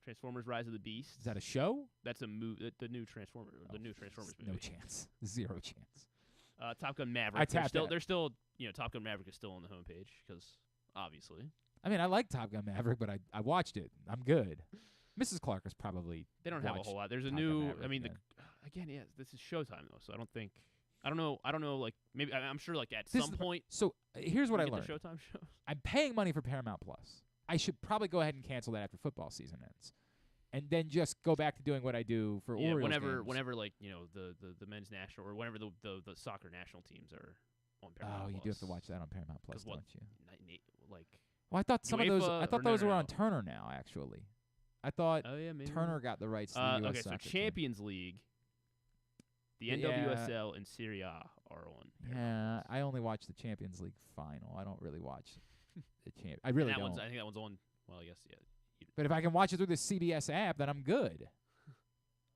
Transformers: Rise of the Beast. Is that a show? That's a movie. The new Transformers. The new Transformers movie. No chance. Zero chance. Top Gun Maverick. They're still. Top Gun Maverick is still on the homepage because obviously. I mean, I like Top Gun Maverick, but I watched it. I'm good. Mrs. Clark is probably. They don't have a whole lot. There's a Top new. Gun Maverick, I mean, this is Showtime though, so I don't think. I don't know. Like maybe I'm sure. Like at some point. So here's what I learned. The Showtime shows. I'm paying money for Paramount Plus. I should probably go ahead and cancel that after football season ends, and then just go back to doing what I do for Orioles whenever like the men's national or whenever the soccer national teams are on Paramount Plus. You do have to watch that on Paramount Plus, don't you? Like. Well, I thought some of those. I thought those were on no. Turner now. Actually, I thought maybe. Turner got the rights to the U.S. Okay, so soccer Champions League, the NWSL and Serie A are on. Yeah, I only watch the Champions League final. I don't really watch the champ. I really don't. I think that one's on. Well, I guess yeah. But if I can watch it through the CBS app, then I'm good.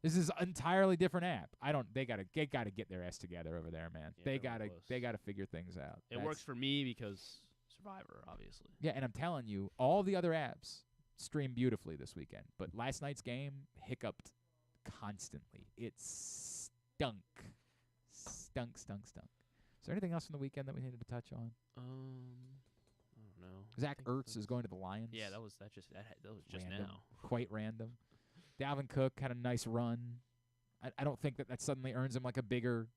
This is an entirely different app. They gotta get their ass together over there, man. Yeah, they gotta figure things out. It works for me because Survivor, obviously. Yeah, and I'm telling you, all the other apps stream beautifully this weekend. But last night's game hiccuped constantly. It stunk. Is there anything else from the weekend that we needed to touch on? I don't know. Zach Ertz is going to the Lions. Yeah, that was just random. now. Quite random. Dalvin Cook had a nice run. I don't think that suddenly earns him like a bigger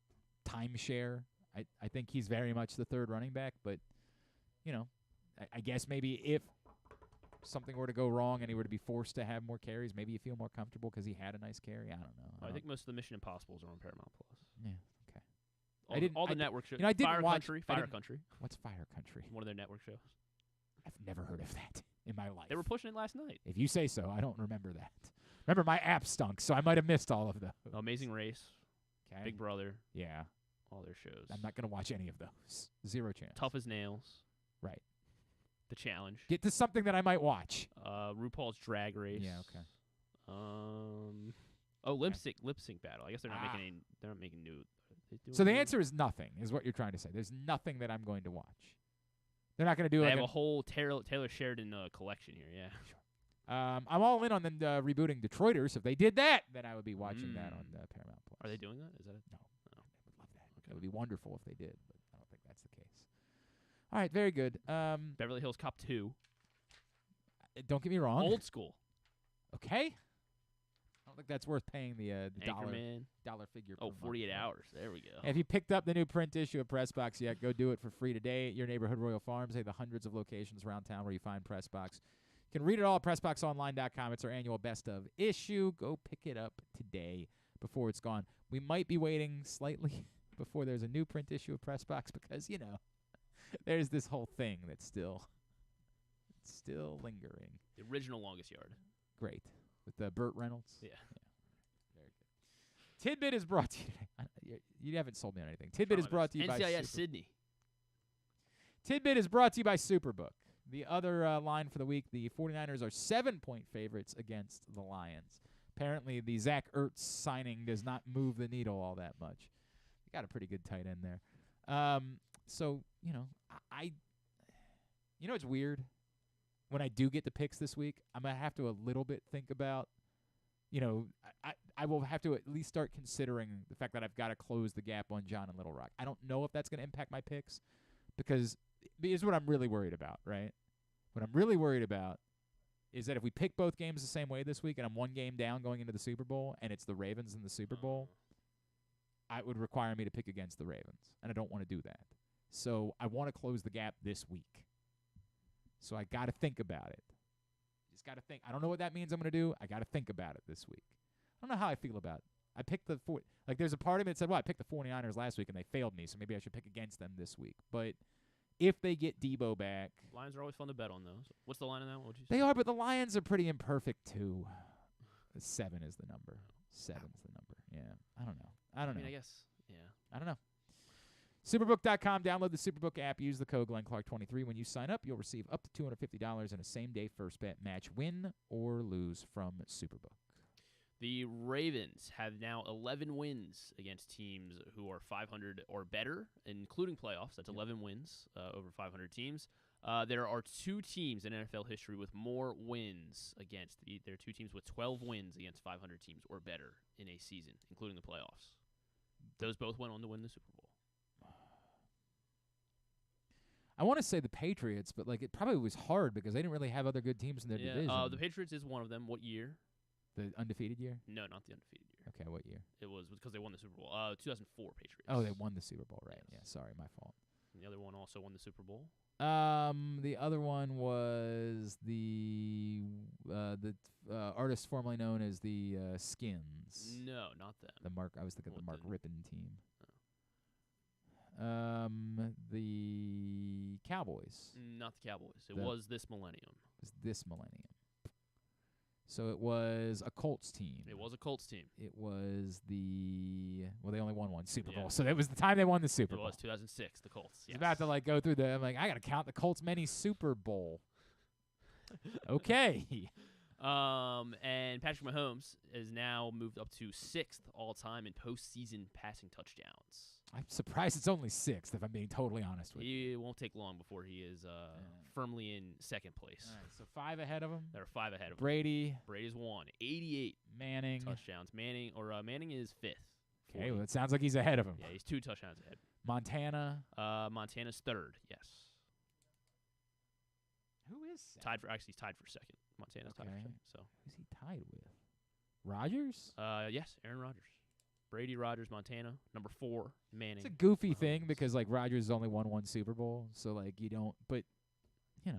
timeshare. I think he's very much the third running back, but I guess maybe if something were to go wrong and he were to be forced to have more carries, maybe you feel more comfortable because he had a nice carry. I don't know. I think most of the Mission Impossibles are on Paramount Plus. Yeah. Okay. All the network shows. I didn't Fire watch Country. Fire Country. What's Fire Country? One of their network shows. I've never heard of that in my life. They were pushing it last night. If you say so, I don't remember that. Remember, my app stunk, so I might have missed all of those. Amazing Race, Okay. Big Brother, Yeah. all their shows. I'm not going to watch any of those. Zero chance. Tough as Nails. Right. The Challenge. Get to something that I might watch. RuPaul's Drag Race. Yeah, okay. Lip sync battle. I guess they're not making any. They're not making new. So the answer is nothing, is what you're trying to say. There's nothing that I'm going to watch. They're not going to do They like have a whole Taylor Sheridan collection here. Yeah. I'm all in on them rebooting Detroiters. If they did that, then I would be watching that on Paramount Plus. Are they doing that? Is that No. I would love that. That would be wonderful if they did, but I don't think that's the case. All right, very good. Beverly Hills Cop 2. Don't get me wrong. Old school. Okay. I don't think that's worth paying the Anchorman. dollar figure. Oh, per 48 month. hours. There we go. If you picked up the new print issue of Pressbox yet, go do it for free today at your neighborhood Royal Farms. They have the hundreds of locations around town where you find Pressbox. You can read it all at PressBoxOnline.com. It's our annual best of issue. Go pick it up today before it's gone. We might be waiting slightly before there's a new print issue of Pressbox because, there's this whole thing that's still lingering. The original Longest Yard. Great. With Burt Reynolds. Yeah. Very good. Tidbit is brought to you. You haven't sold me on anything. Tidbit is brought to you by NCIS Sydney. Tidbit is brought to you by Superbook. The other line for the week, the 49ers are 7-point favorites against the Lions. Apparently, the Zach Ertz signing does not move the needle all that much. You got a pretty good tight end there. It's weird. When I do get the picks this week, I'm going to have to a little bit think about, I will have to at least start considering the fact that I've got to close the gap on John and Little Rock. I don't know if that's going to impact my picks because here's what I'm really worried about, right? What I'm really worried about is that if we pick both games the same way this week and I'm one game down going into the Super Bowl and it's the Ravens in the Super Bowl, it would require me to pick against the Ravens, and I don't want to do that. So I want to close the gap this week. So I got to think about it. Just got to think. I don't know what that means I'm going to do. I got to think about it this week. I don't know how I feel about it. I picked there's a part of me that said, well, I picked the 49ers last week and they failed me, so maybe I should pick against them this week. But if they get Debo back. Lions are always fun to bet on, though. What's the line on that one? What'd you say? They are, but the Lions are pretty imperfect, too. 7 is the number. 7's the number. Yeah. I don't know. I guess, yeah. I don't know. Superbook.com. Download the Superbook app. Use the code GlennClark23. When you sign up, you'll receive up to $250 in a same-day first bet match, win or lose from Superbook. The Ravens have now 11 wins against teams who are 500 or better, including playoffs. That's 11 wins over 500 teams. There are 2 teams in NFL history with more wins against. There are 2 teams with 12 wins against 500 teams or better in a season, including the playoffs. Those both went on to win the Super Bowl. I want to say the Patriots, but it probably was hard because they didn't really have other good teams in their division. The Patriots is one of them. What year? The undefeated year? No, not the undefeated year. Okay, what year? It was because they won the Super Bowl. 2004 Patriots. Oh, they won the Super Bowl, right? Yes. Yeah, sorry, my fault. And the other one also won the Super Bowl. The other one was the artist formerly known as the Skins. No, not them. I was thinking of the Mark Rippon team. Oh. The Cowboys. Not the Cowboys. It was this millennium. So it was a Colts team. It was a Colts team. It was they only won one Super Bowl. So that was the time they won the Super Bowl. It was 2006, the Colts. Yes. About to go through I'm like, I got to count the Colts' many Super Bowl. Okay. And Patrick Mahomes is now moved up to 6th all-time in postseason passing touchdowns. I'm surprised it's only 6th, if I'm being totally honest with you. It won't take long before he is firmly in 2nd place. All right, so 5 ahead of him. There are 5 ahead of him. Brady's 1. 88 Manning touchdowns. Manning is 5th. Okay, well, it sounds like he's ahead of him. Yeah, he's 2 touchdowns ahead. Montana. Montana's 3rd, yes. Who is he's tied for 2nd. Montana's tied for 2nd. So who's he tied with? Rodgers? Yes, Aaron Rodgers. Brady, Rodgers, Montana. Number 4, Manning. It's a goofy thing because Rodgers has only won 1 Super Bowl, so you don't. But he's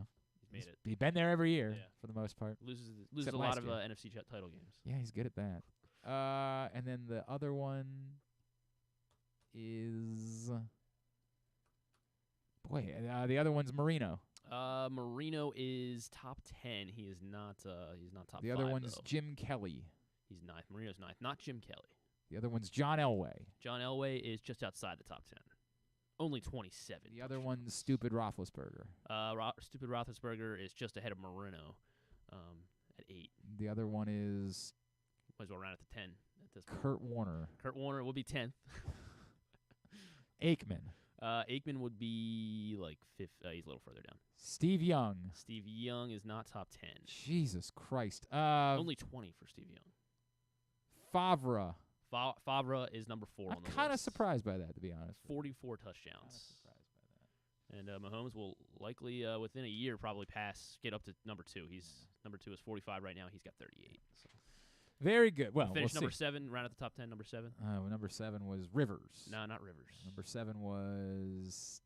made it. He's been there every year for the most part. Loses a lot of NFC title games. Yeah, he's good at that. And then the other one is the other one's Marino. Marino is top 10. He is not. He's not top 5. The other one's though. Jim Kelly. He's 9th. Marino's 9th. Not Jim Kelly. The other one's John Elway. John Elway is just outside the top 10. Only 27. The other one's Stupid Roethlisberger. Stupid Roethlisberger is just ahead of Marino at 8. The other one is Might as well round it to 10 at this point. Kurt Warner. Kurt Warner will be 10th. Aikman. Aikman would be like 5th. He's a little further down. Steve Young. Steve Young is not top 10. Jesus Christ. Only 20 for Steve Young. Favre. Favre is number 4 on the list. I'm kind of surprised by that, to be honest. 44 touchdowns. And Mahomes will likely, within a year, probably get up to number 2. Number 2 is 45 right now. He's got 38. So. Very good. Well, Finished we'll number see. 7, round at the top 10, number 7. Number 7 was Rivers. No, not Rivers. Number 7 was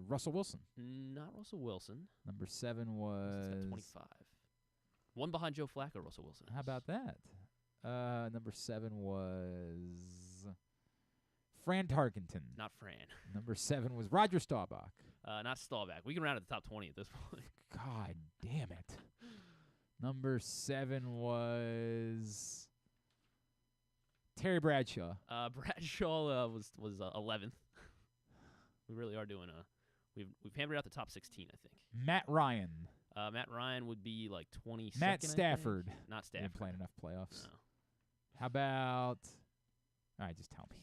Russell Wilson. Not Russell Wilson. Number 7 was 25. One behind Joe Flacco, Russell Wilson. How about that? Number 7 was Fran Tarkenton. Not Fran. Number 7 was Roger Staubach. Not Staubach. We can round at the top 20 at this point. God damn it. Number 7 was Terry Bradshaw. Bradshaw was 11th. We really are doing we've hammered out the top 16, I think. Matt Ryan. Matt Ryan would be like 22nd. Matt Stafford. Not Stafford. Didn't play enough playoffs. No. How about? All right, just tell me.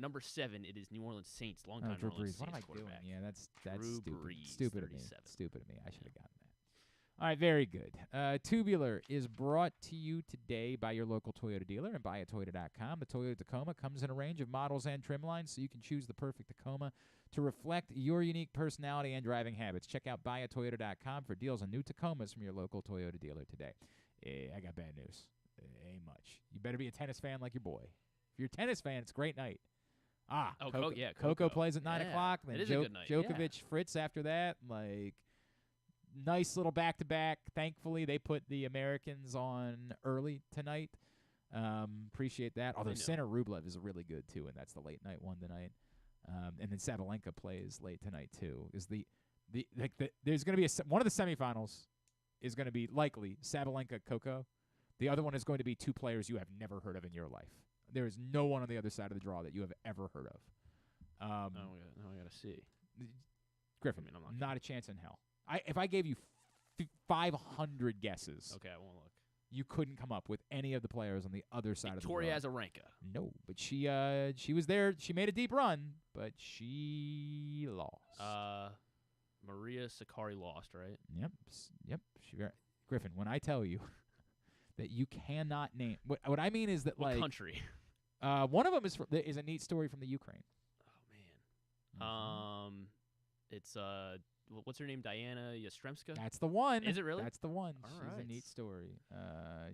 Number 7, it is New Orleans Saints, longtime Drew New Orleans Brees. What am Saints I doing? quarterback. Yeah, that's Drew stupid. Brees, Stupid of me. 37. Stupid of me. I should have gotten that. All right, very good. Tubular is brought to you today by your local Toyota dealer and buyatoyota.com. The Toyota Tacoma comes in a range of models and trim lines, so you can choose the perfect Tacoma to reflect your unique personality and driving habits. Check out buyatoyota.com for deals on new Tacomas from your local Toyota dealer today. I got bad news. Ain't much. You better be a tennis fan like your boy. If you're a tennis fan, it's a great night. Coco plays at 9 o'clock. Then it is a good night. Djokovic, Fritz after that. Like, nice little back-to-back. Thankfully, they put the Americans on early tonight. Appreciate that. Although Sinner Rublev is really good, too, and that's the late-night one tonight. And then Sabalenka plays late tonight, too. There's going to be one of the semifinals is going to be likely Sabalenka-Coco. The other one is going to be 2 players you have never heard of in your life. There is no one on the other side of the draw that you have ever heard of. Now I got to see. Griffin, not a chance in hell. If I gave you 500 guesses, okay, I won't look. You couldn't come up with any of the players on the other side of the draw. Victoria Azarenka. No, but she was there. She made a deep run, but she lost. Maria Sakkari lost, right? Yep. Griffin, when I tell you that you cannot name, what I mean is that what country? One of them is a neat story from the Ukraine. Oh man. It's what's her name? Diana Yastremska? That's the one. Is it really? That's the one. All She's right. a neat story.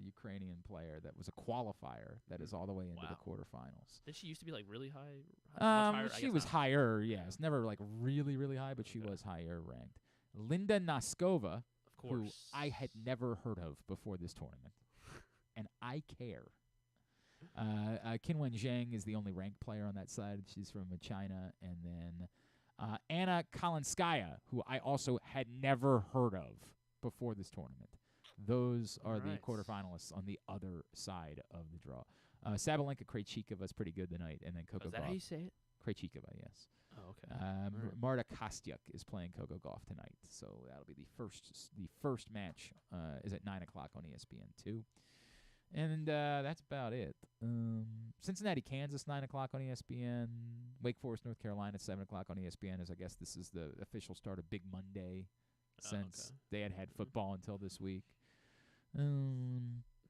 Ukrainian player that was a qualifier that is all the way into the quarterfinals. Did she used to be like really high? Much higher? She was higher, yes. Never like really, really high, but she was higher ranked. Linda Noskova, of course, who I had never heard of before this tournament, and I care. Qinwen Zhang is the only ranked player on that side. She's from China, and then Anna Kalinskaya, who I also had never heard of before this tournament. Those are the quarterfinalists on the other side of the draw. Sabalenka Krejcikova is pretty good tonight, and then Coco Is that Gauff. how you say it? Krejcikova, yes. Oh, okay. Marta Kostyuk is playing Coco Gauff tonight, so that'll be the first match. Is at 9 o'clock on ESPN2. And that's about it. Cincinnati, Kansas, 9 o'clock on ESPN. Wake Forest, North Carolina, 7 o'clock on ESPN. As I guess this is the official start of Big Monday since they had football until this week.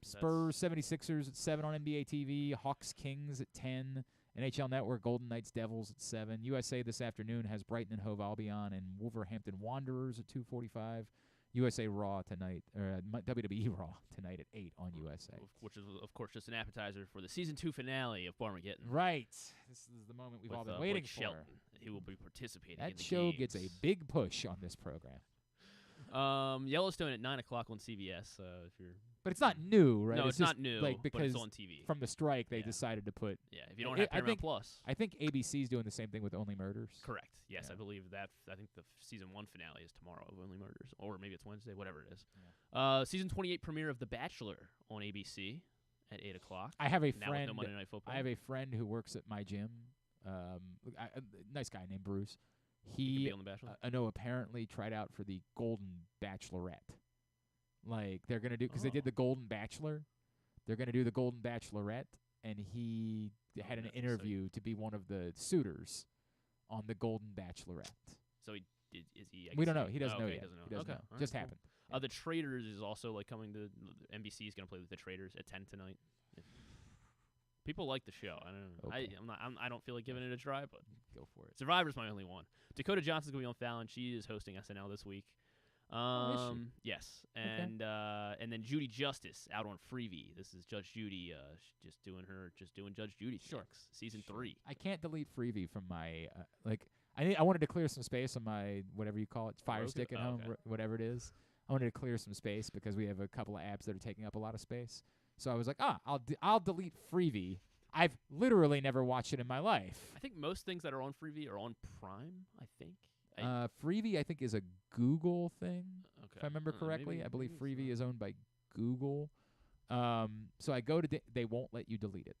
Spurs, 76ers at 7 on NBA TV. Hawks, Kings at 10. NHL Network, Golden Knights, Devils at 7. USA this afternoon has Brighton and Hove Albion and Wolverhampton Wanderers at 2:45. USA Raw tonight, or WWE Raw tonight at 8 on USA. Which is, of course, just an appetizer for the Season 2 finale of Barmageddon. Right. This is the moment we've all been waiting Blake for. Shelton. He will be participating in the That show games. gets a big push on this program. Yellowstone at 9 o'clock on CBS. If you're But it's not new, right? No, it's just not new, Like, but because it's on TV. from the strike, they decided to put. Yeah, if you don't have Paramount Plus. I think ABC's doing the same thing with Only Murders. Correct. Yes, Yeah. I believe that. I think the season 1 finale is tomorrow of Only Murders, or maybe it's Wednesday, whatever it is. Yeah. Season 28 premiere of The Bachelor on ABC at 8 o'clock. I have a now friend. With no Monday Night Football. I have a friend who works at my gym. Nice guy named Bruce. He could be on The Bachelor? I know apparently tried out for the Golden Bachelorette. Like they're gonna do because they did the Golden Bachelor. They're gonna do the Golden Bachelorette, and he had an interview to be one of the suitors on the Golden Bachelorette. So is he? We don't know. He doesn't know okay, yet. Doesn't know. He doesn't okay. know. All Just right, happened. Cool. The Traitors is also like coming to NBC is gonna play with The Traitors at 10 tonight. People like the show. I don't know. Okay. I don't feel like giving it a try, but go for it. Survivor's my only one. Dakota Johnson's gonna be on Fallon. She is hosting SNL this week. Yes, and then Judy Justice out on Freevee. This is Judge Judy, just doing Judge Judy things. Season 3. I can't delete Freevee from my I wanted to clear some space on my whatever you call it Fire Stick at home, whatever it is. I wanted to clear some space because we have a couple of apps that are taking up a lot of space. So I was like, I'll delete Freevee. I've literally never watched it in my life. I think most things that are on Freevee are on Prime. I think. Freevee, I think, is a Google thing. Okay. If I remember correctly, maybe I believe Freevee is owned by Google. So I go to they won't let you delete it.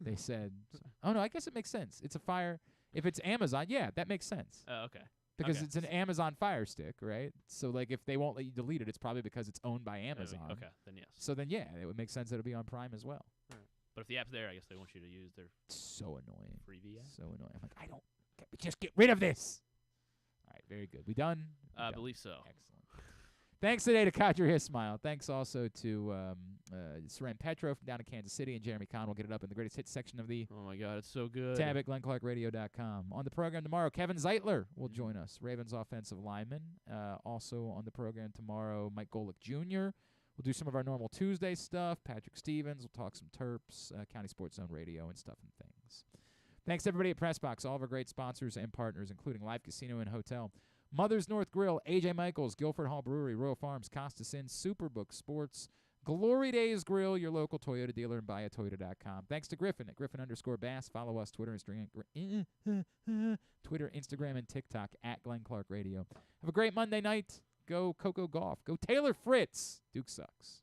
They said, oh no, I guess it makes sense. It's a Fire. If it's Amazon, yeah, that makes sense. Okay. Because it's an Amazon Fire Stick, right? So like if they won't let you delete it, it's probably because it's owned by Amazon. Okay, then yes. So then yeah, it would make sense that it'll be on Prime as well. All right. But if the app's there, I guess they want you to use their so annoying Freevee app. So annoying. I'm like, I don't just get rid of this. All right, very good. We done? I believe so. Excellent. Thanks today to Qadry Ismail. Thanks also to Soren Petro from down in Kansas City, and Jeremy Conn will get it up in the greatest hits section of the Oh my God, it's so good. tab at GlennClarkRadio.com. On the program tomorrow, Kevin Zeitler will join us, Ravens offensive lineman. Also on the program tomorrow, Mike Golick Jr. We'll do some of our normal Tuesday stuff. Patrick Stevens will talk some Terps, County Sports Zone Radio, and stuff and things. Thanks to everybody at PressBox, all of our great sponsors and partners, including Live Casino and Hotel, Mother's North Grill, AJ Michaels, Guilford Hall Brewery, Royal Farms, Costas Inn, Superbook Sports, Glory Days Grill, your local Toyota dealer, and buyatoyota.com. Thanks to Griffin at Griffin_Bass. Follow us, Twitter, Instagram, and TikTok at Glenn Clark Radio. Have a great Monday night. Go Coco Golf. Go Taylor Fritz. Duke sucks.